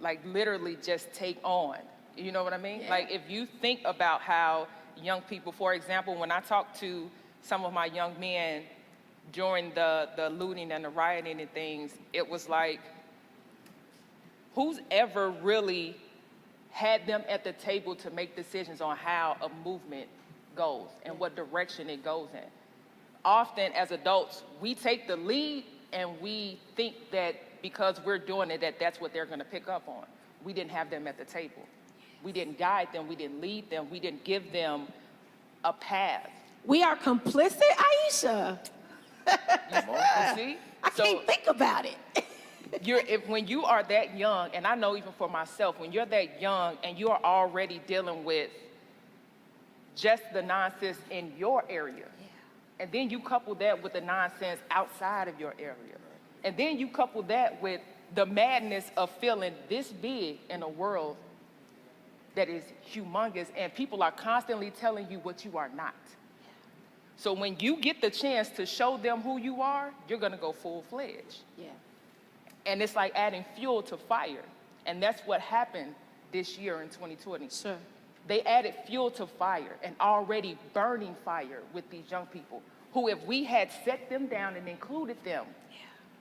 like, literally just take on. You know what I mean? Yeah. Like, if you think about how young people, for example, when I talk to some of my young men during the looting and the rioting and things, it was like, who's ever really had them at the table to make decisions on how a movement goes and what direction it goes in? Often as adults, we take the lead and we think that because we're doing it, that's what they're gonna pick up on. We didn't have them at the table. We didn't guide them, we didn't lead them, we didn't give them a path. We are complicit, Aisha. You see? I can't think about it. When you are that young, and I know even for myself, when you're that young and you are already dealing with just the nonsense in your area, and then you couple that with the nonsense outside of your area, and then you couple that with the madness of feeling this big in a world that is humongous, and people are constantly telling you what you are not. So when you get the chance to show them who you are, you're gonna go full-fledged. Yeah. And it's like adding fuel to fire. And that's what happened this year in 2020. Sure. They added fuel to fire, an already burning fire with these young people, who, if we had set them down and included them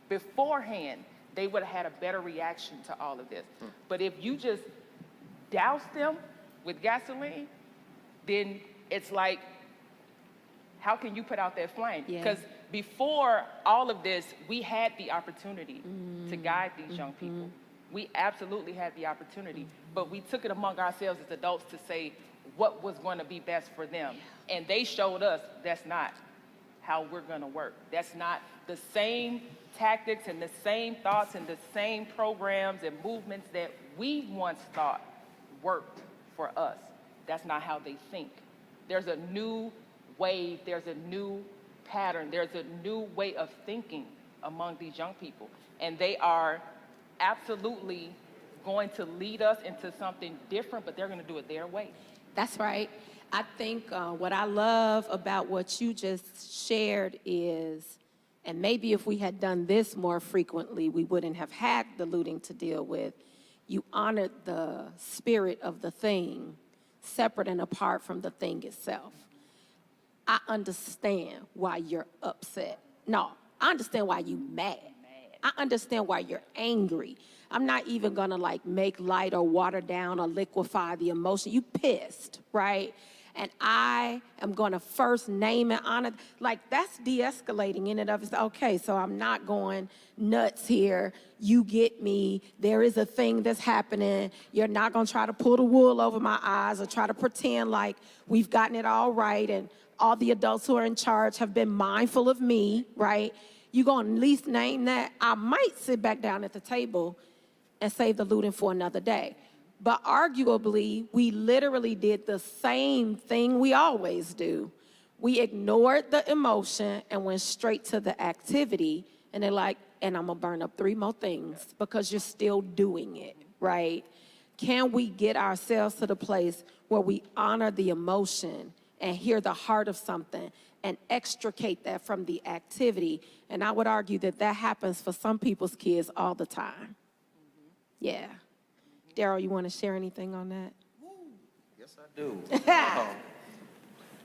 beforehand, they would have had a better reaction to all of this. But if you just douse them with gasoline, then it's like, how can you put out that flame? Because before all of this, we had the opportunity to guide these young people. We absolutely had the opportunity, but we took it among ourselves as adults to say what was going to be best for them. And they showed us that's not how we're going to work. That's not the same tactics and the same thoughts and the same programs and movements that we once thought worked for us. That's not how they think. There's a new wave, there's a new pattern, there's a new way of thinking among these young people. And they are absolutely going to lead us into something different, but they're going to do it their way. That's right. I think what I love about what you just shared is, and maybe if we had done this more frequently, we wouldn't have had the looting to deal with. You honored the spirit of the thing, separate and apart from the thing itself. I understand why you're upset. No, I understand why you're mad. I understand why you're angry. I'm not even gonna like make light or water down or liquefy the emotion. You pissed, right? And I am gonna first name and honor, like that's de-escalating in and of itself. Okay, so I'm not going nuts here. You get me. There is a thing that's happening. You're not gonna try to pull the wool over my eyes or try to pretend like we've gotten it all right and all the adults who are in charge have been mindful of me, right? You're gonna at least name that. I might sit back down at the table and save the looting for another day. But arguably, we literally did the same thing we always do. We ignored the emotion and went straight to the activity, and they're like, and I'm gonna burn up 3 more things because you're still doing it, right? Can we get ourselves to the place where we honor the emotion and hear the heart of something and extricate that from the activity? And I would argue that that happens for some people's kids all the time. Yeah. Daryl, you want to share anything on that? Yes, I do.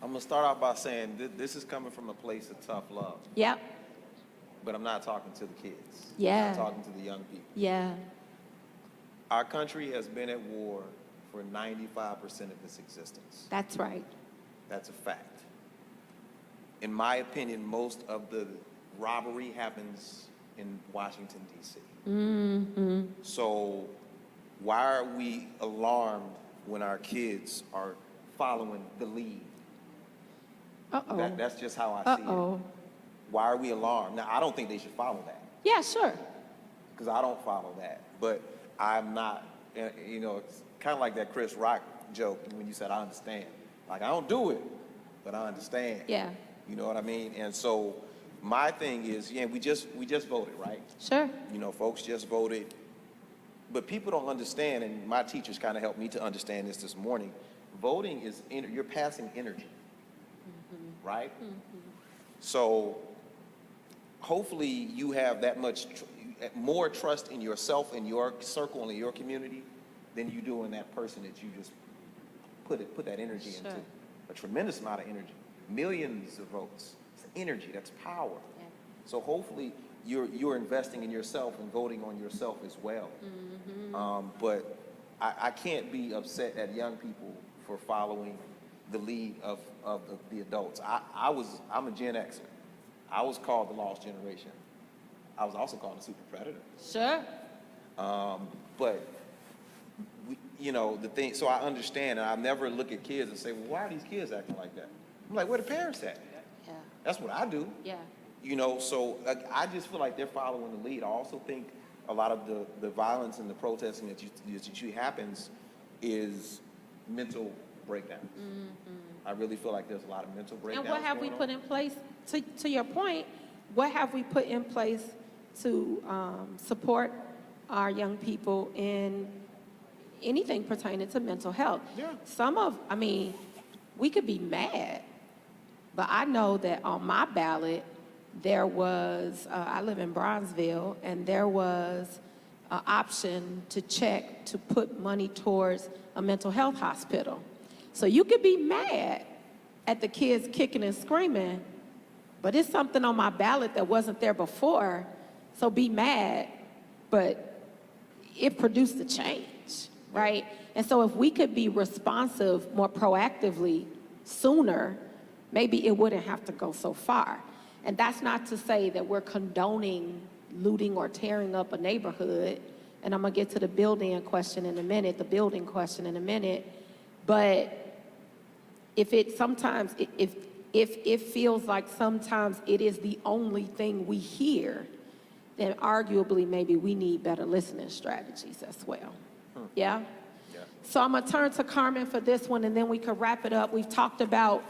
I'm gonna start off by saying this is coming from a place of tough love. Yep. But I'm not talking to the kids. Yeah. I'm talking to the young people. Yeah. Our country has been at war for 95% of its existence. That's right. That's a fact. In my opinion, most of the robbery happens in Washington, D.C. Mm-hmm. So why are we alarmed when our kids are following the lead? Uh-oh. That's just how I see it. Why are we alarmed? Now, I don't think they should follow that, Yeah, sure. because I don't follow that. But I'm not, you know, it's kind of like that Chris Rock joke when you said, I understand. Like, I don't do it, but I understand. Yeah. You know what I mean? And so my thing is, yeah, we just voted, right? Sure. You know, folks just voted. But people don't understand, and my teachers kind of helped me to understand this morning. Voting is, you're passing energy, right? So hopefully you have that much, more trust in yourself and your circle and your community than you do in that person that you just put that energy Sure. into. A tremendous amount of energy, millions of votes. It's energy, that's power. Yeah. So hopefully you're investing in yourself and voting on yourself as well. But I can't be upset at young people for following the lead of the adults. I'm a Gen Xer. I was called the lost generation. I was also called a super predator. Sure. But you know, the thing, so I understand, and I never look at kids and say, well, why are these kids acting like that? I'm like, where the parents at? Yeah. That's what I do. Yeah. You know, so I just feel like they're following the lead. I also think a lot of the violence and the protesting that you happens is mental breakdowns. I really feel like there's a lot of mental breakdowns. And what have we going put on. in place, to your point, what have we put in place to support our young people in anything pertaining to mental health? Yeah. We could be mad, but I know that on my ballot, there was, I live in Bronzeville, and there was an option to check to put money towards a mental health hospital. So you could be mad at the kids kicking and screaming, but it's something on my ballot that wasn't there before, so be mad, but it produced a change, right? And so if we could be responsive more proactively sooner, maybe it wouldn't have to go so far. And that's not to say that we're condoning looting or tearing up a neighborhood, and I'm gonna get to the building question in a minute, but if it sometimes, if it feels like sometimes it is the only thing we hear, then arguably maybe we need better listening strategies as well. Yeah? So I'm gonna turn to Carmen for this one, and then we could wrap it up. We've talked about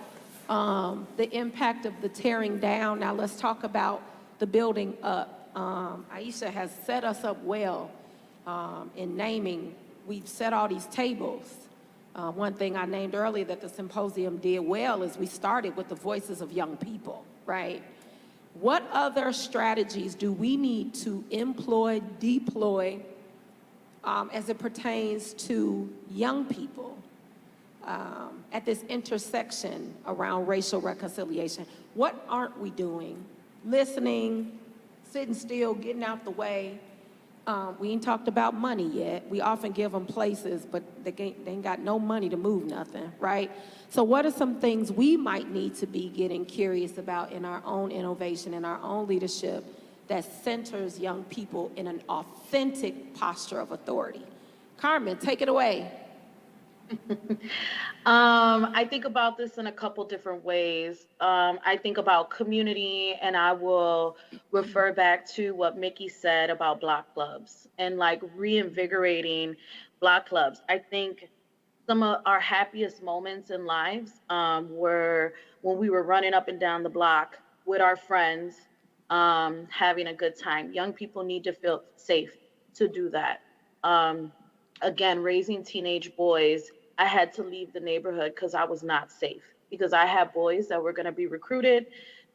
the impact of the tearing down. Now let's talk about the building up. Aisha has set us up well in naming. We've set all these tables. One thing I named earlier that the symposium did well is we started with the voices of young people, right? What other strategies do we need to employ, deploy, as it pertains to young people at this intersection around racial reconciliation? What aren't we doing? Listening, sitting still, getting out the way. We ain't talked about money yet. We often give them places, but they ain't got no money to move nothing, right? So what are some things we might need to be getting curious about in our own innovation, in our own leadership that centers young people in an authentic posture of authority? Carmen, take it away. I think about this in a couple different ways. I think about community, and I will refer back to what Mickey said about block clubs and like reinvigorating block clubs. I think some of our happiest moments in lives were when we were running up and down the block with our friends, having a good time. Young people need to feel safe to do that. Um, Again, raising teenage boys, I had to leave the neighborhood because I was not safe, because I had boys that were going to be recruited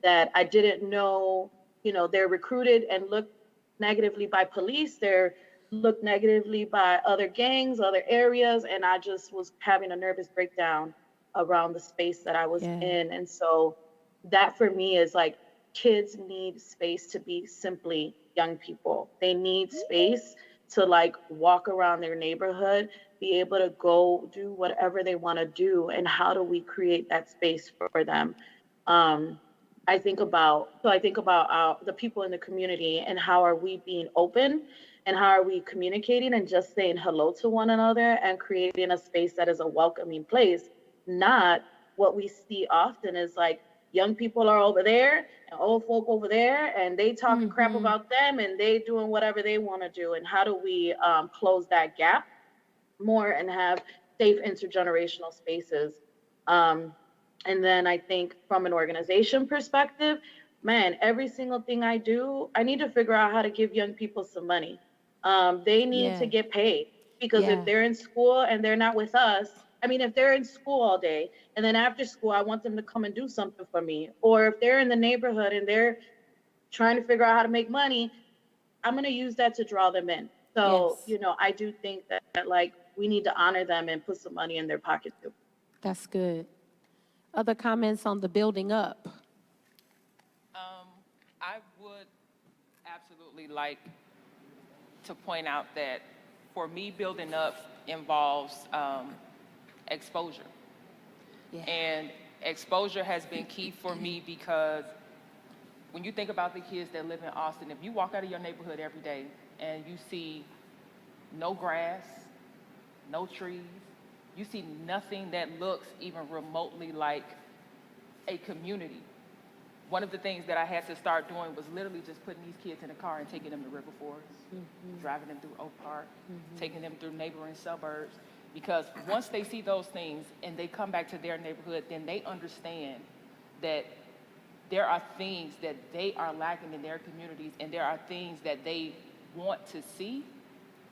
that I didn't know, they're recruited and looked negatively by police. They're looked negatively by other gangs, other areas, and I just was having a nervous breakdown around the space that I was in. And so that for me is like, kids need space to be simply young people. They need space to like walk around their neighborhood, be able to go do whatever they want to do. And how do we create that space for them? I think about the people in the community and how are we being open and how are we communicating and just saying hello to one another and creating a space that is a welcoming place. Not what we see often is like young people are over there and old folk over there and they talking crap about them and they doing whatever they want to do. And how do we close that gap more and have safe intergenerational spaces? And then I think from an organization perspective, man, every single thing I do, I need to figure out how to give young people some money. They need to get paid, because if they're in school and they're not with us, I mean, if they're in school all day and then after school, I want them to come and do something for me. Or if they're in the neighborhood and they're trying to figure out how to make money, I'm going to use that to draw them in. So, I do think that like we need to honor them and put some money in their pocket too. That's good. Other comments on the building up? I would absolutely like to point out that for me, building up involves exposure. And exposure has been key for me because when you think about the kids that live in Austin, if you walk out of your neighborhood every day and you see no grass, no trees, you see nothing that looks even remotely like a community. One of the things that I had to start doing was literally just putting these kids in a car and taking them to River Forest, driving them through Oak Park, taking them through neighboring suburbs. Because once they see those things and they come back to their neighborhood, then they understand that there are things that they are lacking in their communities and there are things that they want to see.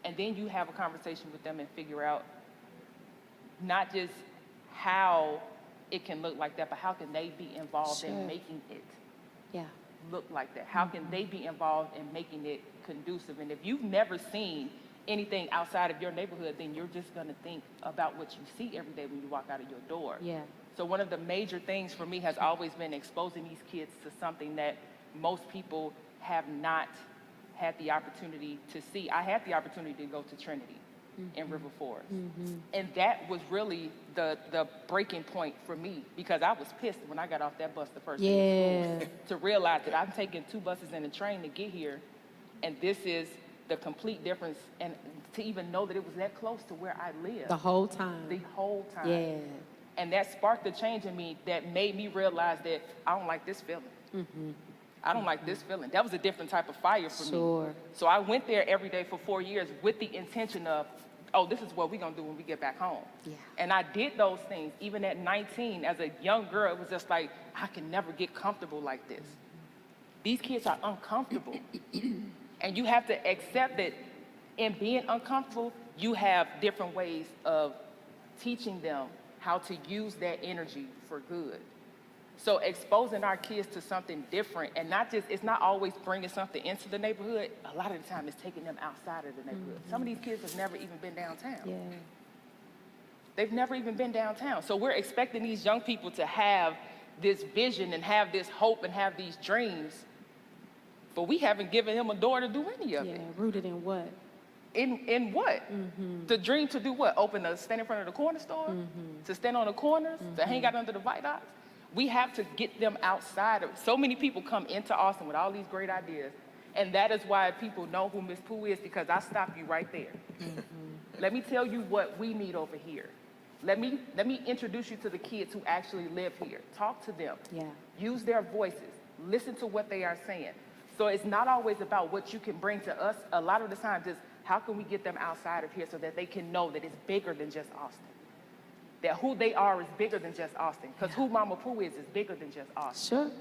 And then you have a conversation with them and figure out not just how it can look like that, but how can they be involved in making it look like that? How can they be involved in making it conducive? And if you've never seen anything outside of your neighborhood, then you're just gonna think about what you see every day when you walk out of your door. So one of the major things for me has always been exposing these kids to something that most people have not had the opportunity to see. I had the opportunity to go to Trinity in River Forest. And that was really the breaking point for me, because I was pissed when I got off that bus the first day of school to realize that I'm taking 2 buses and a train to get here, and this is the complete difference, and to even know that it was that close to where I lived. The whole time. The whole time. And that sparked a change in me that made me realize that I don't like this feeling. I don't like this feeling. That was a different type of fire for me. So I went there every day for 4 years with the intention of, oh, this is what we're gonna do when we get back home. And I did those things. Even at 19, as a young girl, it was just like, I can never get comfortable like this. These kids are uncomfortable. And you have to accept that in being uncomfortable, you have different ways of teaching them how to use that energy for good. So exposing our kids to something different, and it's not always bringing something into the neighborhood. A lot of the time it's taking them outside of the neighborhood. Some of these kids have never even been downtown. They've never even been downtown. So we're expecting these young people to have this vision and have this hope and have these dreams, but we haven't given them a door to do any of it. Rooted in what? In what? The dream to do what? Stand in front of the corner store? To stand on the corners? To hang out under the viaducts? We have to get them outside of. So many people come into Austin with all these great ideas, and that is why people know who Miss Pooh is, because I stop you right there. Let me tell you what we need over here. Let me introduce you to the kids who actually live here. Talk to them. Use their voices. Listen to what they are saying. So it's not always about what you can bring to us. A lot of the time, just how can we get them outside of here so that they can know that it's bigger than just Austin? that who they are is bigger than just Austin. Because who Mama Pooh is bigger than just Austin. Sure.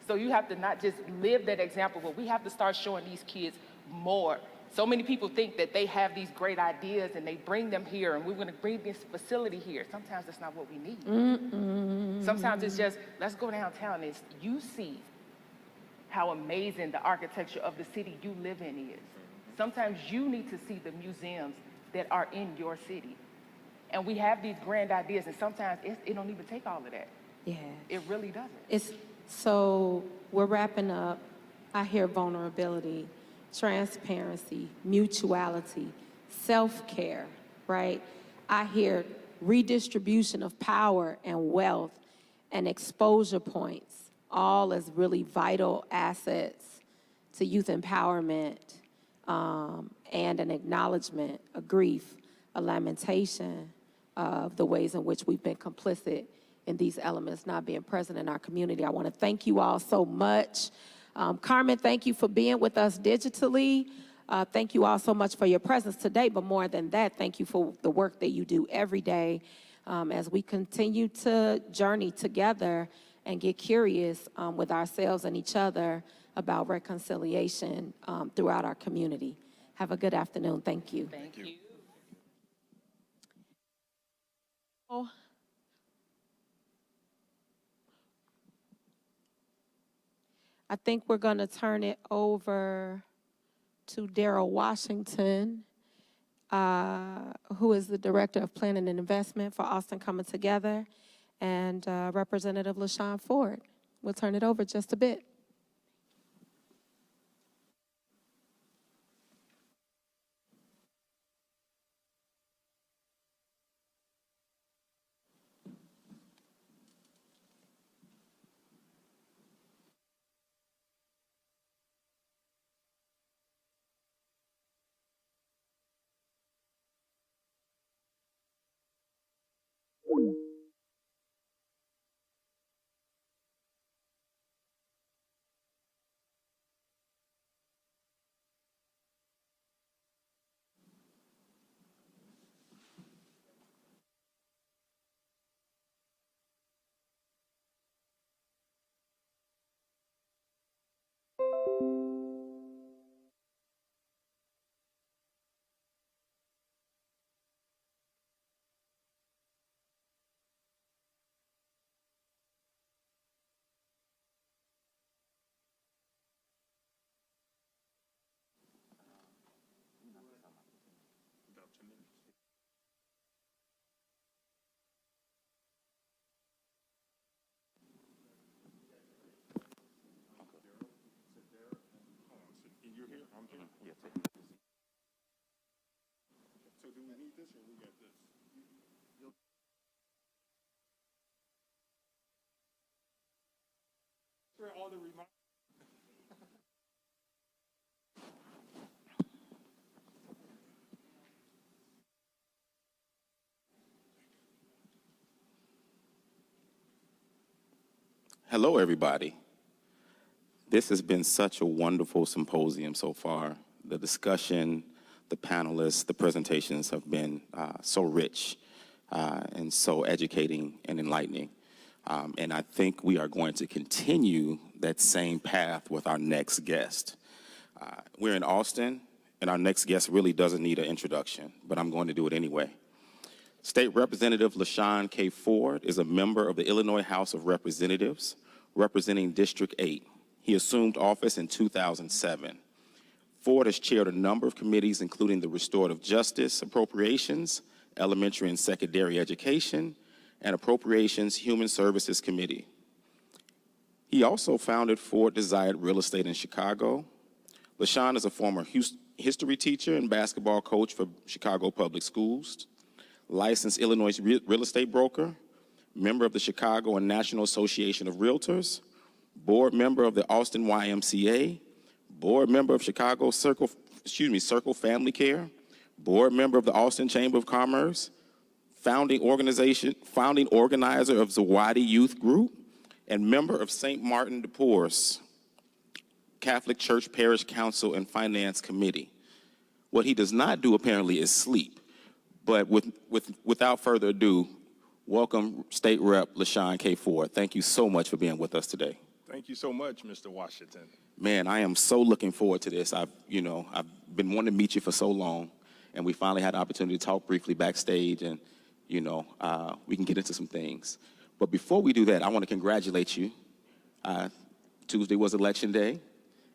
So you have to not just live that example, but we have to start showing these kids more. So many people think that they have these great ideas and they bring them here and we're gonna bring this facility here. Sometimes that's not what we need. Sometimes it's just, let's go downtown and you see how amazing the architecture of the city you live in is. Sometimes you need to see the museums that are in your city. And we have these grand ideas and sometimes it don't even take all of that. Yeah. It really doesn't. So we're wrapping up. I hear vulnerability, transparency, mutuality, self-care, right? I hear redistribution of power and wealth and exposure points, all as really vital assets to youth empowerment, and an acknowledgement, a grief, a lamentation of the ways in which we've been complicit in these elements not being present in our community. I want to thank you all so much. Carmen, thank you for being with us digitally. Thank you all so much for your presence today, but more than that, thank you for the work that you do every day as we continue to journey together and get curious with ourselves and each other about reconciliation throughout our community. Have a good afternoon. Thank you. Thank you. I think we're going to turn it over to Daryl Washington, who is the Director of Planning and Investment for Austin Coming Together, and Representative LaShawn Ford. We'll turn it over just a bit. So do we need this or we got this? All the reminders. Hello, everybody. This has been such a wonderful symposium so far. The discussion, the panelists, the presentations have been so rich and so educating and enlightening. And I think we are going to continue that same path with our next guest. We're in Austin, and our next guest really doesn't need an introduction, but I'm going to do it anyway. State Representative LaShawn K. Ford is a member of the Illinois House of Representatives, representing District 8. He assumed office in 2007. Ford has chaired a number of committees, including the Restorative Justice, Appropriations, Elementary and Secondary Education, and Appropriations Human Services Committee. He also founded Ford Desired Real Estate in Chicago. LaShawn is a former history teacher and basketball coach for Chicago Public Schools, licensed Illinois real estate broker, member of the Chicago and National Association of Realtors, board member of the Austin YMCA, board member of Chicago Circle Family Care, board member of the Austin Chamber of Commerce, founding organizer of Zawadi Youth Group, and member of St. Martin de Porres Catholic Church Parish Council and Finance Committee. What he does not do apparently is sleep. But without further ado, welcome State Rep LaShawn K. Ford. Thank you so much for being with us today. Thank you so much, Mr. Washington. Man, I am so looking forward to this. I've been wanting to meet you for so long, and we finally had the opportunity to talk briefly backstage, and, we can get into some things. But before we do that, I want to congratulate you. Tuesday was Election Day,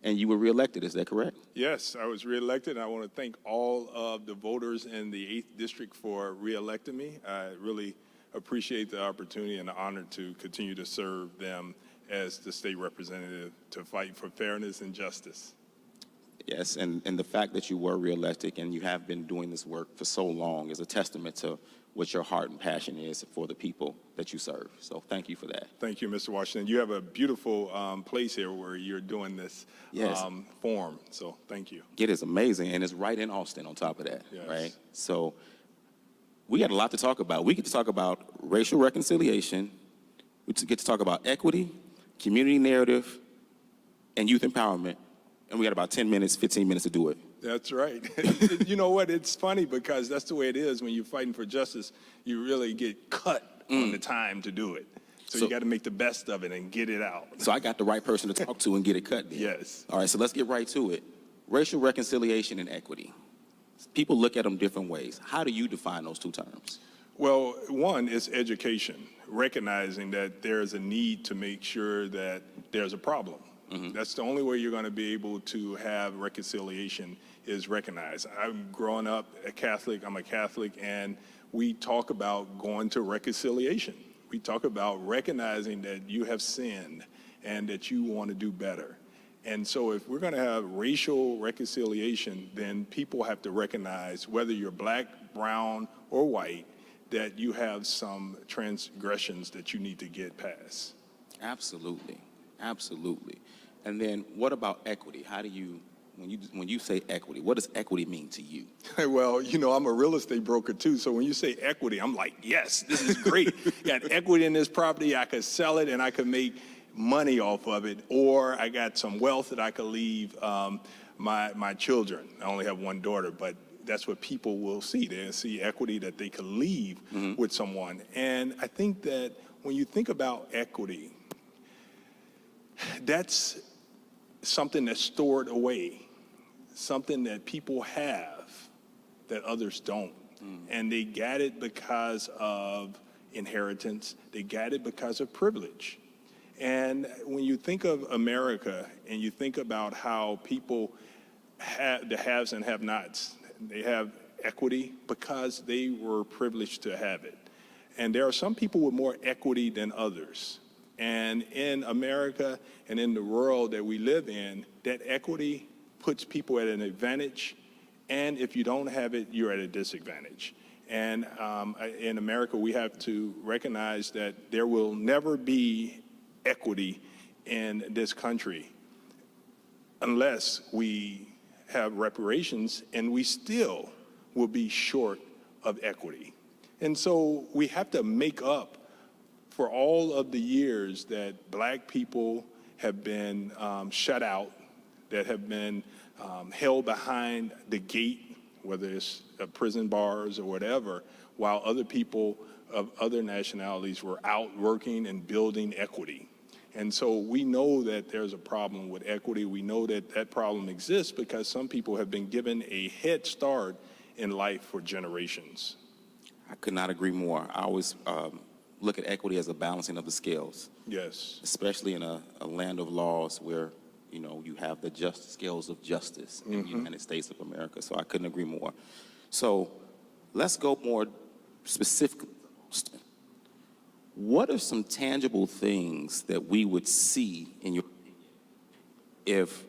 and you were reelected. Is that correct? Yes, I was reelected, and I want to thank all of the voters in the 8th District for reelecting me. I really appreciate the opportunity and the honor to continue to serve them as the state representative to fight for fairness and justice. Yes, and the fact that you were reelected and you have been doing this work for so long is a testament to what your heart and passion is for the people that you serve. So thank you for that. Thank you, Mr. Washington. You have a beautiful place here where you're doing this forum, so thank you. It is amazing, and it's right in Austin on top of that, Yes. right? So we got a lot to talk about. We get to talk about racial reconciliation. We get to talk about equity, community narrative, and youth empowerment. And we got about 10 minutes, 15 minutes to do it. That's right. You know what? It's funny because that's the way it is when you're fighting for justice. You really get cut on the time to do it. So you got to make the best of it and get it out. So I got the right person to talk to and get it cut then. Yes. All right, so let's get right to it. Racial reconciliation and equity. People look at them different ways. How do you define those two terms? Well, one is education, recognizing that there's a need to make sure that there's a problem. That's the only way you're going to be able to have reconciliation is recognize. I'm growing up a Catholic, I'm a Catholic, and we talk about going to reconciliation. We talk about recognizing that you have sinned and that you want to do better. And so if we're going to have racial reconciliation, then people have to recognize whether you're black, brown, or white, that you have some transgressions that you need to get past. Absolutely, absolutely. And then what about equity? How do you, when you say equity, what does equity mean to you? Well, I'm a real estate broker too, so when you say equity, I'm like, yes, this is great. Got equity in this property, I could sell it and I could make money off of it, or I got some wealth that I could leave my children. I only have one daughter, but that's what people will see. They'll see equity that they could leave with someone. And I think that when you think about equity, that's something that's stored away, something that people have that others don't. And they got it because of inheritance. They got it because of privilege. And when you think of America and you think about how people have the haves and have-nots, they have equity because they were privileged to have it. And there are some people with more equity than others. And in America and in the world that we live in, that equity puts people at an advantage. And if you don't have it, you're at a disadvantage. And in America, we have to recognize that there will never be equity in this country unless we have reparations, and we still will be short of equity. And so we have to make up for all of the years that black people have been shut out, that have been held behind the gate, whether it's prison bars or whatever, while other people of other nationalities were out working and building equity. And so we know that there's a problem with equity. We know that that problem exists because some people have been given a head start in life for generations. I could not agree more. I always look at equity as a balancing of the scales. Yes. Especially in a land of laws where, you have the just scales of justice in the United States of America. So I couldn't agree more. So let's go more specifically. What are some tangible things that we would see in your if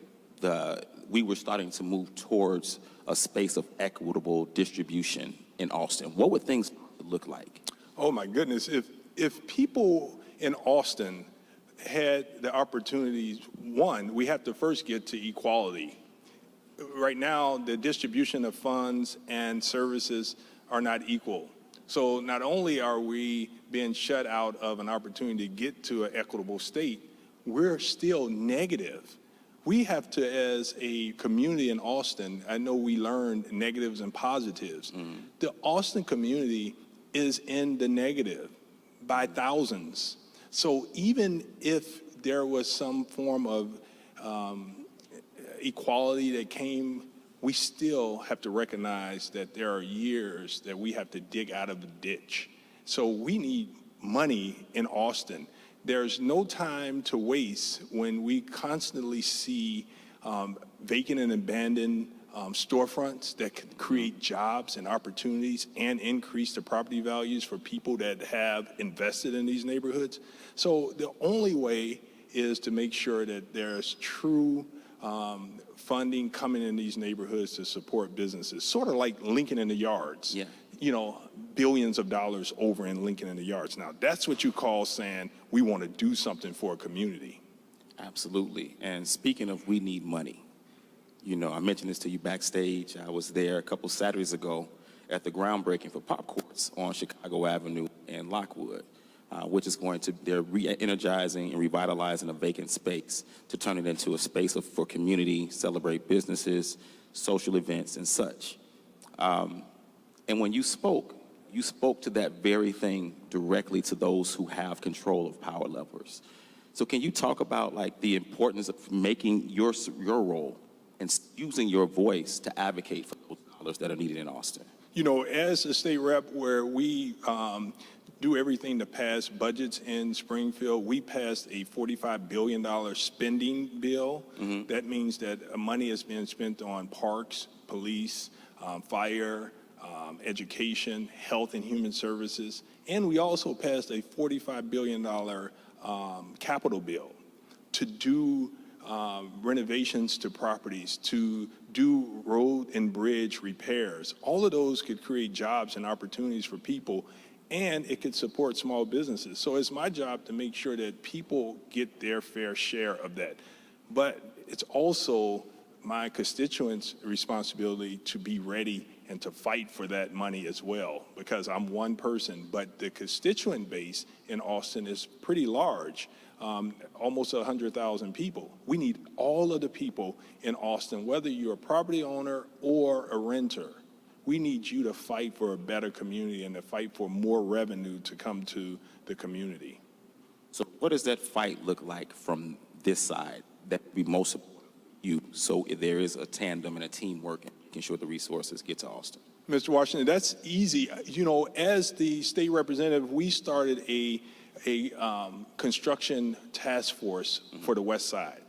we were starting to move towards a space of equitable distribution in Austin? What would things look like? Oh my goodness, if people in Austin had the opportunities, one, we have to first get to equality. Right now, the distribution of funds and services are not equal. So not only are we being shut out of an opportunity to get to an equitable state, we're still negative. We have to, as a community in Austin, I know we learned negatives and positives. The Austin community is in the negative. by thousands. So even if there was some form of equality that came, we still have to recognize that there are years that we have to dig out of the ditch. So we need money in Austin. There's no time to waste when we constantly see vacant and abandoned storefronts that can create jobs and opportunities and increase the property values for people that have invested in these neighborhoods. So the only way is to make sure that there's true funding coming in these neighborhoods to support businesses, sort of like Lincoln in the Yards. Yeah. You know, billions of dollars over in Lincoln in the Yards. Now, that's what you call saying we want to do something for a community. Absolutely. And speaking of we need money, you know, I mentioned this to you backstage. I was there a couple Saturdays ago at the groundbreaking for Pop Courts on Chicago Avenue and Lockwood, which is going to, they're re-energizing and revitalizing a vacant space to turn it into a space for community, celebrate businesses, social events, and such. And when you spoke to that very thing directly to those who have control of power levers. So can you talk about like the importance of making your role and using your voice to advocate for those dollars that are needed in Austin? You know, as a state rep where we do everything to pass budgets in Springfield, we passed a $45 billion spending bill. Mm-hmm. That means that money is being spent on parks, police, fire, education, health and human services. And we also passed a $45 billion capital bill to do renovations to properties, to do road and bridge repairs. All of those could create jobs and opportunities for people, and it could support small businesses. So it's my job to make sure that people get their fair share of that. But it's also my constituents' responsibility to be ready and to fight for that money as well, because I'm one person, but the constituent base in Austin is pretty large, almost 100,000 people. We need all of the people in Austin, whether you're a property owner or a renter. We need you to fight for a better community and to fight for more revenue to come to the community. So what does that fight look like from this side that would be most important to you, so there is a tandem and a teamwork and making sure the resources get to Austin? Mr. Washington, that's easy. You know, as the state representative, we started a construction task force for the West Side.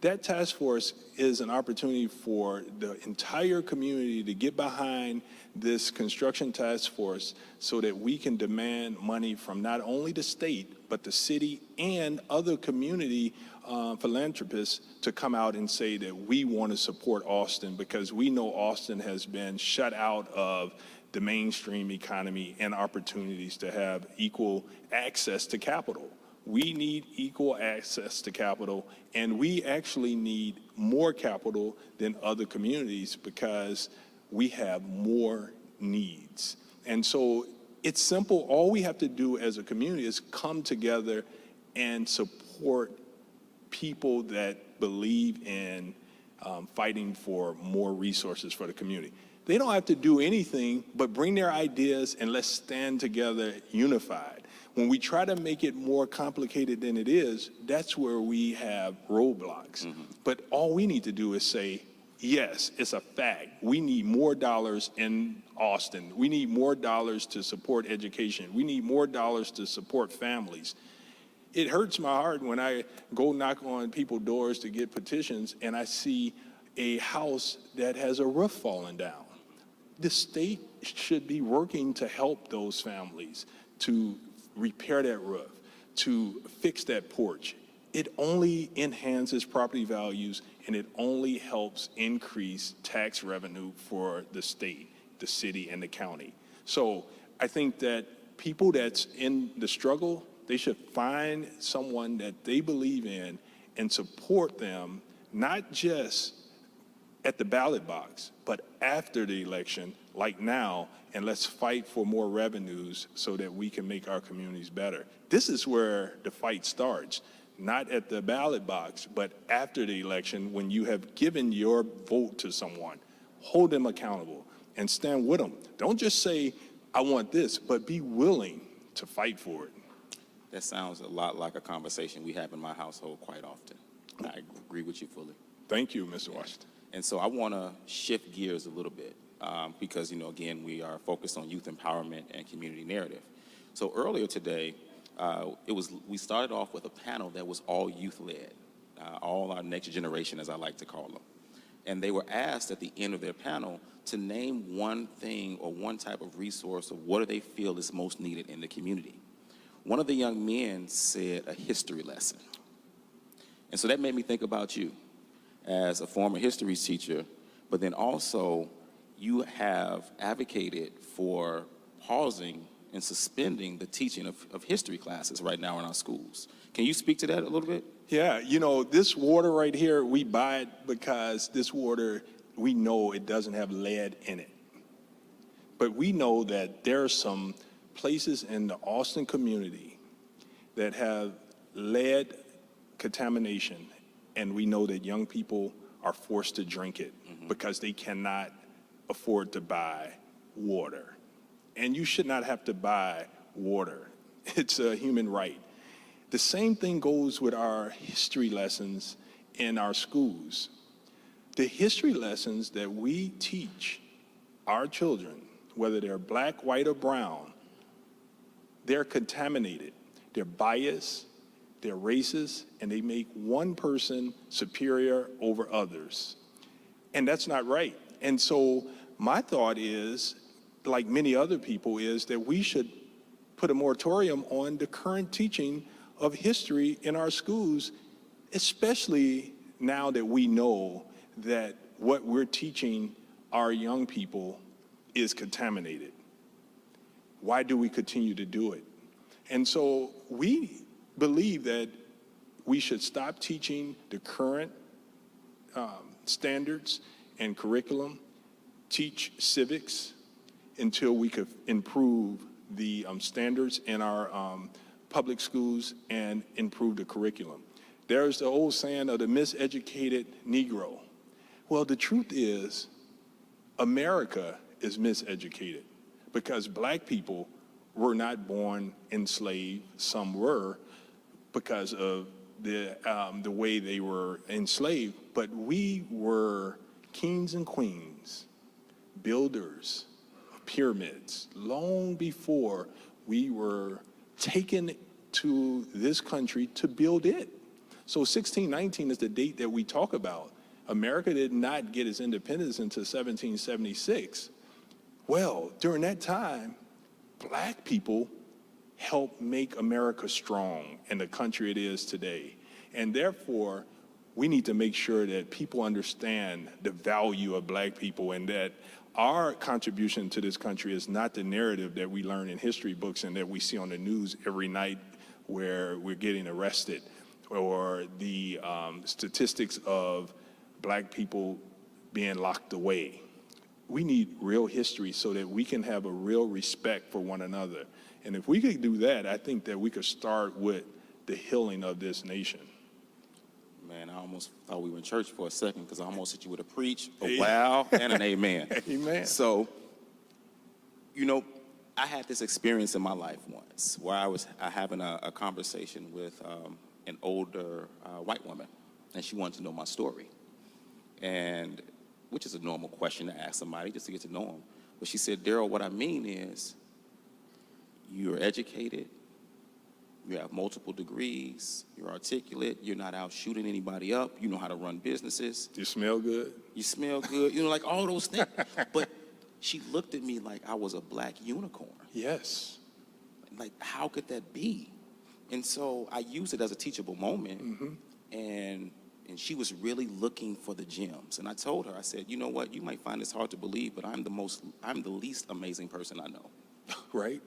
That task force is an opportunity for the entire community to get behind this construction task force so that we can demand money from not only the state, but the city and other community philanthropists to come out and say that we want to support Austin, because we know Austin has been shut out of the mainstream economy and opportunities to have equal access to capital. We need equal access to capital, and we actually need more capital than other communities because we have more needs. And so it's simple. All we have to do as a community is come together and support people that believe in fighting for more resources for the community. They don't have to do anything but bring their ideas and let's stand together unified. When we try to make it more complicated than it is, that's where we have roadblocks. Mm-hmm. But all we need to do is say, yes, it's a fact. We need more dollars in Austin. We need more dollars to support education. We need more dollars to support families. It hurts my heart when I go knock on people's doors to get petitions and I see a house that has a roof falling down. The state should be working to help those families, to repair that roof, to fix that porch. It only enhances property values and it only helps increase tax revenue for the state, the city, and the county. So I think that people that's in the struggle, they should find someone that they believe in and support them, not just at the ballot box, but after the election, like now, and let's fight for more revenues so that we can make our communities better. This is where the fight starts, not at the ballot box, but after the election when you have given your vote to someone. Hold them accountable and stand with them. Don't just say, I want this, but be willing to fight for it. That sounds a lot like a conversation we have in my household quite often. I agree with you fully. Thank you, Mr. Washington. And so I want to shift gears a little bit because, again, we are focused on youth empowerment and community narrative. So earlier today, we started off with a panel that was all youth-led, all our next generation, as I like to call them. And they were asked at the end of their panel to name one thing or one type of resource of what do they feel is most needed in the community. One of the young men said a history lesson. And so that made me think about you as a former history teacher, but then also you have advocated for pausing and suspending the teaching of history classes right now in our schools. Can you speak to that a little bit? Yeah, this water right here, we buy it because this water, we know it doesn't have lead in it. But we know that there are some places in the Austin community that have lead contamination, and we know that young people are forced to drink it because they cannot afford to buy water. And you should not have to buy water. It's a human right. The same thing goes with our history lessons in our schools. The history lessons that we teach our children, whether they're black, white, or brown, they're contaminated. They're biased, they're racist, and they make one person superior over others. And that's not right. And so my thought is, like many other people, is that we should put a moratorium on the current teaching of history in our schools, especially now that we know that what we're teaching our young people is contaminated. Why do we continue to do it? And so we believe that we should stop teaching the current standards and curriculum, teach civics until we could improve the standards in our public schools and improve the curriculum. There's the old saying of the miseducated Negro. Well, the truth is, America is miseducated because black people were not born enslaved. Some were because of the way they were enslaved, but we were kings and queens, builders of pyramids, long before we were taken to this country to build it. So 1619 is the date that we talk about. America did not get its independence until 1776. Well, during that time, black people helped make America strong and the country it is today. And therefore, we need to make sure that people understand the value of black people and that our contribution to this country is not the narrative that we learn in history books and that we see on the news every night where we're getting arrested, or the statistics of black people being locked away. We need real history so that we can have a real respect for one another. And if we could do that, I think that we could start with the healing of this nation. Man, I almost thought we were in church for a second because I almost hit you with a preach, a wow, and an amen. Amen. So, I had this experience in my life once where I was having a conversation with an older white woman, and she wanted to know my story, and which is a normal question to ask somebody just to get to know them. But she said, Daryl, what I mean is you're educated, you have multiple degrees, you're articulate, you're not out shooting anybody up, you know how to run businesses. You smell good. You smell good, like all those things. But she looked at me like I was a black unicorn. Yes. Like, how could that be? And so I used it as a teachable moment, and she was really looking for the gems. And I told her, I said, you know what, you might find this hard to believe, but I'm the least amazing person I know. Right.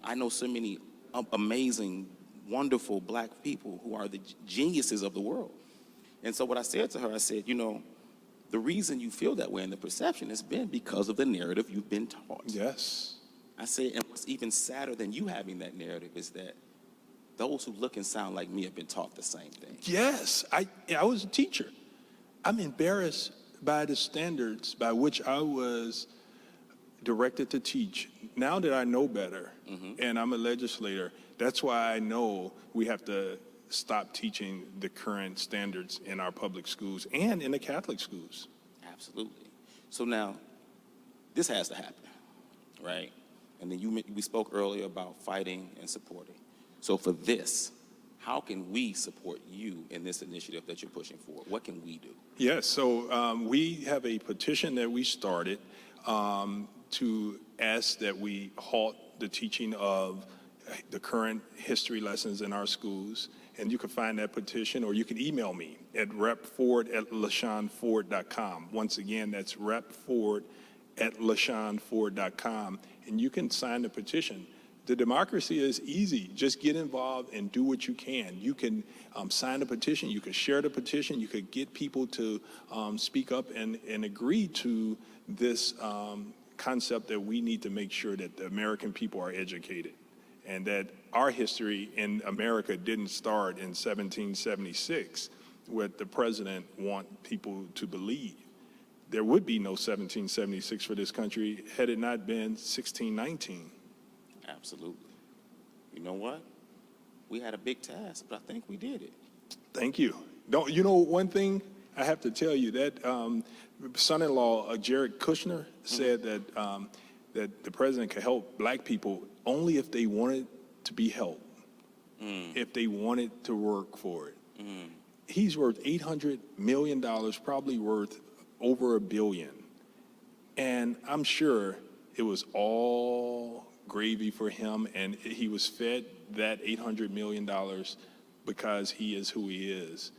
I know so many amazing, wonderful black people who are the geniuses of the world. And so what I said to her, I said, the reason you feel that way and the perception has been because of the narrative you've been taught. Yes. I said, and what's even sadder than you having that narrative is that those who look and sound like me have been taught the same thing. Yes, I was a teacher. I'm embarrassed by the standards by which I was directed to teach. Now that I know better, and I'm a legislator, that's why I know we have to stop teaching the current standards in our public schools and in the Catholic schools. Absolutely. So now, this has to happen, right? And then we spoke earlier about fighting and supporting. So for this, how can we support you in this initiative that you're pushing for? What can we do? Yes, so we have a petition that we started to ask that we halt the teaching of the current history lessons in our schools. And you can find that petition, or you can email me at repford@lashawnford.com. Once again, that's repford@lashawnford.com. And you can sign the petition. The democracy is easy. Just get involved and do what you can. You can sign the petition. You can share the petition. You could get people to speak up and agree to this concept that we need to make sure that the American people are educated, and that our history in America didn't start in 1776, what the president want people to believe. There would be no 1776 for this country had it not been 1619. Absolutely. You know what? We had a big task, but I think we did it. Thank you. You know, one thing I have to tell you, that son-in-law, Jared Kushner, said that that the president could help black people only if they wanted to be helped, if they wanted to work for it. He's worth $800 million, probably worth over $1 billion. And I'm sure it was all gravy for him, and he was fed that $800 million because he is who he is.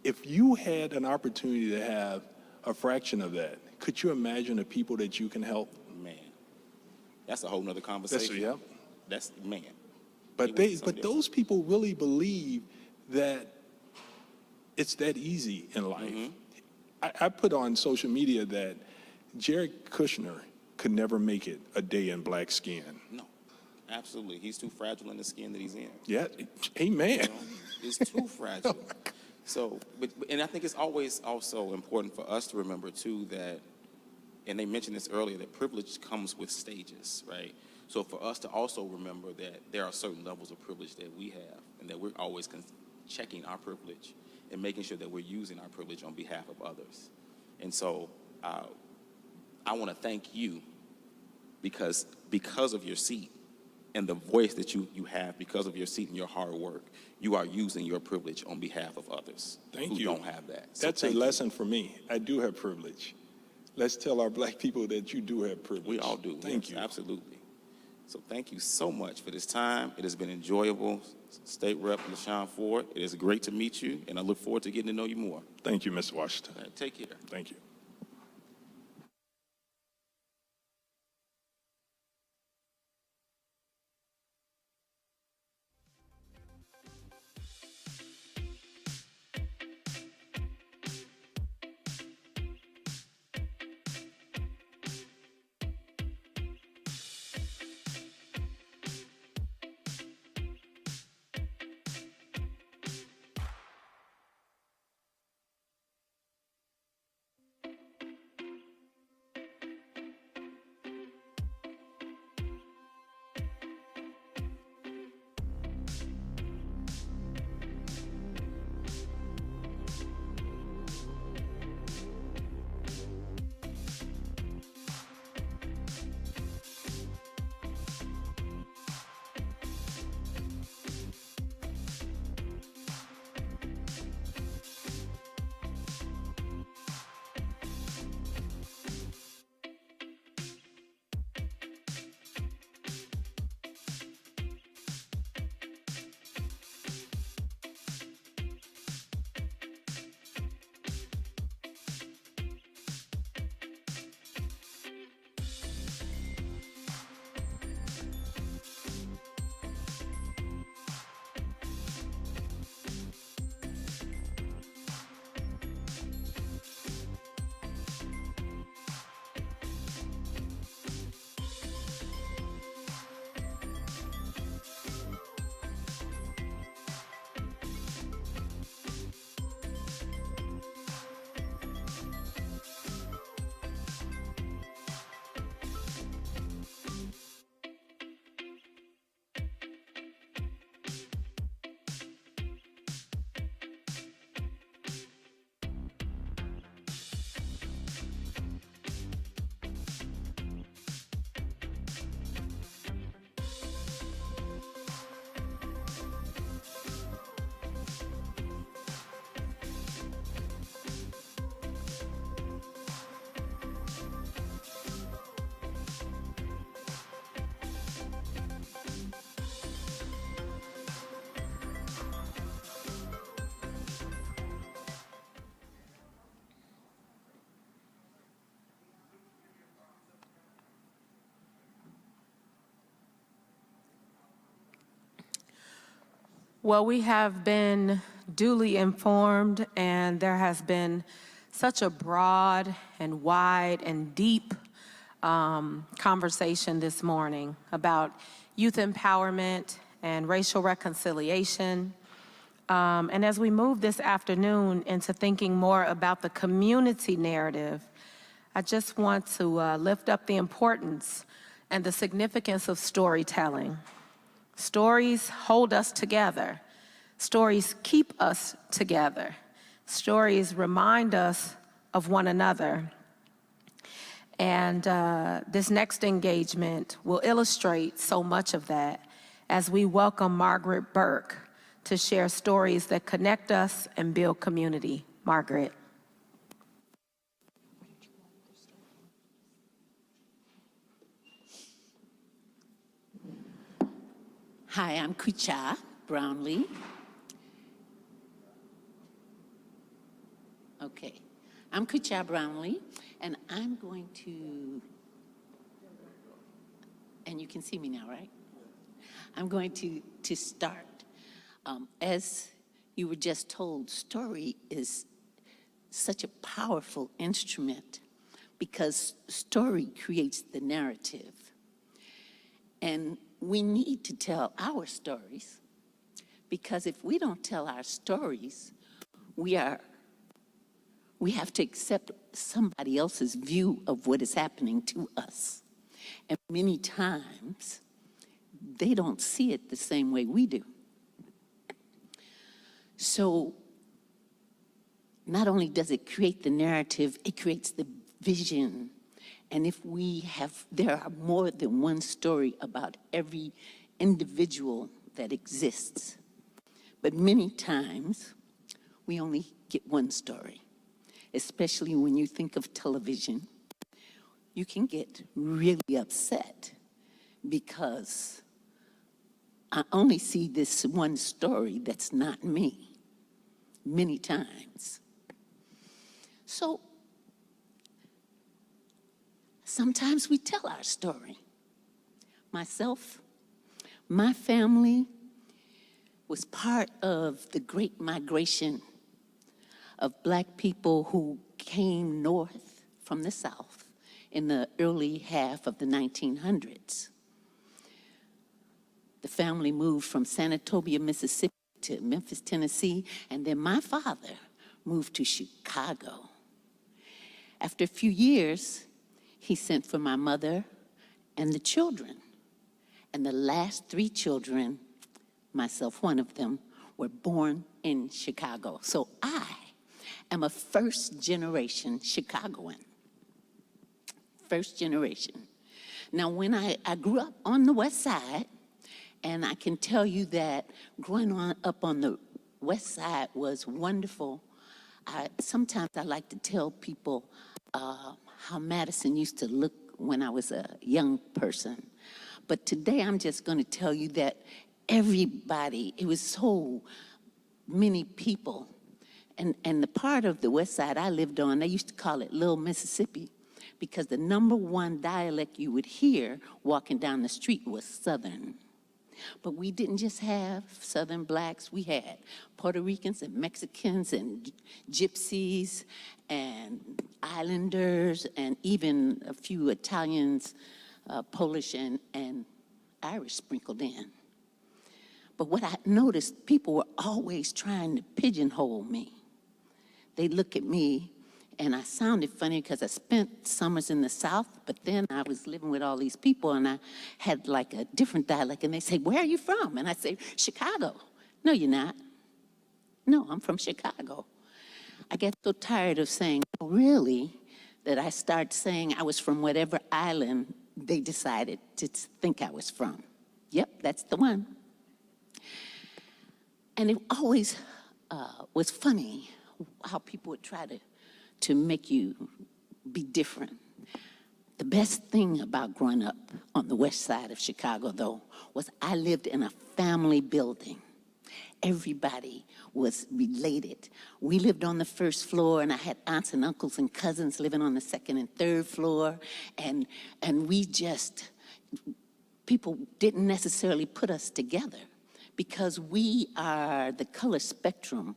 If you had an opportunity to have a fraction of that, could you imagine the people that you can help? Man, that's a whole nother conversation. That's, man. But those people really believe that it's that easy in life. I put on social media that Jared Kushner could never make it a day in black skin. No, absolutely. He's too fragile in the skin that he's in. Yeah, amen. You know, it's too fragile. So, and I think it's always also important for us to remember too that, and they mentioned this earlier, that privilege comes with stages, right? So for us to also remember that there are certain levels of privilege that we have, and that we're always checking our privilege and making sure that we're using our privilege on behalf of others. And so I want to thank you because of your seat and the voice that you have, because of your seat and your hard work, you are using your privilege on behalf of others who don't have that. So that's a lesson for me. I do have privilege. Let's tell our black people that you do have privilege. We all do. Thank you. Absolutely. So thank you so much for this time. It has been enjoyable. State Rep LaShawn Ford, it is great to meet you, and I look forward to getting to know you more. Thank you, Mr. Washington. All right, take care. Thank you. Well, we have been duly informed, and there has been such a broad and wide and deep conversation this morning about youth empowerment and racial reconciliation. And as we move this afternoon into thinking more about the community narrative, I just want to lift up the importance and the significance of storytelling. Stories hold us together. Stories keep us together. Stories remind us of one another. And this next engagement will illustrate so much of that as we welcome Margaret Burke to share stories that connect us and build community. Margaret. Hi, I'm Kucha Brownlee. Okay, I'm Kucha Brownlee, and I'm going to, and you can see me now, right? I'm going to start. As you were just told, story is such a powerful instrument because story creates the narrative. And we need to tell our stories because if we don't tell our stories, we have to accept somebody else's view of what is happening to us. And many times, they don't see it the same way we do. So not only does it create the narrative, it creates the vision. And if there are more than one story about every individual that exists. But many times, we only get one story, especially when you think of television. You can get really upset because I only see this one story that's not me, many times. So sometimes we tell our story. Myself, my family was part of the great migration of Black people who came north from the South in the early half of the 1900s. The family moved from Sanatobia, Mississippi to Memphis, Tennessee, and then my father moved to Chicago. After a few years, he sent for my mother and the children. And the last 3 children, myself one of them, were born in Chicago. So I am a first-generation Chicagoan. First generation. Now, when I grew up on the West Side, and I can tell you that growing up on the West Side was wonderful. Sometimes I like to tell people how Madison used to look when I was a young person. But today I'm just going to tell you that everybody, it was so many people. And the part of the West Side I lived on, they used to call it Little Mississippi because the #1 dialect you would hear walking down the street was Southern. But we didn't just have Southern Blacks, we had Puerto Ricans and Mexicans and Gypsies and Islanders and even a few Italians, Polish and Irish sprinkled in. But what I noticed, people were always trying to pigeonhole me. They'd look at me, and I sounded funny because I spent summers in the South, but then I was living with all these people, and I had like a different dialect, and they say, "Where are you from?" And I say, "Chicago." "No, you're not." "No, I'm from Chicago." I get so tired of saying, "Oh, really?" that I start saying I was from whatever island they decided to think I was from. Yep, that's the one. And it always was funny how people would try to make you be different. The best thing about growing up on the west side of Chicago, though, was I lived in a family building. Everybody was related. We lived on the first floor, and I had aunts and uncles and cousins living on the second and third floor, and we just, people didn't necessarily put us together because we are the color spectrum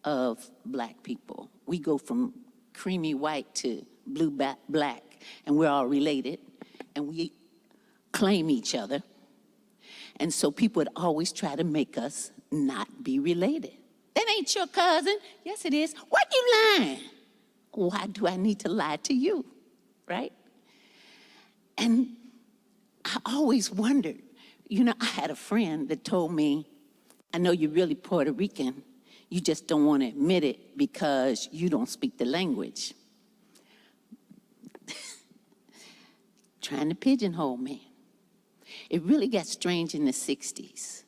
of Black people. We go from creamy white to blue black, and we're all related, and we claim each other. And so people would always try to make us not be related. That ain't your cousin. Yes, it is. Why you lying? Why do I need to lie to you, right? And I always wondered, you know, I had a friend that told me, I know you're really Puerto Rican, you just don't want to admit it because you don't speak the language. Trying to pigeonhole me. It really got strange in the 60s,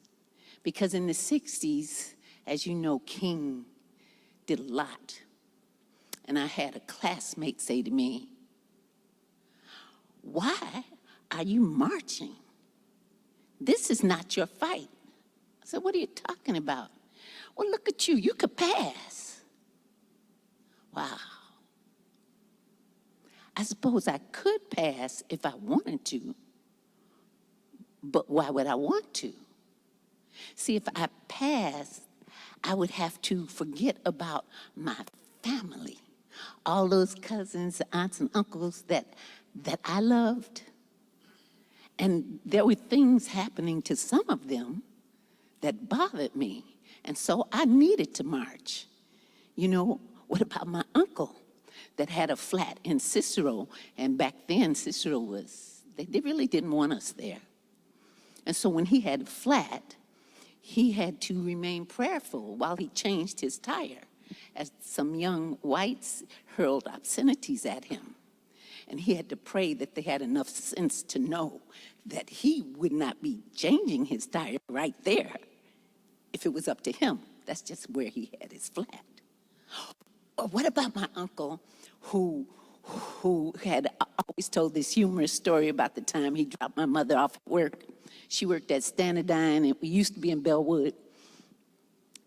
because in the 60s, as you know, King did a lot. And I had a classmate say to me, why are you marching? This is not your fight. I said, what are you talking about? Well, look at you, you could pass. Wow. I suppose I could pass if I wanted to, but why would I want to? See, if I passed, I would have to forget about my family, all those cousins, aunts, and uncles that I loved. And there were things happening to some of them that bothered me. And so I needed to march. You know, what about my uncle that had a flat in Cicero? And back then, Cicero they really didn't want us there. And so when he had a flat, he had to remain prayerful while he changed his tire, as some young whites hurled obscenities at him. And he had to pray that they had enough sense to know that he would not be changing his tire right there if it was up to him. That's just where he had his flat. Or what about my uncle who had always told this humorous story about the time he dropped my mother off at work. She worked at Standardine, and we used to be in Bellwood.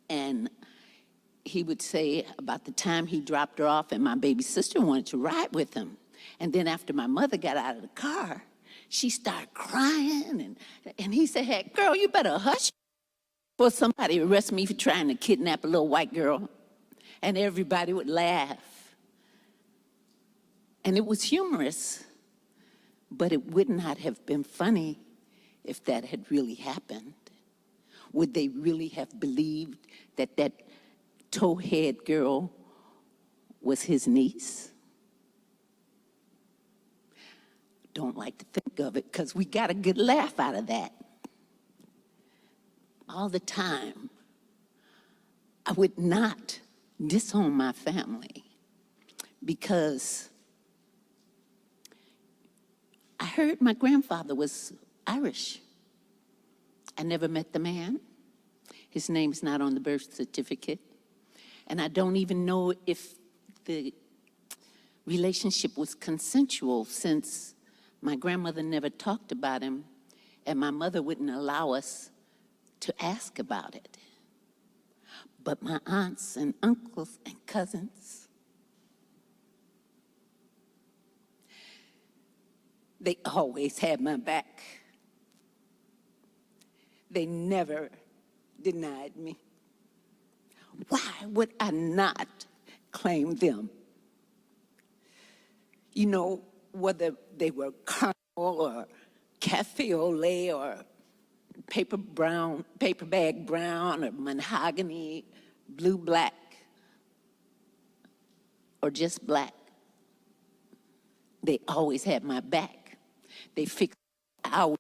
And he would say about the time he dropped her off and my baby sister wanted to ride with him. And then after my mother got out of the car, she started crying. And he said, hey, girl, you better hush. Or somebody arrest me for trying to kidnap a little white girl. And everybody would laugh. And it was humorous, but it would not have been funny if that had really happened. Would they really have believed that that towhead girl was his niece? Don't like to think of it because we got a good laugh out of that. All the time, I would not disown my family because I heard my grandfather was Irish. I never met the man. His name's not on the birth certificate. And I don't even know if the relationship was consensual, since my grandmother never talked about him and my mother wouldn't allow us to ask about it. But my aunts and uncles and cousins, they always had my back. They never denied me. Why would I not claim them? You know, whether they were caramel or cafe au lait or paper bag brown or mahogany, blue black, or just black, they always had my back. They fixed our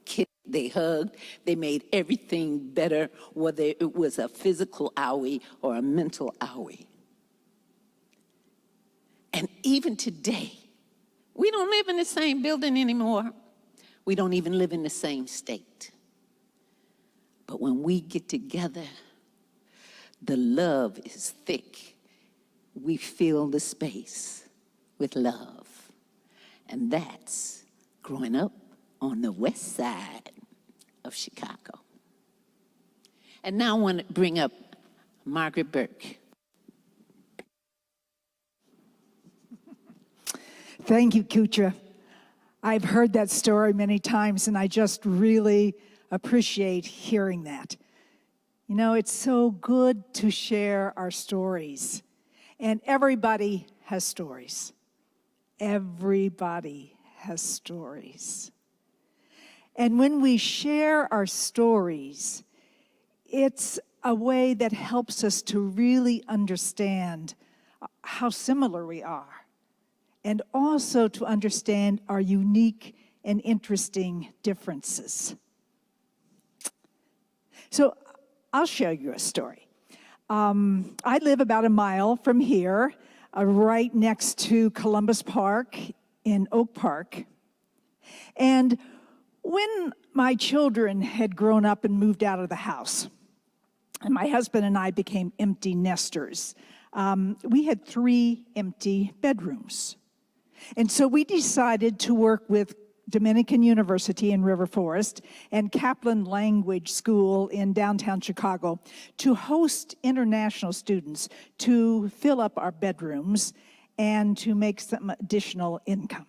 kids, they hugged, they made everything better, whether it was a physical owie or a mental owie. And even today, we don't live in the same building anymore. We don't even live in the same state. But when we get together, the love is thick. We fill the space with love. And that's growing up on the west side of Chicago. And now I want to bring up Margaret Burke. Thank you, Kutra. I've heard that story many times, and I just really appreciate hearing that. You know, it's so good to share our stories. And everybody has stories. Everybody has stories. And when we share our stories, it's a way that helps us to really understand how similar we are, and also to understand our unique and interesting differences. So I'll share you a story. I live about a mile from here, right next to Columbus Park in Oak Park. And when my children had grown up and moved out of the house, and my husband and I became empty nesters, we had 3 empty bedrooms. And so we decided to work with Dominican University in River Forest and Kaplan Language School in downtown Chicago to host international students to fill up our bedrooms and to make some additional income.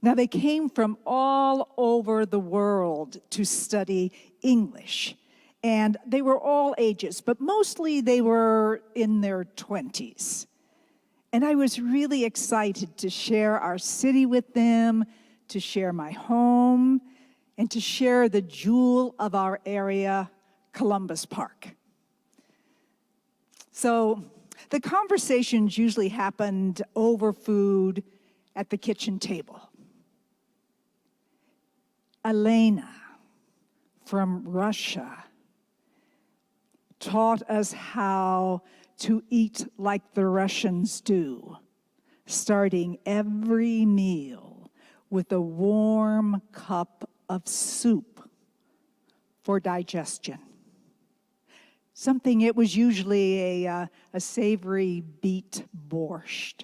Now, they came from all over the world to study English, and they were all ages, but mostly they were in their 20s. And I was really excited to share our city with them, to share my home, and to share the jewel of our area, Columbus Park. So the conversations usually happened over food at the kitchen table. Elena from Russia taught us how to eat like the Russians do, starting every meal with a warm cup of soup for digestion. It was usually a savory beet borscht.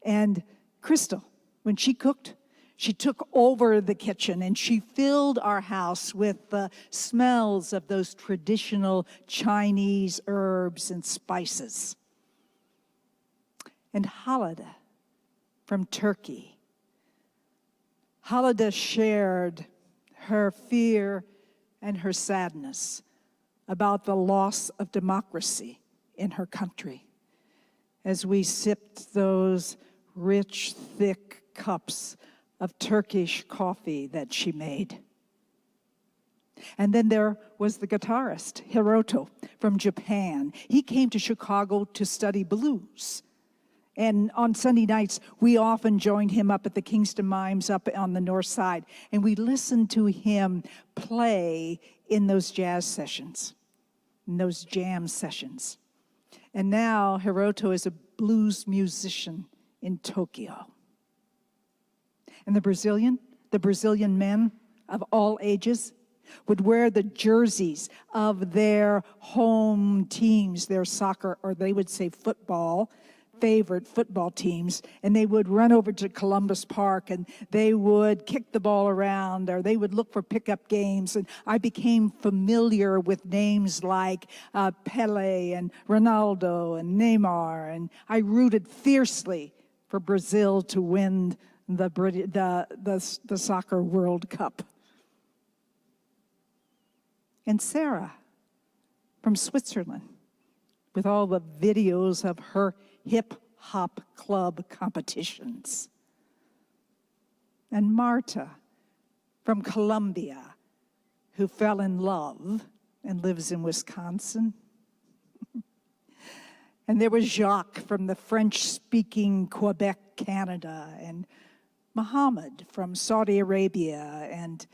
And Crystal, when she cooked, she took over the kitchen and she filled our house with the smells of those traditional Chinese herbs and spices. And Halida from Turkey. Halida shared her fear and her sadness about the loss of democracy in her country as we sipped those rich, thick cups of Turkish coffee that she made. And then there was the guitarist, Hiroto, from Japan. He came to Chicago to study blues. And on Sunday nights, we often joined him up at the Kingston Mimes up on the north side, and we listened to him play in those jazz sessions, in those jam sessions. And now Hiroto is a blues musician in Tokyo. And the Brazilian men of all ages would wear the jerseys of their home teams, their soccer, or they would say favorite football teams, and they would run over to Columbus Park and they would kick the ball around, or they would look for pickup games. And I became familiar with names like Pele and Ronaldo and Neymar, and I rooted fiercely for Brazil to win the soccer World Cup. And Sarah from Switzerland, with all the videos of her hip-hop club competitions. And Marta from Colombia, who fell in love and lives in Wisconsin. And there was Jacques from the French-speaking Quebec, Canada, and Mohammed from Saudi Arabia, and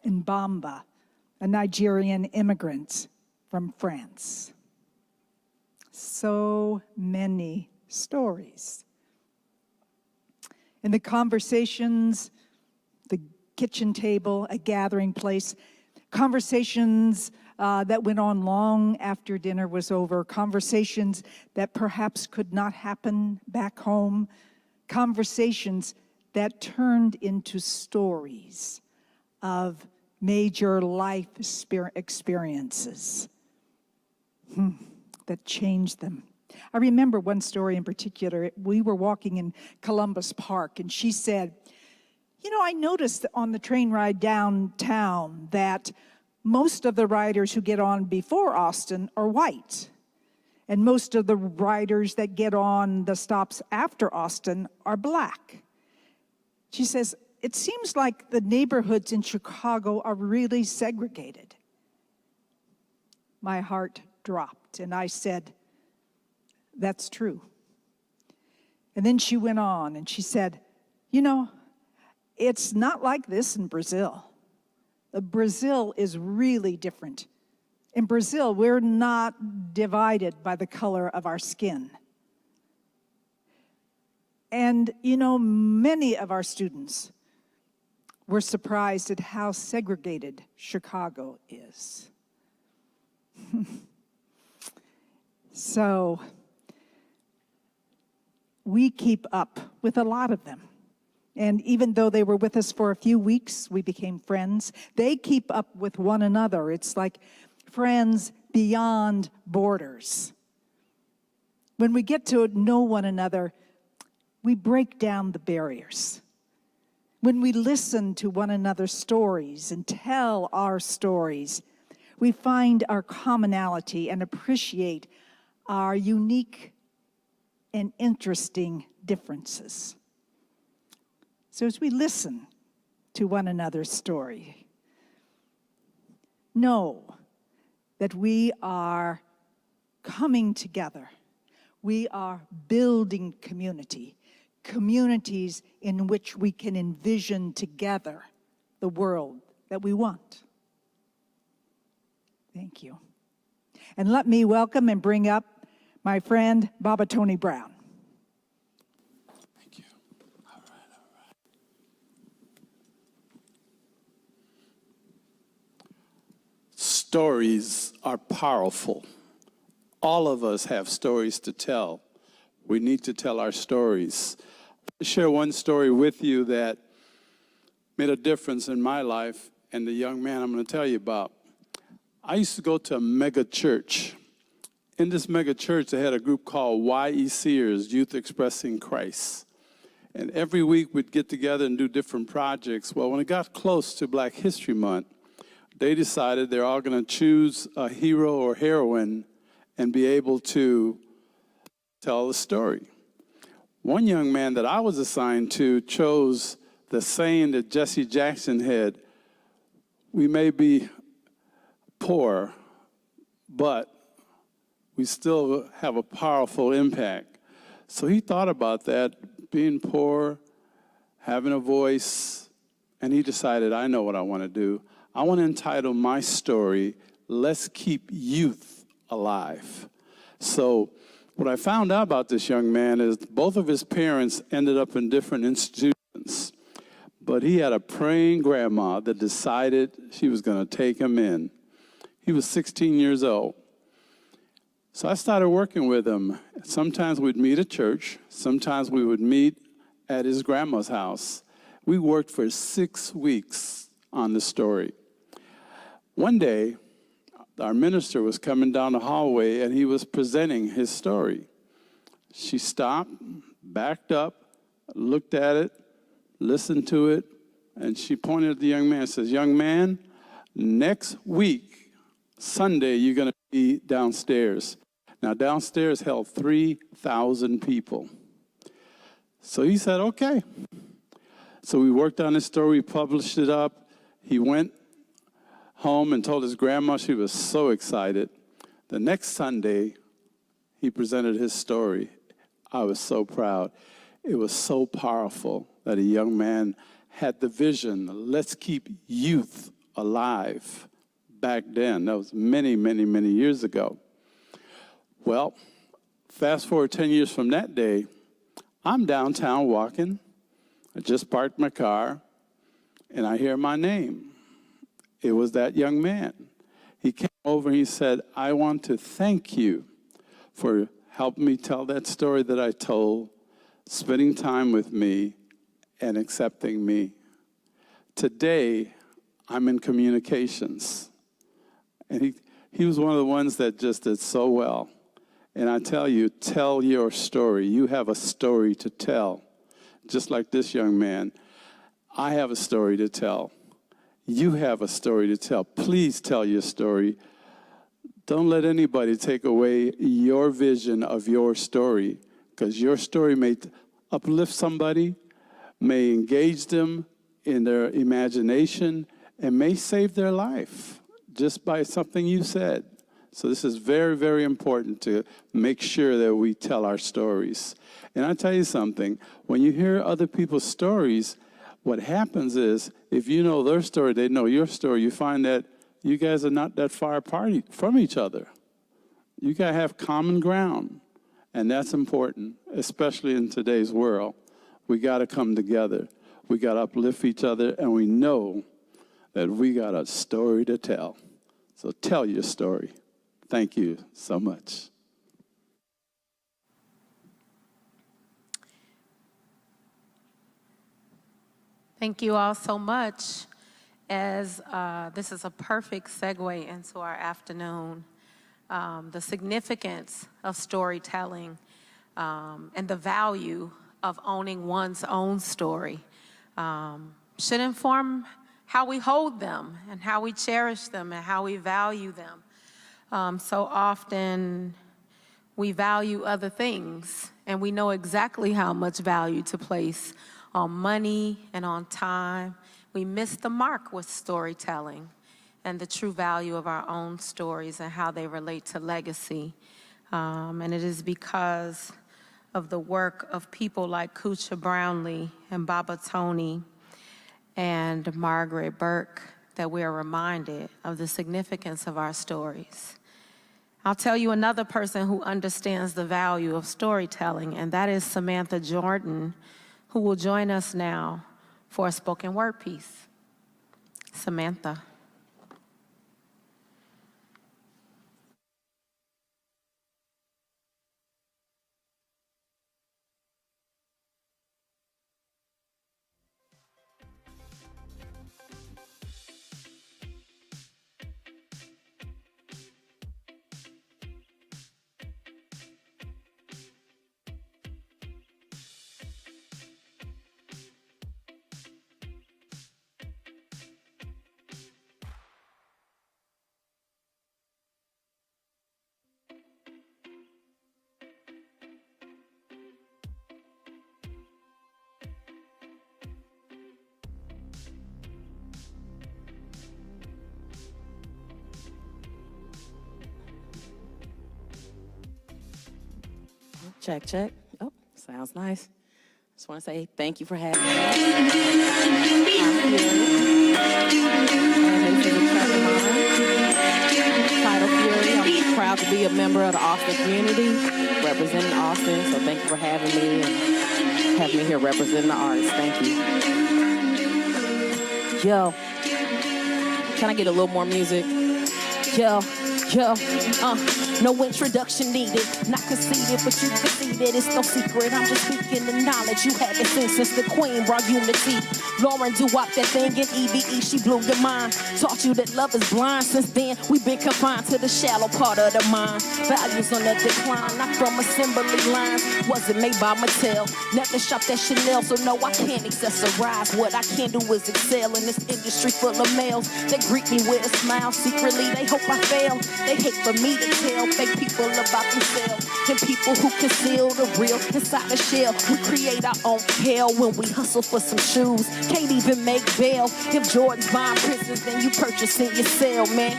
Mbamba, a Nigerian immigrant from France. So many stories. In the conversations, the kitchen table, a gathering place, conversations that went on long after dinner was over, conversations that perhaps could not happen back home, conversations that turned into stories of major life experiences that changed them. I remember one story in particular. We were walking in Columbus Park, and she said, "You know, I noticed on the train ride downtown that Most of the riders who get on before Austin are white, and most of the riders that get on the stops after Austin are black. She says, it seems like the neighborhoods in Chicago are really segregated. My heart dropped, and I said, that's true. And then she went on, and she said, you know, it's not like this in Brazil. Brazil is really different. In Brazil, we're not divided by the color of our skin. And, you know, many of our students were surprised at how segregated Chicago is. So, we keep up with a lot of them. And even though they were with us for a few weeks, we became friends. They keep up with one another. It's like friends beyond borders. When we get to know one another, we break down the barriers. When we listen to one another's stories and tell our stories, we find our commonality and appreciate our unique and interesting differences. So as we listen to one another's story, know that we are coming together. We are building community, communities in which we can envision together the world that we want. Thank you. And let me welcome and bring up my friend, Baba Tony Brown. Stories are powerful. All of us have stories to tell. We need to tell our stories. I'll share one story with you that made a difference in my life and the young man I'm going to tell you about. I used to go to a mega church. In this mega church, they had a group called YECers, Youth Expressing Christ. And every week we'd get together and do different projects. Well, when it got close to Black History Month, they decided they're all going to choose a hero or heroine and be able to tell a story. One young man that I was assigned to chose the saying that Jesse Jackson had, we may be poor, but we still have a powerful impact. So he thought about that, being poor, having a voice, and he decided, I know what I want to do. I want to entitle my story, Let's Keep Youth Alive. So what I found out about this young man is both of his parents ended up in different institutions, but he had a praying grandma that decided she was going to take him in. He was 16 years old. So I started working with him. Sometimes we'd meet at church. Sometimes we would meet at his grandma's house. We worked for 6 weeks on the story. One day, our minister was coming down the hallway and he was presenting his story. She stopped, backed up, looked at it, listened to it, and she pointed at the young man and says, young man, next week, Sunday, you're going to be downstairs. Now, downstairs held 3,000 people. So he said, okay. So we worked on his story, published it up. He went home and told his grandma. She was so excited. The next Sunday, he presented his story. I was so proud. It was so powerful that a young man had the vision, let's keep youth alive back then. That was many, many, many years ago. Well, fast forward 10 years from that day, I'm downtown walking. I just parked my car, and I hear my name. It was that young man. He came over and he said, I want to thank you for helping me tell that story that I told, spending time with me, and accepting me. Today, I'm in communications. And he was one of the ones that just did so well. And I tell you, tell your story. You have a story to tell. Just like this young man, I have a story to tell. You have a story to tell. Please tell your story. Don't let anybody take away your vision of your story, because your story may uplift somebody, may engage them in their imagination, and may save their life just by something you said. So this is very, very important to make sure that we tell our stories. And I tell you something, when you hear other people's stories, what happens is, if you know their story, they know your story, you find that you guys are not that far apart from each other. You got to have common ground, and that's important, especially in today's world. We got to come together. We got to uplift each other, and we know that we got a story to tell. So tell your story. Thank you so much. Thank you all so much. As this is a perfect segue into our afternoon, the significance of storytelling and the value of owning one's own story should inform how we hold them and how we cherish them and how we value them. So often we value other things, and we know exactly how much value to place on money and on time. We miss the mark with storytelling and the true value of our own stories and how they relate to legacy. And it is because of the work of people like Kucha Brownlee and Baba Tony and Margaret Burke that we are reminded of the significance of our stories. I'll tell you another person who understands the value of storytelling, and that is Samantha Jordan, who will join us now for a spoken word piece. Samantha. Check, check. Oh, sounds nice. Just want to say thank you for having me. And this is a track of mine, titled Fury. I'm proud to be a member of the Austin community, representing Austin. So thank you for having me and having me here representing the artists. Thank you. Yo, can I get a little more music? Yo, no introduction needed, not conceited, but you can see that it's no secret. I'm just speaking the knowledge you haven't seen since the Queen brought unity. Lauren Dewop, that thing in EVE, she blew your mind. Taught you that love is blind. Since then, we've been confined to the shallow part of the mind. Values on the decline, not from assembly lines. Wasn't made by Mattel, never shopped at Chanel, so no, I can't accessorize. What I can do is excel in this industry full of males. They greet me with a smile, secretly they hope I fail. They hate for me to tell fake people about themselves, and people who conceal the real inside the shell. We create our own hell when we hustle for some shoes. Can't even make bail. If Jordan's buying prisons, then you purchasing your sale, man.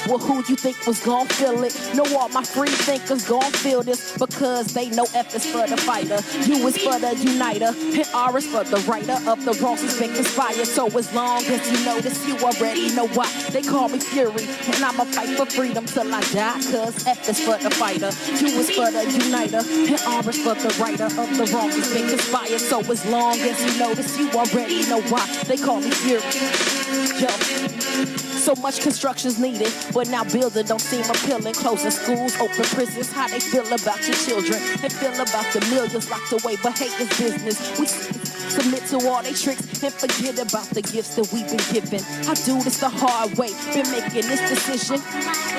Well, who you think was gon' feel it? Know all my free thinkers gon' feel this, because they know F is for the fighter, U is for the uniter, and R is for the writer of the wrongs that's been conspired. So as long as you know this, you already know why they call me Fury, and I'ma fight for freedom till I die, cause F is for the fighter, U is for the uniter, and R is for the writer of the wrongs that's been conspired. So as long as you know this, you already know why they call me Fury. Yo. So much construction's needed, but now building don't seem appealing. Closing schools, open prisons, how they feel about your children, and feel about the millions locked away, but hate is business. We submit to all they tricks, and forget about the gifts that we've been given. I do this the hard way, been making this decision,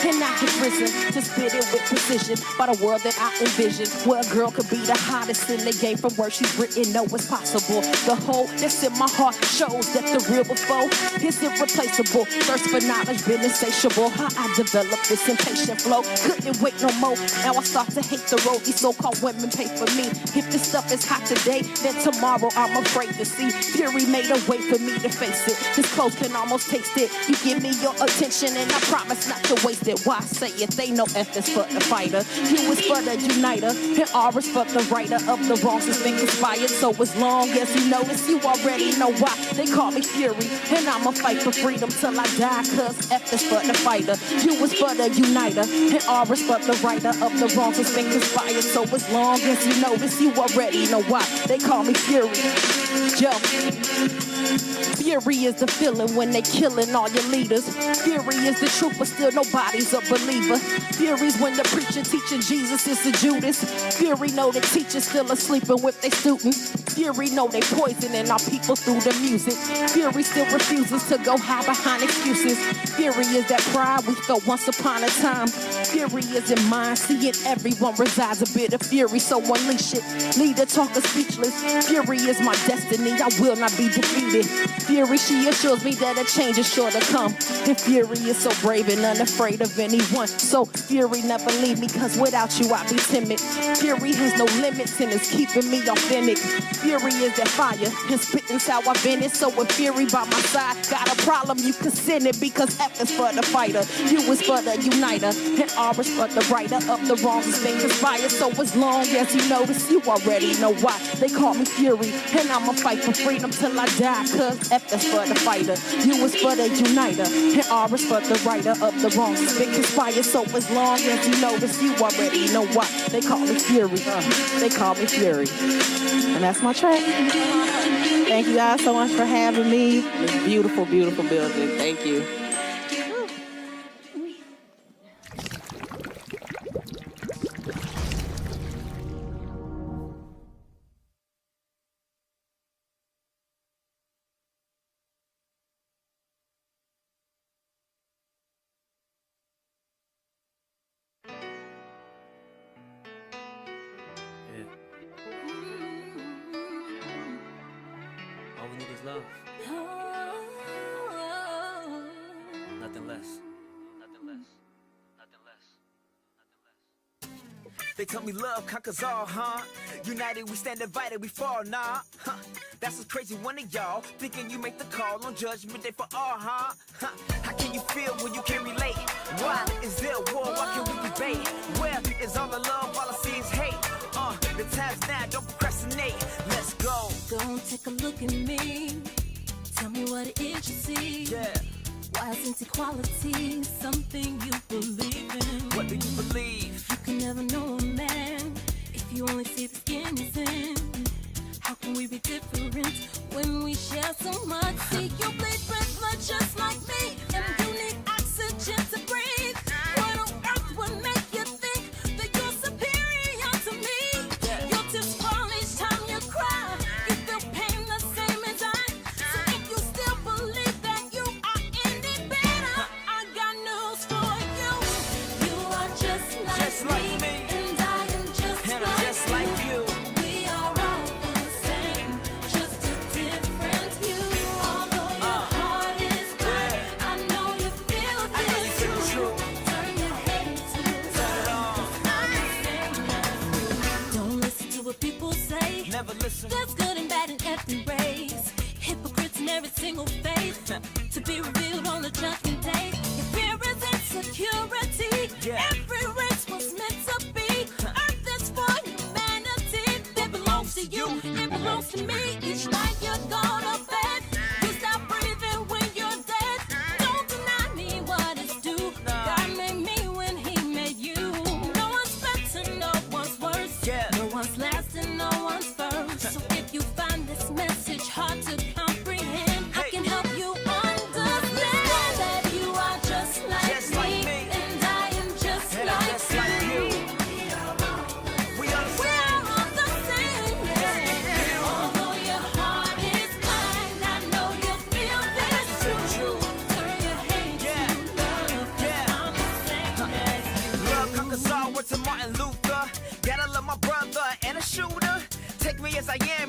and I have risen to spit it with precision by the world that I envision, where a girl could be the hottest in the game from where she's written, know it's possible. The hole that's in my heart shows that the real before is irreplaceable. Thirst for knowledge, been insatiable. How I developed this impatient flow, couldn't wait no more. Now I start to hate the road these so-called women pay for me. If this stuff is hot today, then tomorrow I'm afraid to see. Fury made a way for me to face it. This close can almost taste it. You give me your attention and I promise not to waste it. Why say it? They know F is for the fighter, U is for the uniter, and R is for the writer of the wrongs that's been conspired. So as long as you notice, you already know why they call me Fury, and I'ma fight for freedom till I die, cause F is for the fighter, U is for the uniter, and R is for the writer of the wrongs that's been conspired. So as long as you notice, you already know why they call me Fury. Yo. Fury is the feeling when they killing all your leaders. Fury is the truth, but still nobody's a believer. Fury's when the preacher teaching Jesus is a Judas. Fury know the teachers still asleep with their students. Fury know they poisoning our people through the music. Fury still refuses to go hide behind excuses. Fury is that pride we felt once upon a time. Fury is in mind, seeing everyone resides a bit of fury, so unleash it. Lead the talker speechless. Fury is my destiny, I will not be defeated. Fury, she assures me that a change is sure to come. And Fury is so brave and unafraid of anyone. So Fury never leave me, cause without you I'd be timid. Fury has no limits and is keeping me authentic. Fury is that fire and spitting's how I've been it. So with Fury by my side, got a problem you can send it, because F is for the fighter, U is for the uniter, and R is for the writer of the wrongs that's been conspired. So as long as you notice, you already know why they call me Fury, and I'ma fight for freedom till I die, cause F is for the fighter, U is for the uniter, and R is for the writer of the wrongs that's been conspired. So as long as you notice, you already know why they call me Fury. They call me Fury. And that's my track. Thank you guys so much for having me. This beautiful, beautiful building. Thank you. All we need is love. Nothing less. Nothing less. Nothing less. They tell me love conquers all, huh? United we stand, divided we fall, nah. Huh. That's what's crazy, one of y'all thinking you make the call on Judgment Day for all, huh? How can you feel when you can't relate? Why is there a war? Why can we debate? Where is all the love? All I see is hate. The time's now, don't procrastinate. Let's go. Don't take a look at me. Tell me what it is you see. Yeah. Why isn't equality something you believe in? What do you believe? You can never know a man if you only see the skin he's in. How can we be different when we share so much? See, you bleed red blood just like me, and you need oxygen to breathe. What on earth would make you think that you're superior to me? Your tears fall each time you cry. You feel pain the same as I. So if you still believe that you are any better, I got news for you. You are just like me, and I am just like you. We are all the same, just a different view. Although your heart is bright, I know you feel this too. Turn your head to the side, 'cause I'm the same as you. Don't listen to what people say. Never listen. There's good and bad in every race. Hypocrites in every single faith, to be revealed on the judgment day. Your fear is insecurity. Every race was meant to be. Earth is for humanity. That belongs to you, it belongs to me. Each night you go to bed, you stop breathing when you're dead. Don't deny me what is due. God made me when he made you. No one's better, no one's worse. No one's last and no one's first. So if you find this message hard to comprehend, I can help you understand that you are just like me, and I am just like you. We are all the same. Although your heart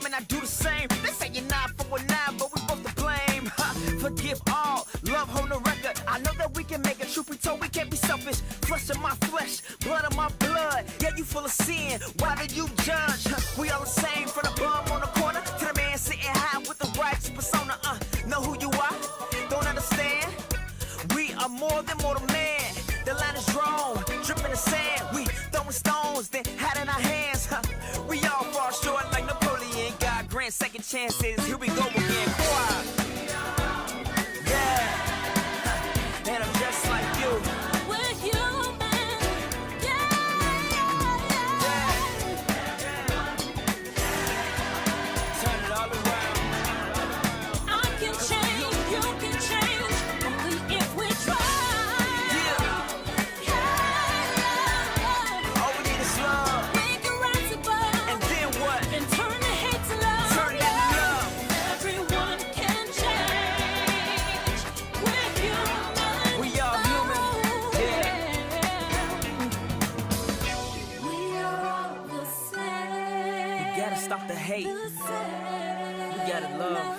and I do the same. They say you're 949, but we both to blame. Forgive all, love hold the record. I know that we can make it. Truth be told, we can't be selfish. Flesh of my flesh, blood of my blood. Yeah, you full of sin. Why do you judge? We all the same, from the bum on the corner to the man sitting high with the righteous persona. Know who you are? Don't understand? We are more than mortal man. The line is drawn, dripping the sand. We throwing stones, then hat in our hands. We all fall short like Napoleon. God grant second chances. Here we go again. Choir. Yeah. And I'm just like you. We're human. Yeah. Turn it all around. I can change, you can change, only if we try. All we need is love. Make it right to burn. And then what? And turn the hate to love. Turn that to love. Everyone can change. We're human. We all human. Yeah. We are all the same. We gotta stop the hate. We gotta love.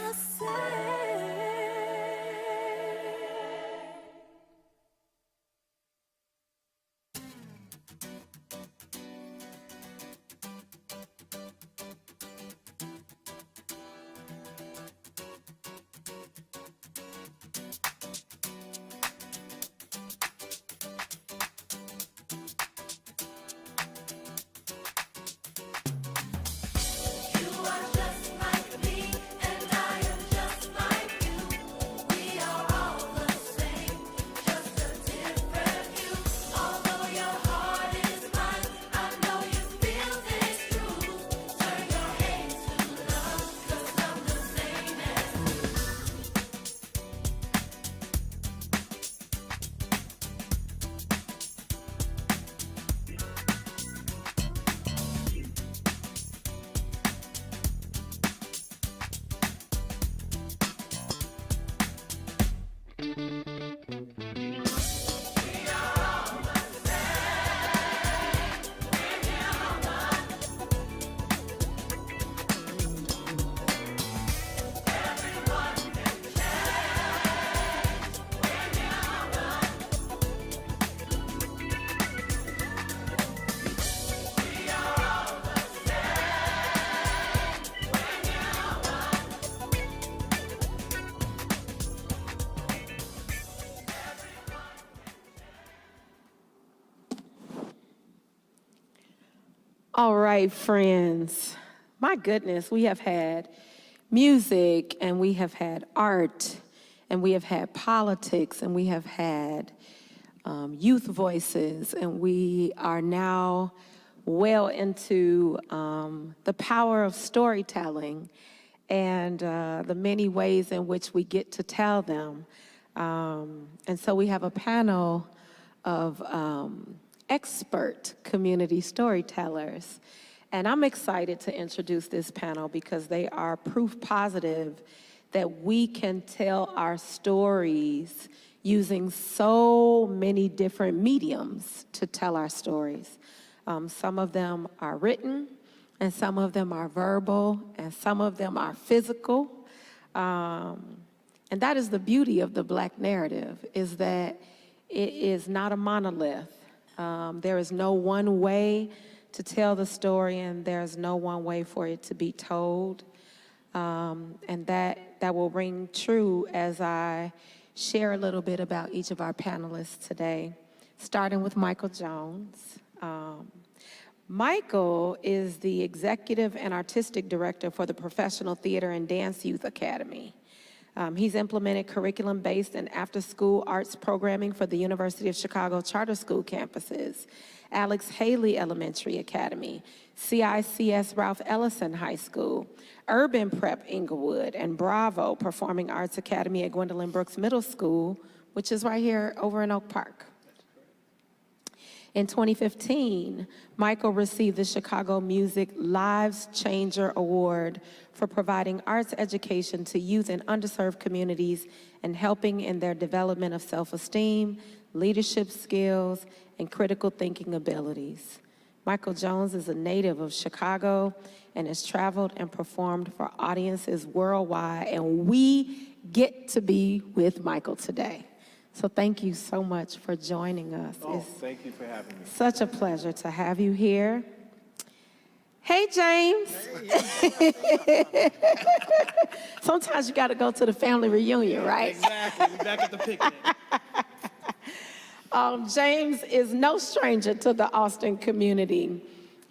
All right, friends. My goodness, we have had music, and we have had art, and we have had politics, and we have had youth voices, and we are now well into the power of storytelling and the many ways in which we get to tell them. And so we have a panel of expert community storytellers. And I'm excited to introduce this panel because they are proof positive that we can tell our stories using so many different mediums to tell our stories. Some of them are written, and some of them are verbal, and some of them are physical. And that is the beauty of the Black narrative, is that it is not a monolith. There is no one way to tell the story, and there's no one way for it to be told. And that will ring true as I share a little bit about each of our panelists today, starting with Michael Jones. Michael is the Executive and Artistic Director for the Professional Theater and Dance Youth Academy. He's implemented curriculum-based and after-school arts programming for the University of Chicago Charter School campuses, Alex Haley Elementary Academy, CICS Ralph Ellison High School, Urban Prep Inglewood, and Bravo Performing Arts Academy at Gwendolyn Brooks Middle School, which is right here over in Oak Park. In 2015, Michael received the Chicago Music Lives Changer Award for providing arts education to youth in underserved communities and helping in their development of self-esteem, leadership skills, and critical thinking abilities. Michael Jones is a native of Chicago and has traveled and performed for audiences worldwide, and we get to be with Michael today. So thank you so much for joining us. Oh, It's thank you for having me. such a pleasure to have you here. Hey, James. Sometimes you got to go to the family reunion, right? Exactly. We're back at the picnic. James is no stranger to the Austin community.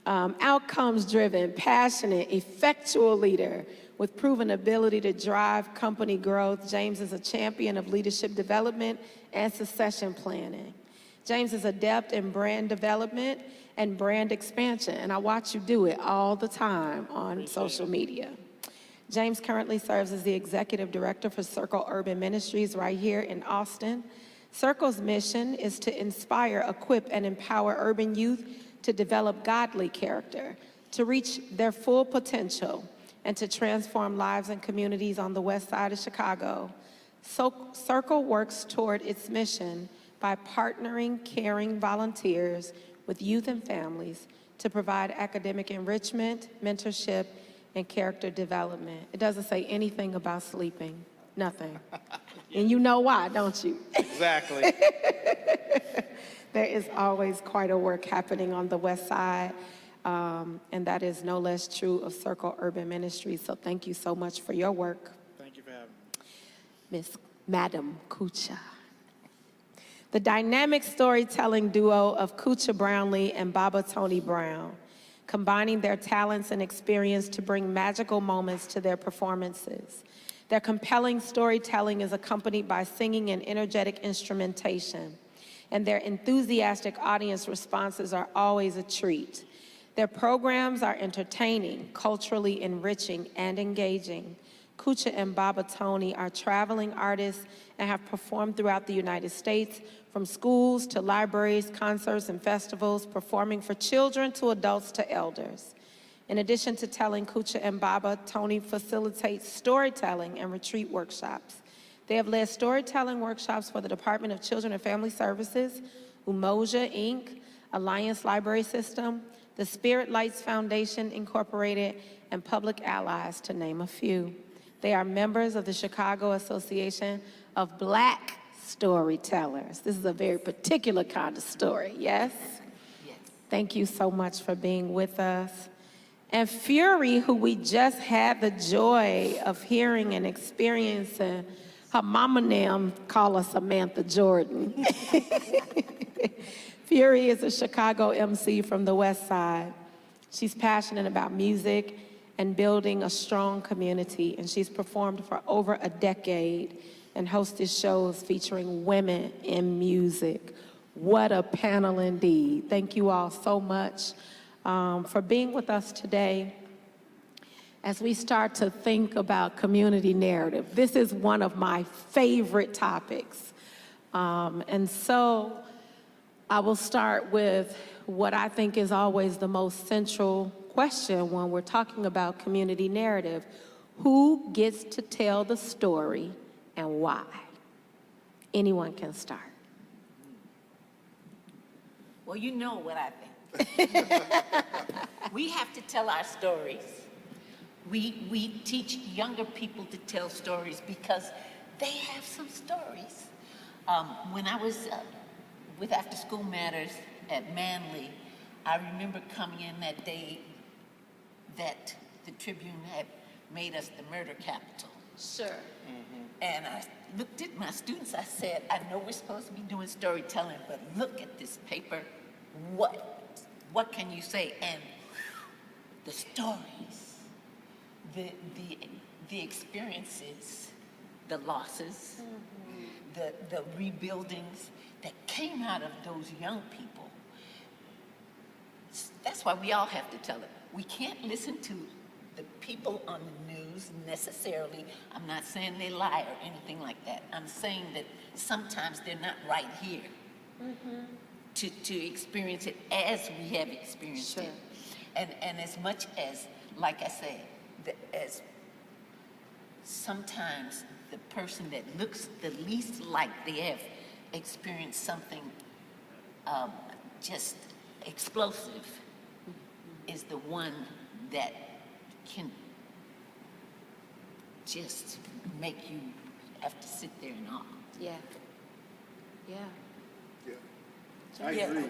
Outcomes-driven, passionate, effectual leader with proven ability to drive company growth. James is a champion of leadership development and succession planning. James is adept in brand development and brand expansion, and I watch you do it all the time on social media. James currently serves as the executive director for Circle Urban Ministries right here in Austin. Circle's mission is to inspire, equip, and empower urban youth to develop godly character, to reach their full potential, and to transform lives and communities on the west side of Chicago. Circle works toward its mission by partnering caring volunteers with youth and families to provide academic enrichment, mentorship, and character development. It doesn't say anything about sleeping, nothing. And you know why, don't you? Exactly. There is always quite a work happening on the west side, and that is no less true of Circle Urban Ministries. So thank you so much for your work. Thank you for having me. Madam Kucha. The dynamic storytelling duo of Kucha Brownlee and Baba Tony Brown, combining their talents and experience to bring magical moments to their performances. Their compelling storytelling is accompanied by singing and energetic instrumentation, and their enthusiastic audience responses are always a treat. Their programs are entertaining, culturally enriching, and engaging. Kucha and Baba Tony are traveling artists and have performed throughout the United States, from schools to libraries, concerts, and festivals, performing for children to adults to elders. In addition to telling, Kucha and Baba Tony facilitates storytelling and retreat workshops. They have led storytelling workshops for the Department of Children and Family Services, Umoja, Inc., Alliance Library System, the Spirit Lights Foundation, Incorporated, and Public Allies, to name a few. They are members of the Chicago Association of Black Storytellers. This is a very particular kind of story, yes? Yes. Thank you so much for being with us. And Fury, who we just had the joy of hearing and experiencing, her mama nam call her Samantha Jordan. Fury is a Chicago MC from the West Side. She's passionate about music and building a strong community, and she's performed for over a decade and hosted shows featuring women in music. What a panel indeed. Thank you all so much for being with us today as we start to think about community narrative. This is one of my favorite topics. And so I will start with what I think is always the most central question when we're talking about community narrative. Who gets to tell the story and why? Anyone can start. Well, you know what I think. We have to tell our stories. We teach younger people to tell stories because they have some stories. When I was with After School Matters at Manly, I remember coming in that day that the Tribune had made us the murder capital. Sure. And I looked at my students, I said, I know we're supposed to be doing storytelling, but look at this paper. What can you say? And the stories, the experiences, the losses, the rebuildings that came out of those young people. That's why we all have to tell it. We can't listen to the people on the news necessarily. I'm not saying they lie or anything like that. I'm saying that sometimes they're not right here to experience it as we have experienced it. And as much as, like I say, as sometimes the person that looks the least like they have experienced something just explosive, is the one that can just make you have to sit there in awe. Yeah. Yeah. I agree.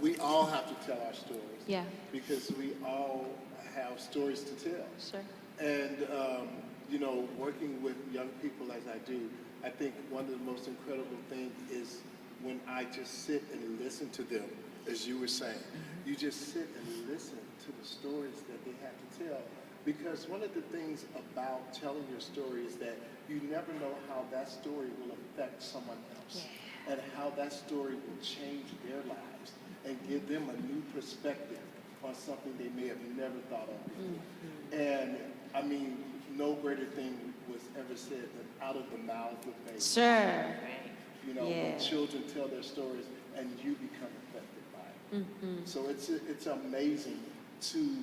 We all have to tell our stories. Yeah. Because we all have stories to tell. Sure. And, you know, working with young people as I do, I think one of the most incredible things is when I just sit and listen to them, as you were saying. You just sit and listen to the stories that they have to tell. Because one of the things about telling your story is that you never know how that story will affect someone else. And how that story will change their lives and give them a new perspective on something they may have never thought of before. And I mean, no greater thing was ever said than out of the mouths of babes. Sure. You know, when children tell their stories and you become affected by it. So it's amazing to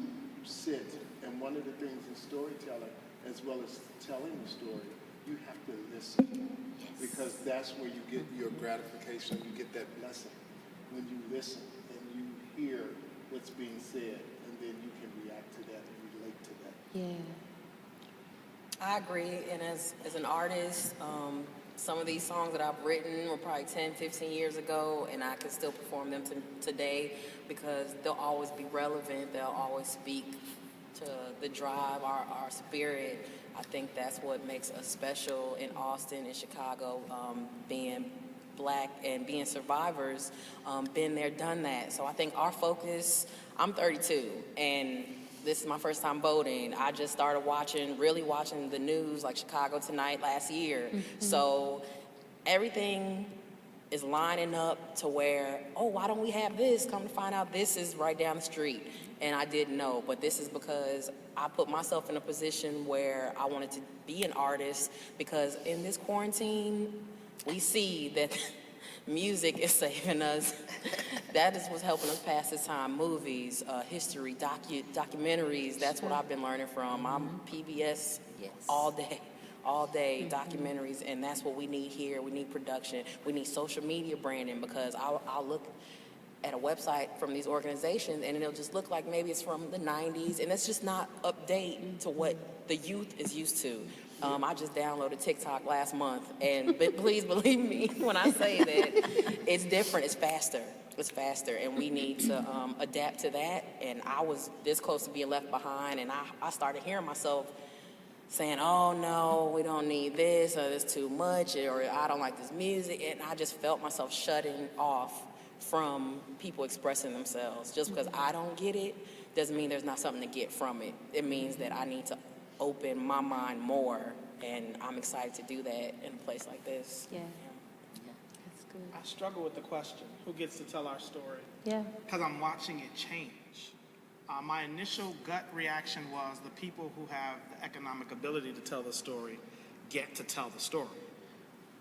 sit, and one of the things in storytelling, as well as telling the story, you have to listen. Because that's where you get your gratification, you get that blessing. When you listen and you hear what's being said, and then you can react to that and relate to that. Yeah. I agree, and as an artist, some of these songs that I've written were probably 10, 15 years ago, and I can still perform them today because they'll always be relevant, they'll always speak to the drive, our spirit. I think that's what makes us special in Austin and Chicago, being Black and being survivors, been there, done that. So I think our focus, I'm 32, and this is my first time voting. I just started really watching the news, like Chicago Tonight last year. So everything is lining up to where, oh, why don't we have this? Come to find out this is right down the street. And I didn't know, but this is because I put myself in a position where I wanted to be an artist, because in this quarantine, we see that music is saving us. That is what's helping us pass this time. Movies, history, documentaries, that's what I've been learning from. I'm PBS all day. Documentaries, and that's what we need here. We need production. We need social media branding, because I'll look at a website from these organizations and it'll just look like maybe it's from the 90s, and it's just not update to what the youth is used to. I just downloaded TikTok last month, and but please believe me when I say that it's different, it's faster, and we need to adapt to that. And I was this close to being left behind, and I started hearing myself saying, oh no, we don't need this, or it's too much, or I don't like this music, and I just felt myself shutting off from people expressing themselves. Just because I don't get it doesn't mean there's not something to get from it. It means that I need to open my mind more, and I'm excited to do that in a place like this. Yeah. That's good. I struggle with the question, who gets to tell our story? Yeah. Because I'm watching it change. My initial gut reaction was the people who have the economic ability to tell the story get to tell the story.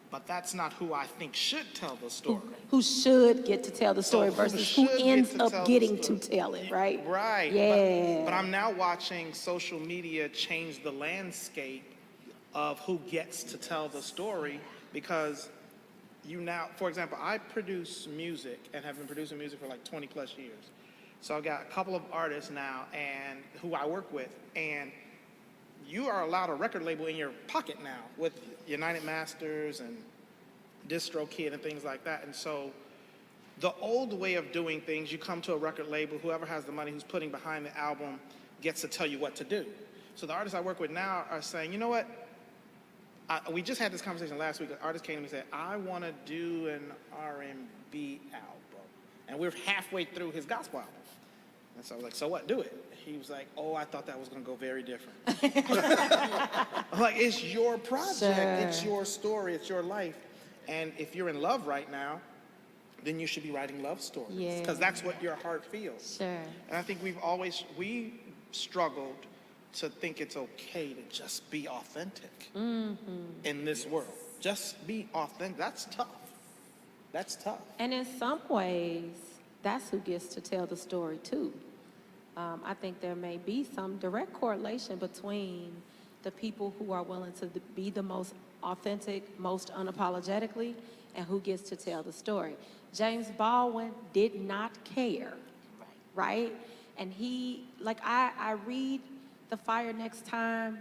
But that's not who I think should tell the story. Who should get to tell the story versus who ends up getting to tell it, right? Right. Yeah. But I'm now watching social media change the landscape of who gets to tell the story, because you now, for example, I produce music and have been producing music for like 20 plus years. So I've got a couple of artists now and who I work with, and you are allowed a record label in your pocket now with United Masters and DistroKid and things like that. And so the old way of doing things, you come to a record label, whoever has the money, who's putting behind the album, gets to tell you what to do. So the artists I work with now are saying, you know what? We just had this conversation last week. An artist came to me and said, I want to do an R&B album. And we're halfway through his gospel album. And so I was like, so what? Do it. He was like, oh, I thought that was going to go very different. I'm like, it's your project. Sure. It's your story. It's your life. And if you're in love right now, then you should be writing love stories. Because that's what your heart feels. Sure. And I think we struggled to think it's okay to just be authentic in this world. Just be authentic. That's tough. That's tough. And in some ways, that's who gets to tell the story too. I think there may be some direct correlation between the people who are willing to be the most authentic, most unapologetically, and who gets to tell the story. James Baldwin did not care, right? And he, like, I read The Fire Next Time,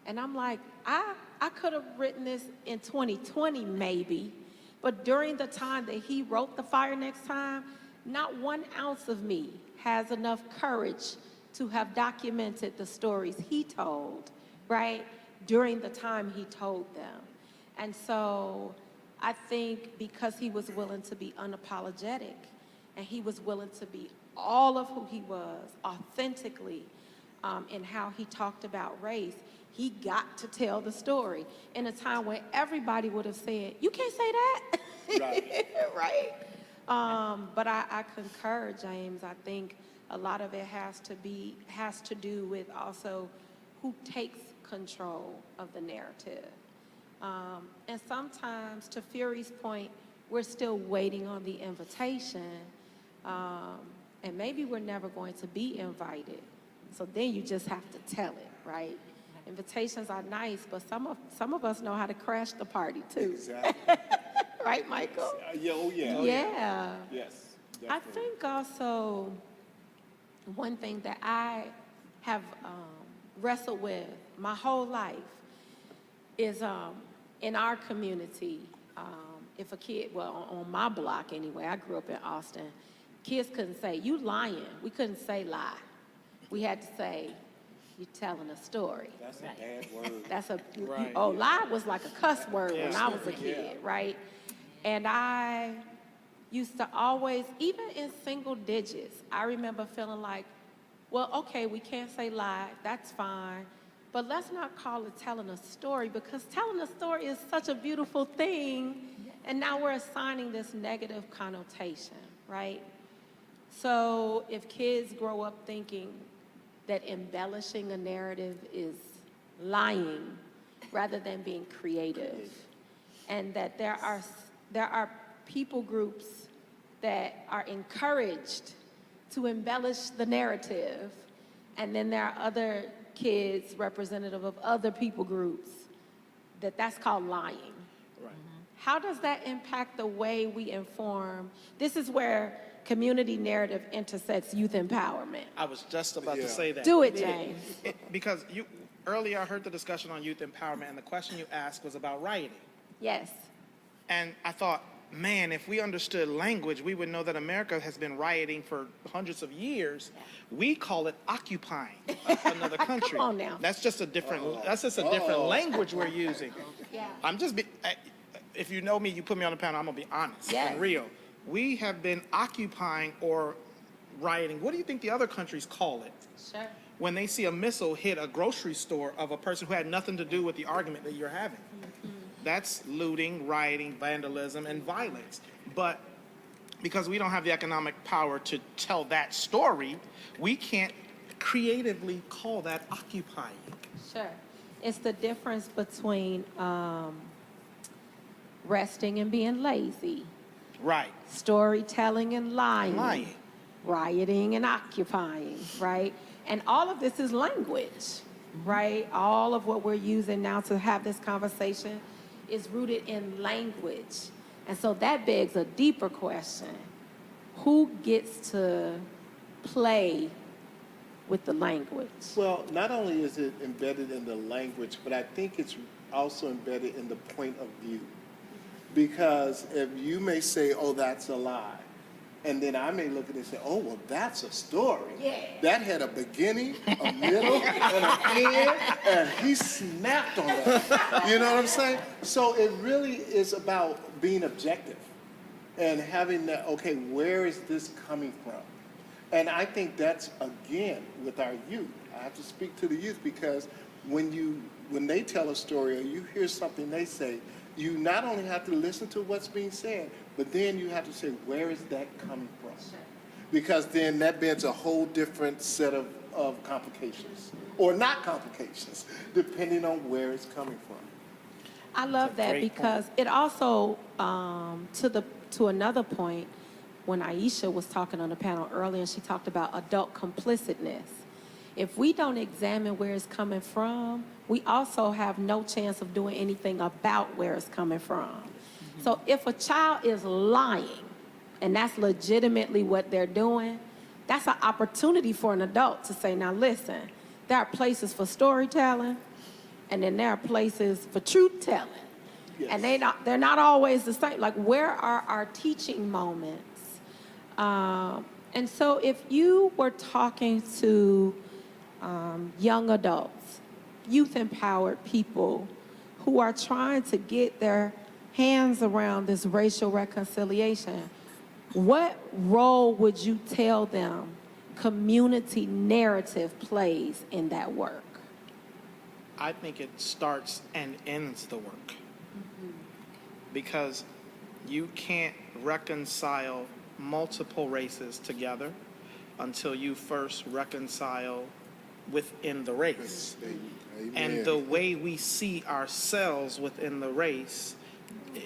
and I'm like, I could have written this in 2020 maybe, but during the time that he wrote The Fire Next Time, not 1 ounce of me has enough courage to have documented the stories he told, right, during the time he told them. And so I think because he was willing to be unapologetic and he was willing to be all of who he was authentically in how he talked about race, he got to tell the story in a time when everybody would have said, you can't say that, Right. right? But I concur, James. I think a lot of it has to do with also who takes control of the narrative. And sometimes, to Fury's point, we're still waiting on the invitation, and maybe we're never going to be invited. So then you just have to tell it, right? Invitations are nice, but some of us know how to crash the party too. Exactly. Right, Michael? Yeah, oh yeah. Yeah. Yes. I think also one thing that I have wrestled with my whole life is in our community, if a kid, well, on my block anyway, I grew up in Austin, kids couldn't say, you lying. We couldn't say lie. We had to say, you're telling a story. That's a bad word. That's a, Right. oh, lie was like a cuss word when Yeah. I was a kid, right? And I used to always, even in single digits, I remember feeling like, well, okay, we can't say lie, that's fine, but let's not call it telling a story, because telling a story is such a beautiful thing, and now we're assigning this negative connotation, right? So if kids grow up thinking that embellishing a narrative is lying rather than being creative, and that there are people groups that are encouraged to embellish the narrative, and then there are other kids representative of other people groups that's called lying. Right. How does that impact the way we inform? This is where community narrative intersects youth empowerment. I was just about to say that. Do it, James. Because earlier I heard the discussion on youth empowerment, and the question you asked was about rioting. Yes. And I thought, man, if we understood language, we would know that America has been rioting for hundreds of years. We call it occupying another country. Come on now. That's just a different. That's just a different language we're using. Yeah. If you know me, you put me on the panel. I'm gonna be honest Yes. and real. We have been occupying or rioting. What do you think the other countries call it? Sure. When they see a missile hit a grocery store of a person who had nothing to do with the argument that you're having. That's looting, rioting, vandalism, and violence. But because we don't have the economic power to tell that story, we can't creatively call that occupying. Sure. It's the difference between resting and being lazy. Right. Storytelling and lying. Lying. Rioting and occupying, right? And all of this is language, right? All of what we're using now to have this conversation is rooted in language. And so that begs a deeper question. Who gets to play with the language? Well, not only is it embedded in the language, but I think it's also embedded in the point of view. Because if you may say, oh, that's a lie, and then I may look at it and say, oh, well, that's a story. Yeah. That had a beginning, a middle, and an end, and he snapped on that. You know what I'm saying? So it really is about being objective and having that, okay, where is this coming from? And I think that's, again, with our youth. I have to speak to the youth because when they tell a story or you hear something they say, you not only have to listen to what's being said, but then you have to say, where is that coming from? Because then that beds a whole different set of complications, or not complications, depending on where it's coming from. I love that because it also, to another point, when Aisha was talking on the panel earlier, she talked about adult complicitness. If we don't examine where it's coming from, we also have no chance of doing anything about where it's coming from. So if a child is lying, and that's legitimately what they're doing, that's an opportunity for an adult to say, now listen, there are places for storytelling, and then there are places for truth telling. Yes. And they're not always the same. Like, where are our teaching moments? And so if you were talking to young adults, youth-empowered people who are trying to get their hands around this racial reconciliation, what role would you tell them community narrative plays in that work? I think it starts and ends the work. Because you can't reconcile multiple races together until you first reconcile within the race. Amen. And the way we see ourselves within the race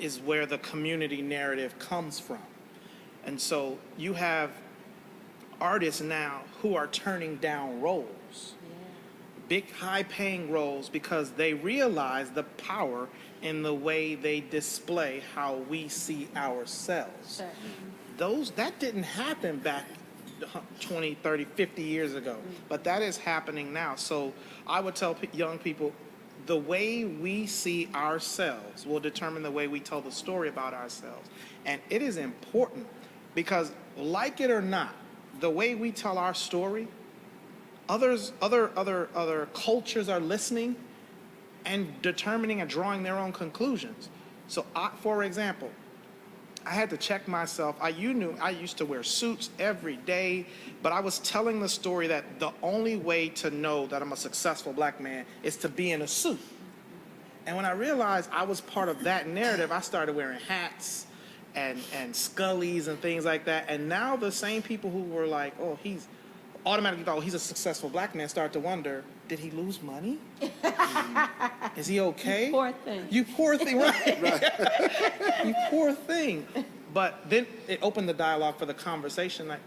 is where the community narrative comes from. And so you have artists now who are turning down roles, big high-paying roles, because they realize the power in the way they display how we see ourselves. That didn't happen back 20, 30, 50 years ago, but that is happening now. So I would tell young people, the way we see ourselves will determine the way we tell the story about ourselves. And it is important because, like it or not, the way we tell our story, other cultures are listening and determining and drawing their own conclusions. So, for example, I had to check myself. I used to wear suits every day, but I was telling the story that the only way to know that I'm a successful black man is to be in a suit. And when I realized I was part of that narrative, I started wearing hats and scullies and things like that. And now the same people who were like, oh, he's automatically thought, oh, he's a successful black man, start to wonder, did he lose money? Is he okay? You poor thing. You poor thing, right? You poor thing. But then it opened the dialogue for the conversation. Like,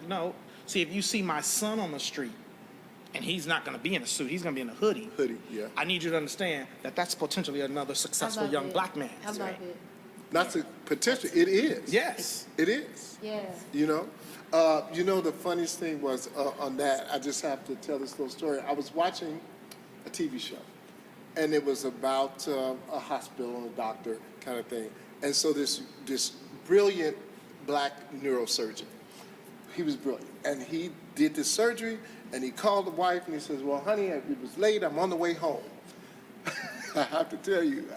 see, if you see my son on the street, and he's not going to be in a suit, he's going to be in a hoodie. Yeah. I need you to understand that that's potentially another successful young black man. I love it. That's a potential. It is. Yes. It is. Yeah. The funniest thing was on that, I just have to tell this little story. I was watching a TV show, and it was about a hospital and a doctor kind of thing. And so this brilliant black neurosurgeon, he was brilliant, and he did this surgery, and he called the wife, and he says, well, honey, it was late, I'm on the way home. I have to tell you,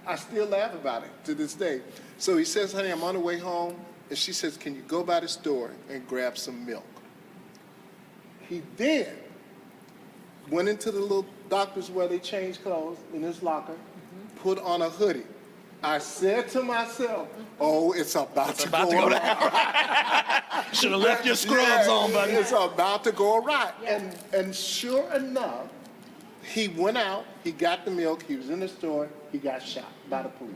I still laugh about it to this day. So he says, honey, I'm on the way home, and she says, can you go by the store and grab some milk? He then went into the little doctor's where they change clothes in his locker, put on a hoodie. I said to myself, oh, it's about to go awry. Should have left your scrubs on, buddy. It's about to go awry. And sure enough, he went out, he got the milk, he was in the store, he got shot by the police.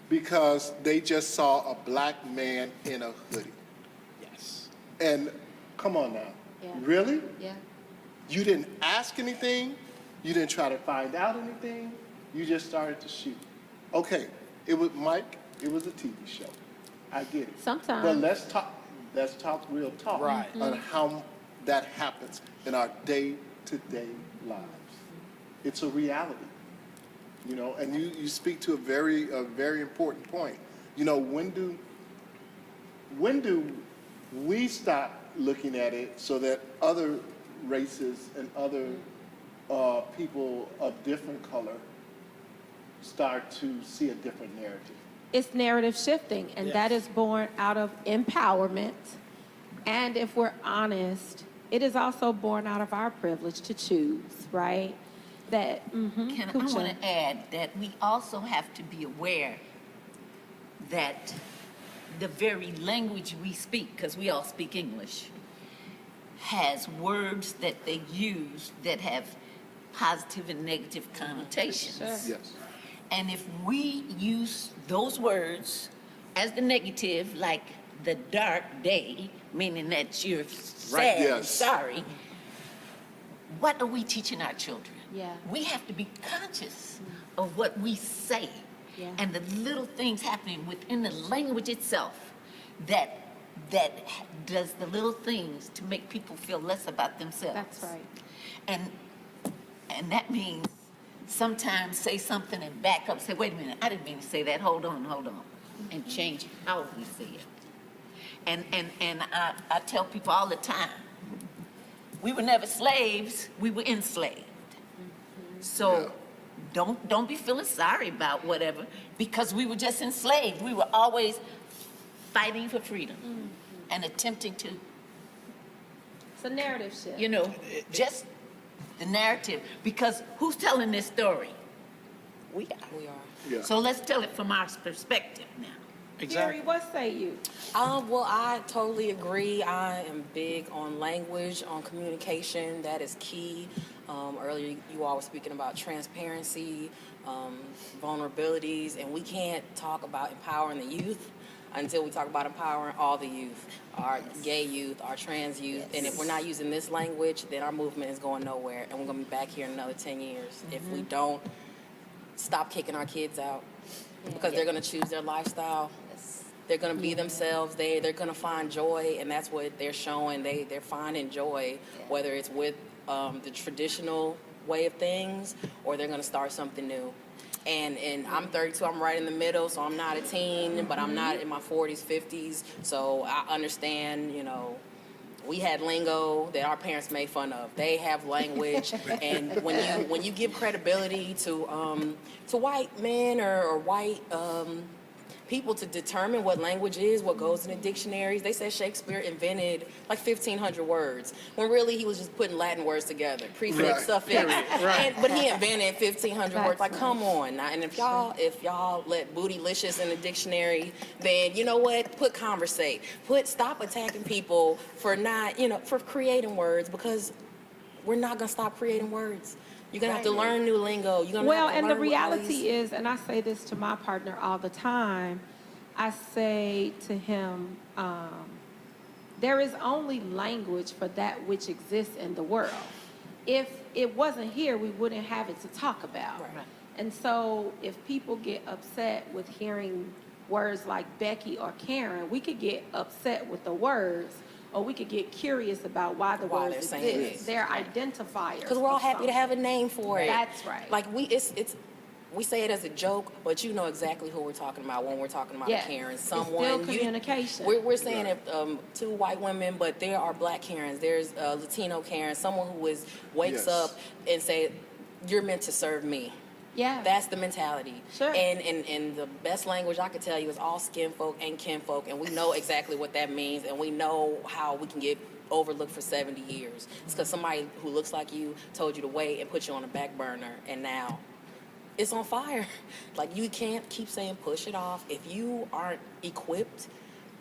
Because they just saw a black man in a hoodie. Yes. And come on now, really? Yeah. You didn't ask anything, you didn't try to find out anything, you just started to shoot. Okay, it was it was a TV show. I get it. Sometimes. But let's talk real talk on how that happens in our day-to-day lives. It's a reality. And you speak to a very important point. When do we stop looking at it so that other races and other people of different color start to see a different narrative? It's narrative shifting, and that is born out of empowerment. And if we're honest, it is also born out of our privilege to choose, right? I want to add that we also have to be aware that the very language we speak, because we all speak English, has words that they use that have positive and negative connotations. Sure. Yes. And if we use those words as the negative, like the dark day, meaning that you're sad, yes. sorry, what are we teaching our children? Yeah. We have to be conscious of what we say and the little things happening within the language itself that that does the little things to make people feel less about themselves. That's right. And that means sometimes say something and back up, say, wait a minute, I didn't mean to say that, hold on, and change how we say it. And I tell people all the time, we were never slaves, we were enslaved. So don't be feeling sorry about whatever, because we were just enslaved. We were always fighting for freedom and attempting to, It's a narrative shift. just the narrative. Because who's telling this story? We are. Yeah. So let's tell it from our perspective now. Gary, what say you? Well, I totally agree. I am big on language, on communication. That is key. Earlier, you all were speaking about transparency, vulnerabilities, and we can't talk about empowering the youth until we talk about empowering all the youth, our gay youth, our trans youth. And if we're not using this language, then our movement is going nowhere, and we're going to be back here in another 10 years if we don't stop kicking our kids out, because they're going to choose their lifestyle. They're going to be themselves. They're going to find joy, and that's what they're showing. They're finding joy, whether it's with the traditional way of things, or they're going to start something new. And I'm 32. I'm right in the middle, so I'm not a teen, but I'm not in my 40s, 50s. So I understand. We had lingo that our parents made fun of. They have language, and when you give credibility to white men or white people to determine what language is, what goes in the dictionaries. They said Shakespeare invented like 1,500 words, when really he was just putting Latin words together, prefix, suffix. But he invented 1,500 words. Like, come on now. And if y'all let bootylicious in the dictionary, then you know what? Put conversate. Stop attacking people for not, for creating words, because we're not gonna stop creating words. You're going to have to learn new lingo. You're gonna have to And learn the reality is, and I say this to my partner all the time, I say to him, there is only language for that which exists in the world. If it wasn't here, we wouldn't have it to talk about. Right. And so if people get upset with hearing words like Becky or Karen, we could get upset with the words, or we could get curious about why the words exist. They're identifiers. Because we're all happy to have a name for it. That's right. Like we say it as a joke, but you know exactly who we're talking about when we're talking about a Karen. Someone. It's still communication. We're saying it, two white women, but there are black Karens. There's a Latino Karen, someone who wakes up and say, "You're meant to serve me." Yeah. That's the mentality. Sure. And the best language I could tell you is all skin folk and kin folk, and we know exactly what that means, and we know how we can get overlooked for 70 years. It's because somebody who looks like you told you to wait and put you on a back burner, and now it's on fire. Like, you can't keep saying push it off. If you aren't equipped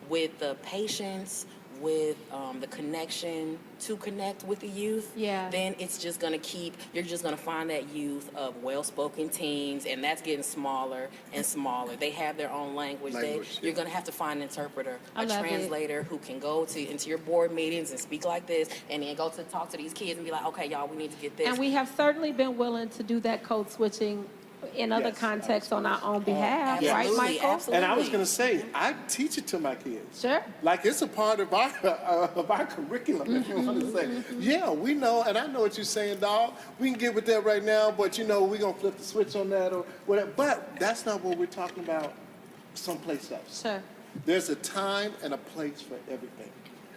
with the patience, with the connection to connect with the youth, then it's just going to you're just going to find that youth of well-spoken teens, and that's getting smaller and smaller. They have their own language. You're going to have to find an interpreter, a translator who can go into your board meetings and speak like this, and then go to talk to these kids and be like, okay, y'all, we need to get this. And we have certainly been willing to do that code switching in other contexts on our own behalf, right, Michael? Absolutely. And I was going to say, I teach it to my kids. Sure. Like, it's a part of our curriculum, if you want to say. Yeah, we know, and I know what you're saying, dog. We can get with that right now, but we're going to flip the switch on that or whatever. But that's not what we're talking about someplace else. Sure. There's a time and a place for everything.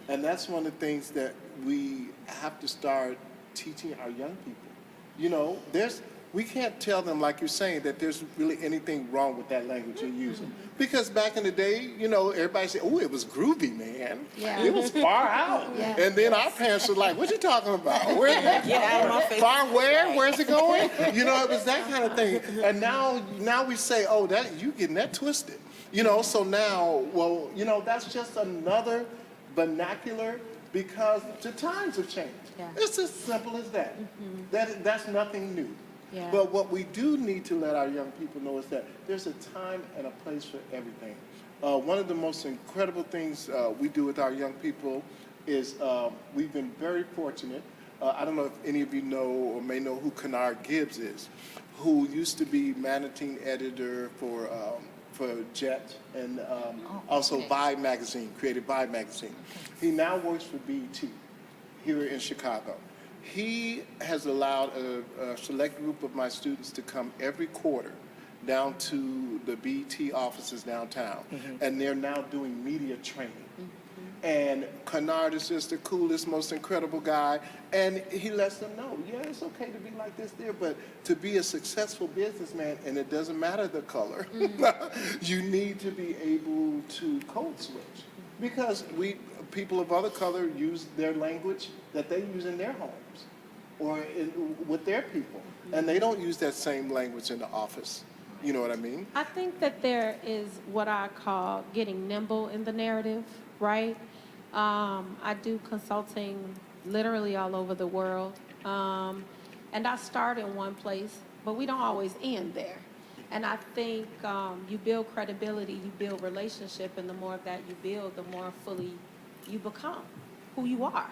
And that's one of the things that we have to start teaching our young people. We can't tell them, like you're saying, that there's really anything wrong with that language you're using. Because back in the day, everybody said, oh, it was groovy, man. Yeah. It was far out. Yeah. And then our parents were like, what you talking about? Get out of my face. Far where? Where's it going? It was that kind of thing. And now we say, oh, that you getting that twisted. So now, that's just another vernacular, because the times have changed. Yeah. It's as simple as that. That's nothing new. Yeah. But what we do need to let our young people know is that there's a time and a place for everything. One of the most incredible things we do with our young people is we've been very fortunate. I don't know if any of you know or may know who Kennard Gibbs is, who used to be managing editor for for Jet and also Vibe magazine, created Vibe magazine. He now works for BET here in Chicago. He has allowed a select group of my students to come every quarter down to the BET offices downtown, and they're now doing media training. And Kennard is just the coolest, most incredible guy, and he lets them know, yeah, it's okay to be like this there, but to be a successful businessman, and it doesn't matter the color, you need to be able to code switch. Because people of other color use their language that they use in their homes or with their people, and they don't use that same language in the office. You know what I mean? I think that there is what I call getting nimble in the narrative, right? I do consulting literally all over the world. And I start in one place, but we don't always end there. And I think you build credibility, you build relationship, and the more of that you build, the more fully you become who you are.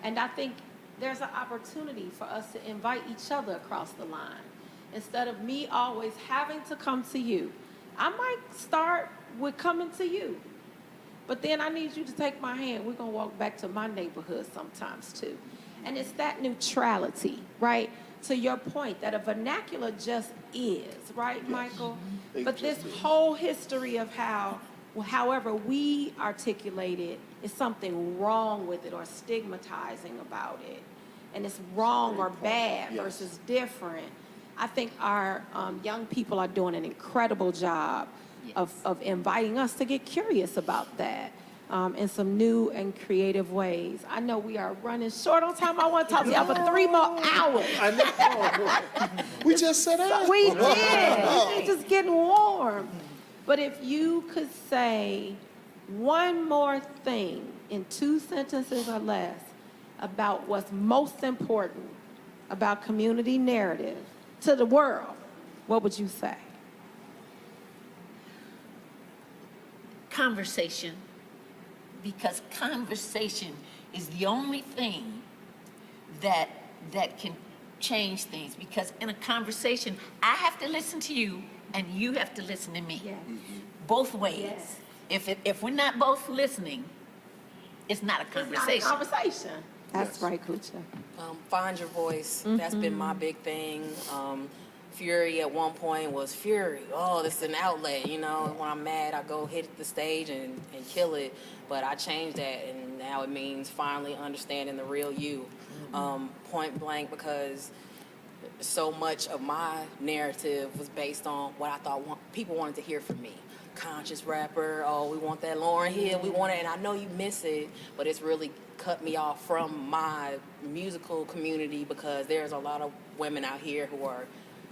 And I think there's an opportunity for us to invite each other across the line. Instead of me always having to come to you, I might start with coming to you. But then I need you to take my hand. We're going to walk back to my neighborhood sometimes too. And it's that neutrality, right? To your point, that a vernacular just is, right, Michael? But this whole history of how, however we articulate it, is something wrong with it or stigmatizing about it. And it's wrong or bad versus different. I think our young people are doing an incredible job of inviting us to get curious about that in some new and creative ways. I know we are running short on time. I want to talk to y'all for 3 more hours. I know. We just said that. We did. It's just getting warm. But if you could say one more thing in 2 sentences or less about what's most important about community narrative to the world, what would you say? Conversation, because conversation is the only thing that can change things. Because in a conversation, I have to listen to you and you have to listen to me. Both ways. If we're not both listening, it's not a conversation. It's not a conversation. That's right, Kucha. Find your voice. That's been my big thing. Fury at one point was fury. Oh, this is an outlet, you know. When I'm mad, I go hit the stage and kill it. But I changed that, and now it means finally understanding the real you. Point blank, because so much of my narrative was based on what I thought people wanted to hear from me. Conscious rapper, oh, we want that Lauryn Hill, we want it, and I know you miss it, but it's really cut me off from my musical community because there's a lot of women out here who are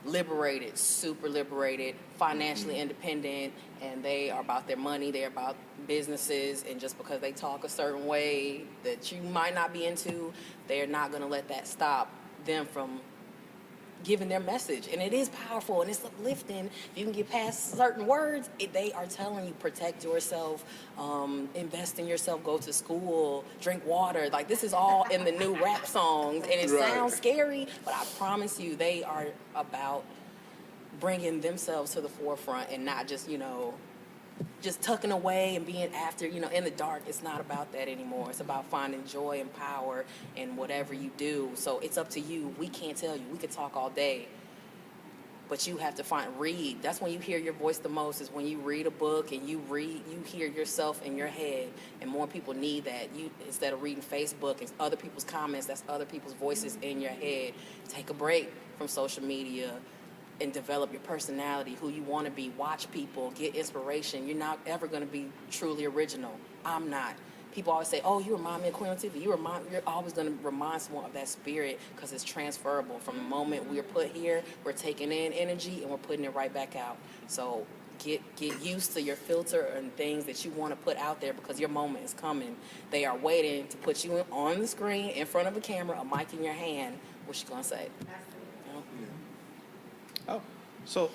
liberated, super liberated, financially independent, and they are about their money, they're about businesses, and just because they talk a certain way that you might not be into, they're not going to let that stop them from giving their message. And it is powerful and it's uplifting. If you can get past certain words, they are telling you protect yourself, invest in yourself, go to school, drink water. Like, this is all in the new rap songs, and it sounds scary, but I promise you they are about bringing themselves to the forefront and not just, just tucking away and being after, in the dark. It's not about that anymore. It's about finding joy and power in whatever you do. So it's up to you. We can't tell you. We could talk all day, but you have to read. That's when you hear your voice the most, is when you read a book and you hear yourself in your head, and more people need that. Instead of reading Facebook and other people's comments, that's other people's voices in your head. Take a break from social media and develop your personality, who you want to be. Watch people, get inspiration. You're not ever going to be truly original. I'm not. People always say, oh, you remind me of Queen Latifah. You're always going to remind someone of that spirit, because it's transferable. From the moment we're put here, we're taking in energy and we're putting it right back out. So get used to your filter and things that you want to put out there, because your moment is coming. They are waiting to put you on the screen, in front of a camera, a mic in your hand. What you going to say? Oh, so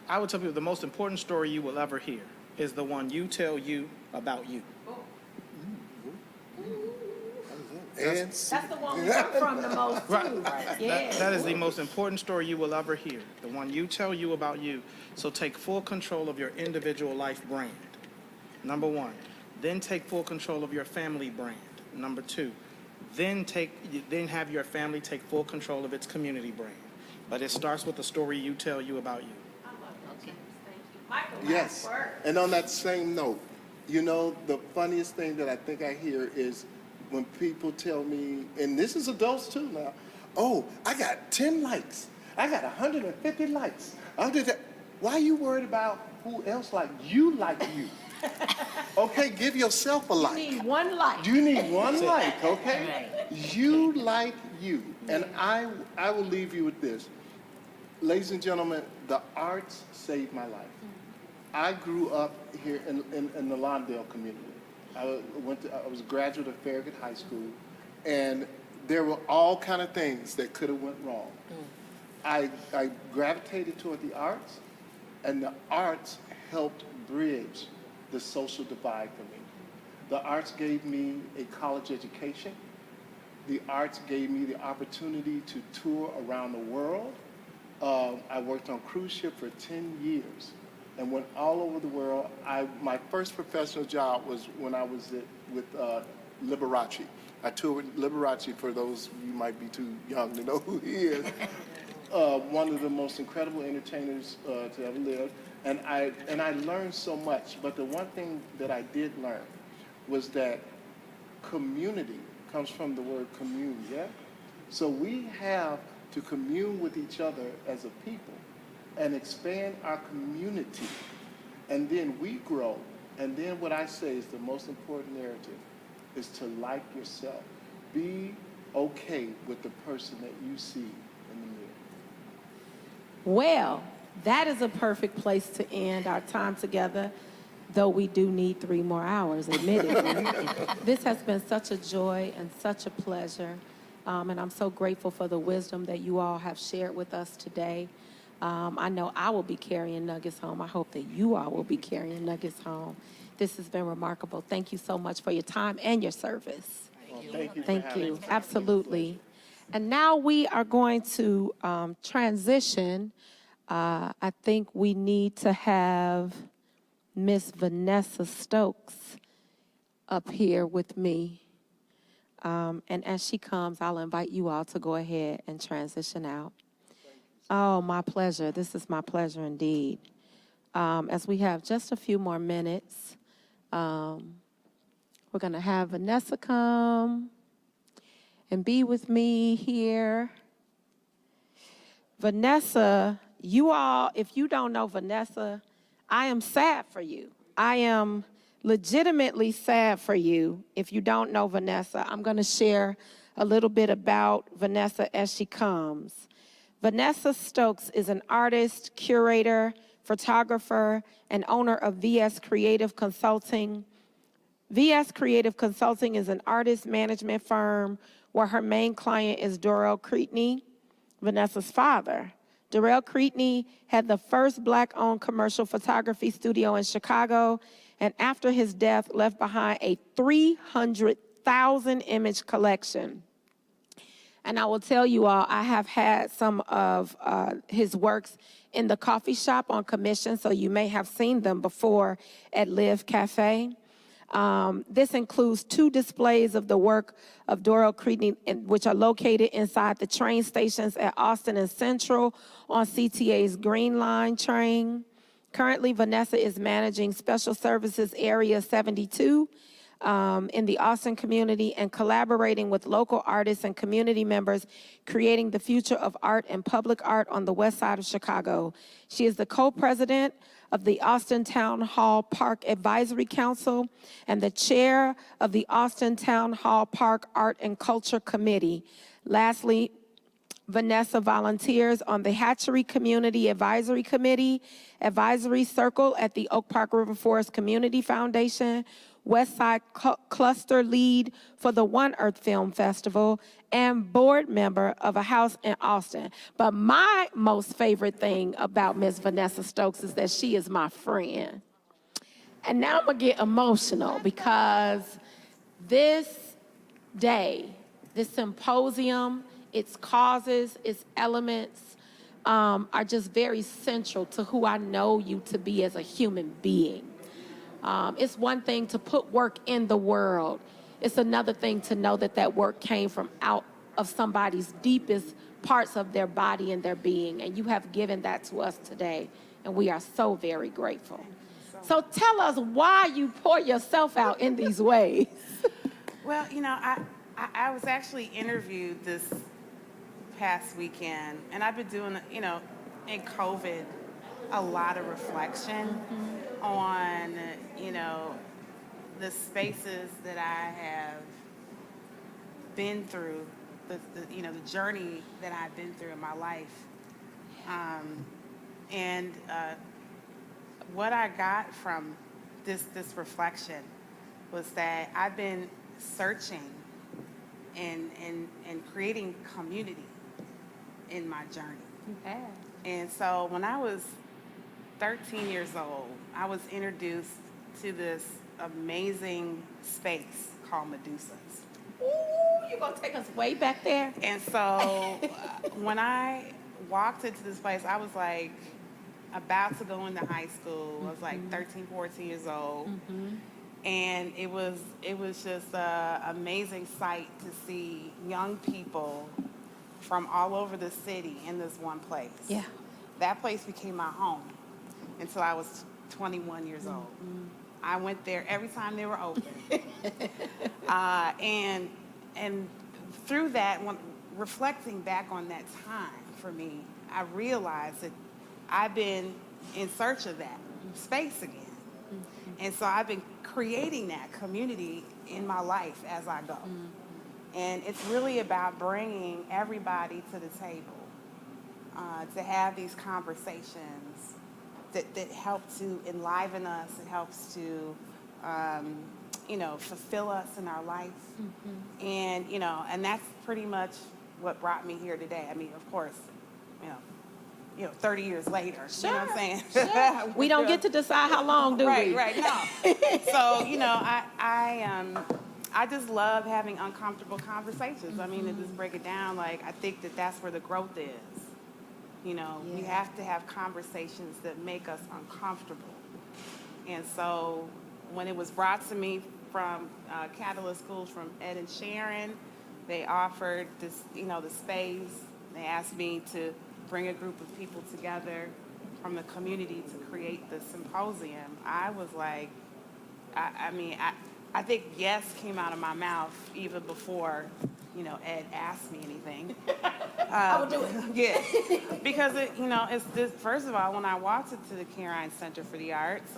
I would tell people the most important story you will ever hear is the one you tell you about you. And That's the one we heard from the most, too. Right. Yeah. That is the most important story you will ever hear, the one you tell you about you. So take full control of your individual life brand, number one. Then take full control of your family brand, number two. Then have your family take full control of its community brand. But it starts with the story you tell you about you. I love that, James. Thank you. Michael, yes. last word. And on that same note, you know, the funniest thing that I think I hear is when people tell me, and this is adults too now, oh, I got 10 likes. I got 150 likes. I did that. Why are you worried about who else like you like you? Okay, give yourself a like. You need one like. You need one like, okay? You like you. And I will leave you with this. Ladies and gentlemen, the arts saved my life. I grew up here in the Lawndale community. I was a graduate of Farragut High School, and there were all kind of things that could have went wrong. I gravitated toward the arts, and the arts helped bridge the social divide for me. The arts gave me a college education. The arts gave me the opportunity to tour around the world. I worked on cruise ship for 10 years and went all over the world. My first professional job was when I was with Liberace. I toured with Liberace. For those of you who might be too young to know who he is. One of the most incredible entertainers to ever live. And I learned so much, but the one thing that I did learn was that community comes from the word commune, yeah? So we have to commune with each other as a people and expand our community. And then we grow. And then what I say is the most important narrative is to like yourself. Be okay with the person that you see in the mirror. Well, that is a perfect place to end our time together, though we do need 3 more hours, admittedly. This has been such a joy and such a pleasure, and I'm so grateful for the wisdom that you all have shared with us today. I know I will be carrying nuggets home. I hope that you all will be carrying nuggets home. This has been remarkable. Thank you so much for your time and your service. Thank you. Absolutely. And now we are going to transition. I think we need to have Miss Vanessa Stokes up here with me. And as she comes, I'll invite you all to go ahead and transition out. Oh, my pleasure. This is my pleasure indeed. As we have just a few more minutes, we're going to have Vanessa come and be with me here. Vanessa, you all, if you don't know Vanessa, I am sad for you. I am legitimately sad for you if you don't know Vanessa. I'm going to share a little bit about Vanessa as she comes. Vanessa Stokes is an artist, curator, photographer, and owner of VS Creative Consulting. VS Creative Consulting is an artist management firm where her main client is Dorrell Creatney, Vanessa's father. Dorrell Creatney had the first Black-owned commercial photography studio in Chicago, and after his death, left behind a 300,000 image collection. And I will tell you all, I have had some of his works in the coffee shop on commission, so you may have seen them before at Live Cafe. This includes 2 displays of the work of Dorrell Creatney, which are located inside the train stations at Austin and Central on CTA's Green Line train. Currently, Vanessa is managing Special Services Area 72 in the Austin community and collaborating with local artists and community members, creating the future of art and public art on the west side of Chicago. She is the co-president of the Austin Town Hall Park Advisory Council and the chair of the Austin Town Hall Park Art and Culture Committee. Lastly, Vanessa volunteers on the Hatchery Community Advisory Committee, Advisory Circle at the Oak Park River Forest Community Foundation, West Side Cluster Lead for the One Earth Film Festival, and board member of a house in Austin. But my most favorite thing about Miss Vanessa Stokes is that she is my friend. And now I'm gonna get emotional because this day This symposium, its causes, its elements are just very central to who I know you to be as a human being. It's one thing to put work in the world. It's another thing to know that that work came from out of somebody's deepest parts of their body and their being. And you have given that to us today. And we are so very grateful. So tell us why you pour yourself out in these ways. Well, you know, I was actually interviewed this past weekend, and I've been doing, you know, in COVID, a lot of reflection on, you know, the spaces that I have been through, you know, the journey that I've been through in my life. And what I got from this reflection was that I've been searching and creating community in my journey. You have. And so when I was 13 years old, I was introduced to this amazing space called Medusas. Ooh, you're going to take us way back there? And so when I walked into this place, I was like about to go into high school. I was like 13, 14 years old. And it was just an amazing sight to see young people from all over the city in this one place. Yeah. That place became my home until I was 21 years old. I went there every time they were open. And through that, reflecting back on that time for me, I realized that I've been in search of that space again. And so I've been creating that community in my life as I go. And it's really about bringing everybody to the table to have these conversations that help to enliven us. It helps to, you know, fulfill us in our life. And, you know, and that's pretty much what brought me here today. I mean, of course, you know, 30 years later. Sure. You know what I'm saying? Sure. We don't get to decide how long, do we? Right, no. So, you know, I just love having uncomfortable conversations. I mean, to just break it down, like, I think that that's where the growth is. You know, we have to have conversations that make us uncomfortable. And so when it was brought to me from Catalyst Schools, from Ed and Sharon, they offered this, you know, the space. They asked me to bring a group of people together from the community to create the symposium. I was like, I think yes came out of my mouth even before, you know, Ed asked me anything. I would do it. Yeah, because you know, it's this. First of all, when I walked into the Carine Center for the Arts,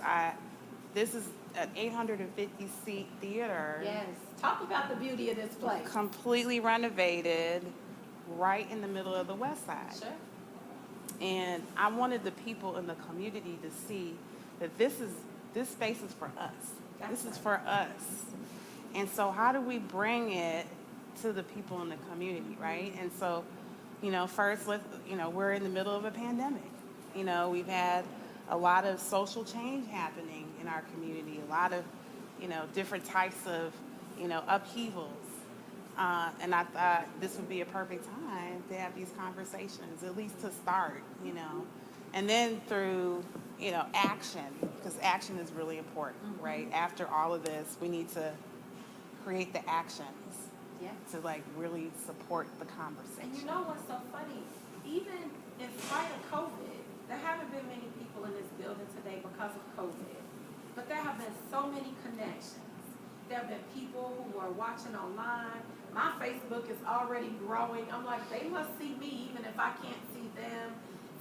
this is an 850-seat theater. Yes. Talk about the beauty of this place. Completely renovated, right in the middle of the West Side. Sure. And I wanted the people in the community to see that this space is for us. This is for us. And so how do we bring it to the people in the community, right? And so, you know, first, we're in the middle of a pandemic. You know, we've had a lot of social change happening in our community, a lot of, you know, different types of, you know, upheavals. And I thought this would be a perfect time to have these conversations, at least to start, you know. And then through, you know, action, because action is really important, right? After all of this, we need to create the actions to, like, really support the conversation. And you know what's so funny? Even in spite of COVID, there haven't been many people in this building today because of COVID. But there have been so many connections. There have been people who are watching online. My Facebook is already growing. I'm like, they must see me even if I can't see them.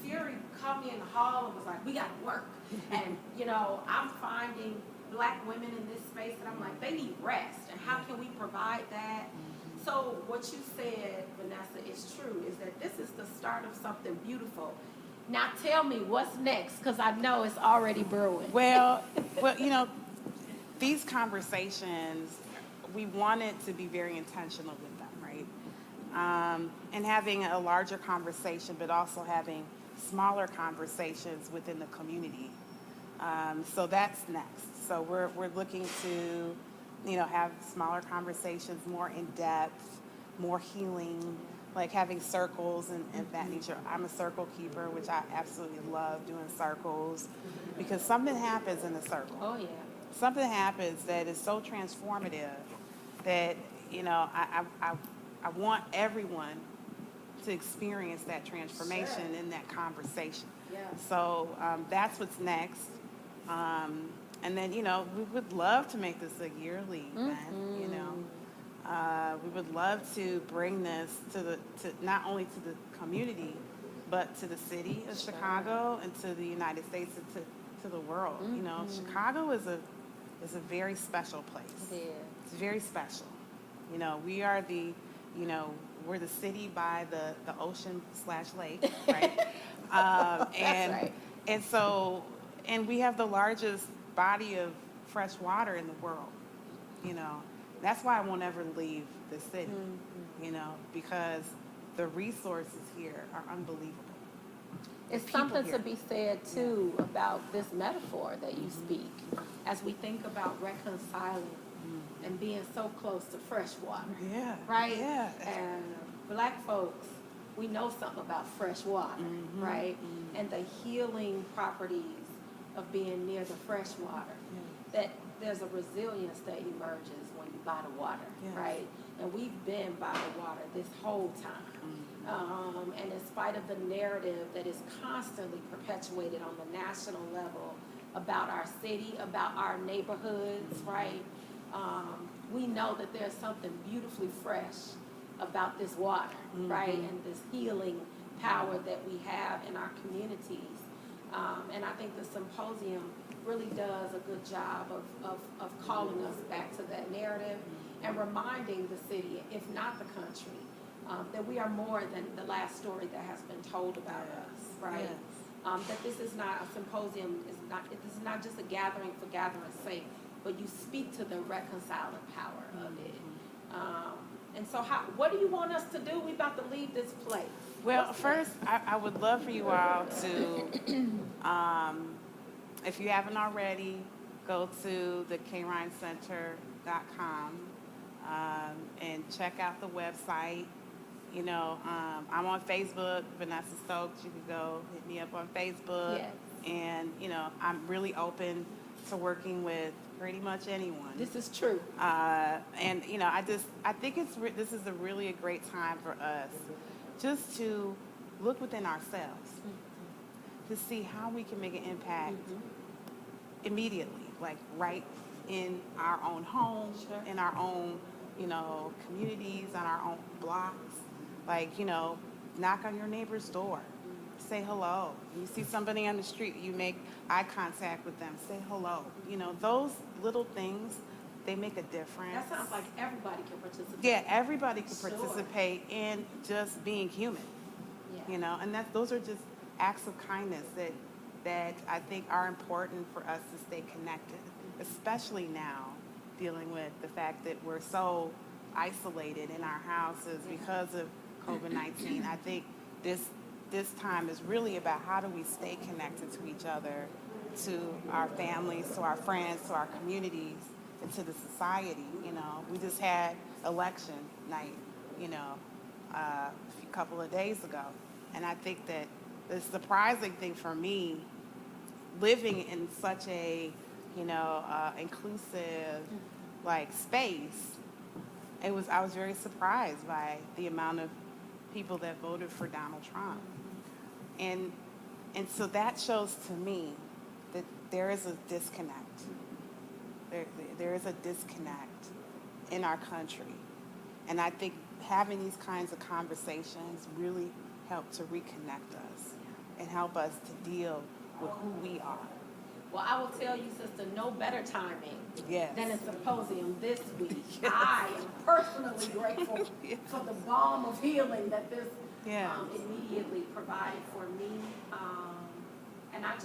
Fury called me in the hall and was like, we got to work. And, you know, I'm finding Black women in this space that I'm like, they need rest. And how can we provide that? So what you said, Vanessa, is true, is that this is the start of something beautiful. Now tell me what's next, because I know it's already brewing. Well, you know, these conversations, we wanted to be very intentional with them, right? And having a larger conversation, but also having smaller conversations within the community. So that's next. So we're looking to, you know, have smaller conversations, more in depth, more healing, like having circles and that nature. I'm a circle keeper, which I absolutely love doing circles because something happens in a circle. Oh, yeah. Something happens that is so transformative that, you know, I want everyone to experience that transformation in that conversation. Yeah. So that's what's next. And then, you know, we would love to make this a yearly event, you know. We would love to bring this to not only to the community, but to the city of Chicago and to the United States and to the world. You know, Chicago is a very special place. It is. It's very special. You know, we are the, you know, we're the city by the ocean/lake, right? And right. and so, and we have the largest body of fresh water in the world. You know, that's why I won't ever leave the city. You know, because the resources here are unbelievable. It's people something here. to be said too about this metaphor that you speak as we think about reconciling and being so close to fresh water. Yeah. Right? Yeah. And Black folks, we know something about fresh water, right? And the healing properties of being near the fresh water. That there's a resilience that emerges when you by the water, right? And we've been by the water this whole time. And in spite of the narrative that is constantly perpetuated on the national level about our city, about our neighborhoods, right? We know that there's something beautifully fresh about this water, right? And this healing power that we have in our communities. And I think the symposium really does a good job of calling us back to that narrative and reminding the city, if not the country, that we are more than the last story that has been told about us, right? That this is not a symposium, this is not just a gathering for gathering's sake, but you speak to the reconciling power of it. And so what do you want us to do? We're about to leave this place. Well, first, I would love for you all to, if you haven't already, go to the krheincenter.com and check out the website. You know, I'm on Facebook, Vanessa Stokes. You can go hit me up on Facebook. Yes. And, you know, I'm really open to working with pretty much anyone. This is true. And, you know, I think this is really a great time for us just to look within ourselves to see how we can make an impact immediately, like right in our own homes, in our own, you know, communities, on our own blocks. Like, you know, knock on your neighbor's door, say hello. You see somebody on the street, you make eye contact with them, say hello. You know, those little things, they make a difference. That sounds like everybody can participate. Yeah, everybody can Sure. participate in just being human. Yeah. You know, and those are just acts of kindness that I think are important for us to stay connected, especially now dealing with the fact that we're so isolated in our houses because of COVID-19. I think this time is really about how do we stay connected to each other, to our families, to our friends, to our communities, and to the society. You know, we just had election night, you know, a couple of days ago. And I think that the surprising thing for me, living in such a, you know, inclusive, like, space, I was very surprised by the amount of people that voted for Donald Trump. And so that shows to me that there is a disconnect. There is a disconnect in our country. And I think having these kinds of conversations really help to reconnect us and help us to deal with who we are. Well, I will tell you, sister, no better timing Yes. than a symposium this week. I am personally grateful for the balm of healing that this immediately provided for me. And I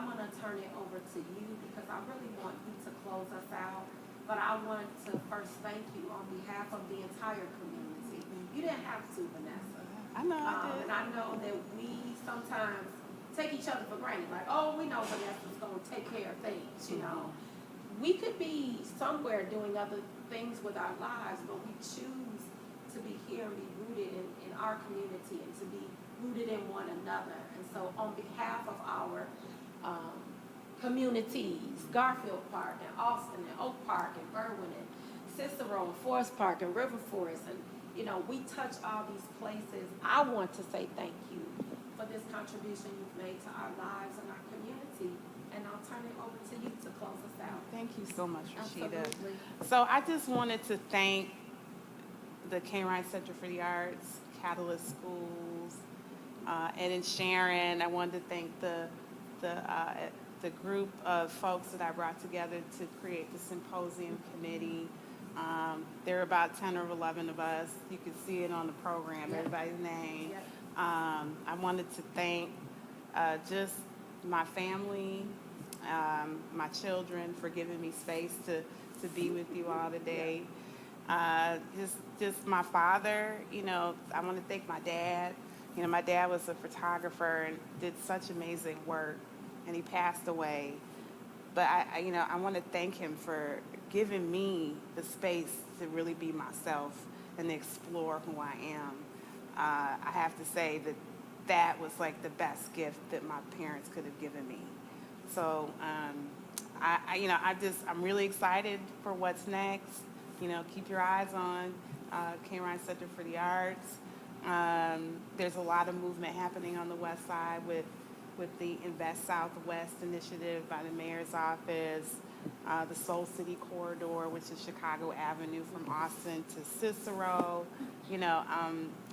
want to turn it over to you because I really want you to close us out. But I want to first thank you on behalf of the entire community. You didn't have to, Vanessa. I know I did. And I know that we sometimes take each other for granted. Like, oh, we know Vanessa's going to take care of things, you know. We could be somewhere doing other things with our lives, but we choose to to be here and be rooted in our community and to be rooted in one another. And so on behalf of our communities, Garfield Park and Austin and Oak Park and Berwyn and Cicero and Forest Park and River Forest, and we touch all these places. I want to say thank you for this contribution you've made to our lives and our community. And I'll turn it over to you to close us out. Thank you so much, Rashida. Absolutely. So I just wanted to thank the K. Ryan Center for the Arts, Catalyst Schools, and then Sharon. I wanted to thank the group of folks that I brought together to create the Symposium Committee. There are about 10 or 11 of us. You can see it on the program, everybody's name. I wanted to thank just my family, my children for giving me space to be with you all today. Just my father, I want to thank my dad. My dad was a photographer and did such amazing work, and he passed away. But I want to thank him for giving me the space to really be myself and explore who I am. I have to say that was like the best gift that my parents could have given me. So I'm really excited for what's next. Keep your eyes on K. Ryan Center for the Arts. There's a lot of movement happening on the west side with the Invest Southwest initiative by the mayor's office, the Soul City Corridor, which is Chicago Avenue from Austin to Cicero.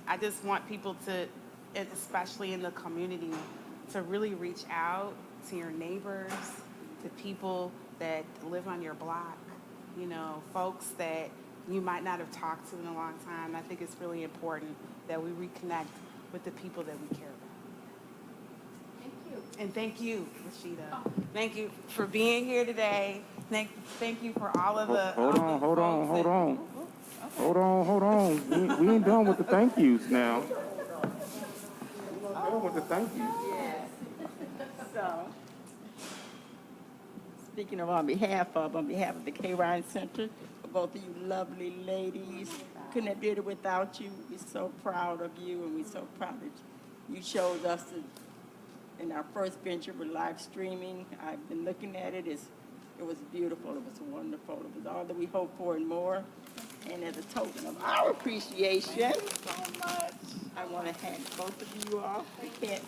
I just want people to, especially in the community, to really reach out to your neighbors, to people that live on your block, folks that you might not have talked to in a long time. I think it's really important that we reconnect with the people that we care about. Thank you. And thank you, Rashida. Thank you for being here today. Thank you for all of the Hold on. We ain't done with the thank yous now. We're not done with the thank yous. So, speaking on behalf of the K. Ryan Center, for both of you lovely ladies, couldn't have did it without you. We're so proud of you, and we're so proud that you chose us in our first venture with live streaming. I've been looking at it. It was beautiful. It was wonderful. It was all that we hoped for and more. And as a token of our appreciation, thank you so much. I want to hand both of you off. We can't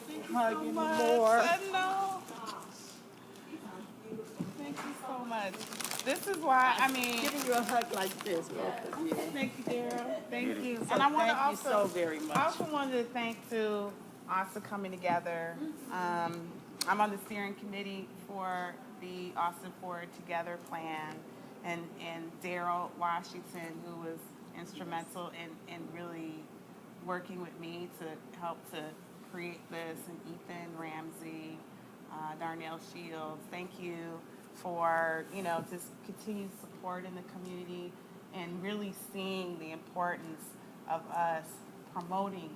Thank you hug so anymore. much. I know. Thank you so much. This is why, giving you a hug like this, both of you. Thank you, Daryl. Thank you. So And I want to thank you so very much. I also wanted to thank to Austin coming together. I'm on the steering committee for the Austin Forward Together plan, and Daryl Washington, who was instrumental in really working with me to help to create this, and Ethan Ramsey, Darnell Shields. Thank you for just continued support in the community and really seeing the importance of us promoting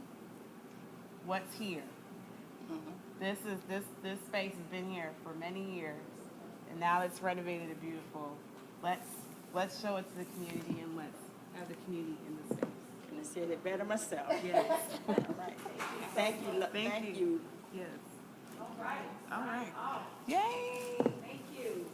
what's here. This space has been here for many years, and now it's renovated and beautiful. Let's show it to the community, and let's have the community in the space. Couldn't have said it better myself. Yes. All right. Thank you. Thank you. Yes. All right. All right. Yay. Thank you.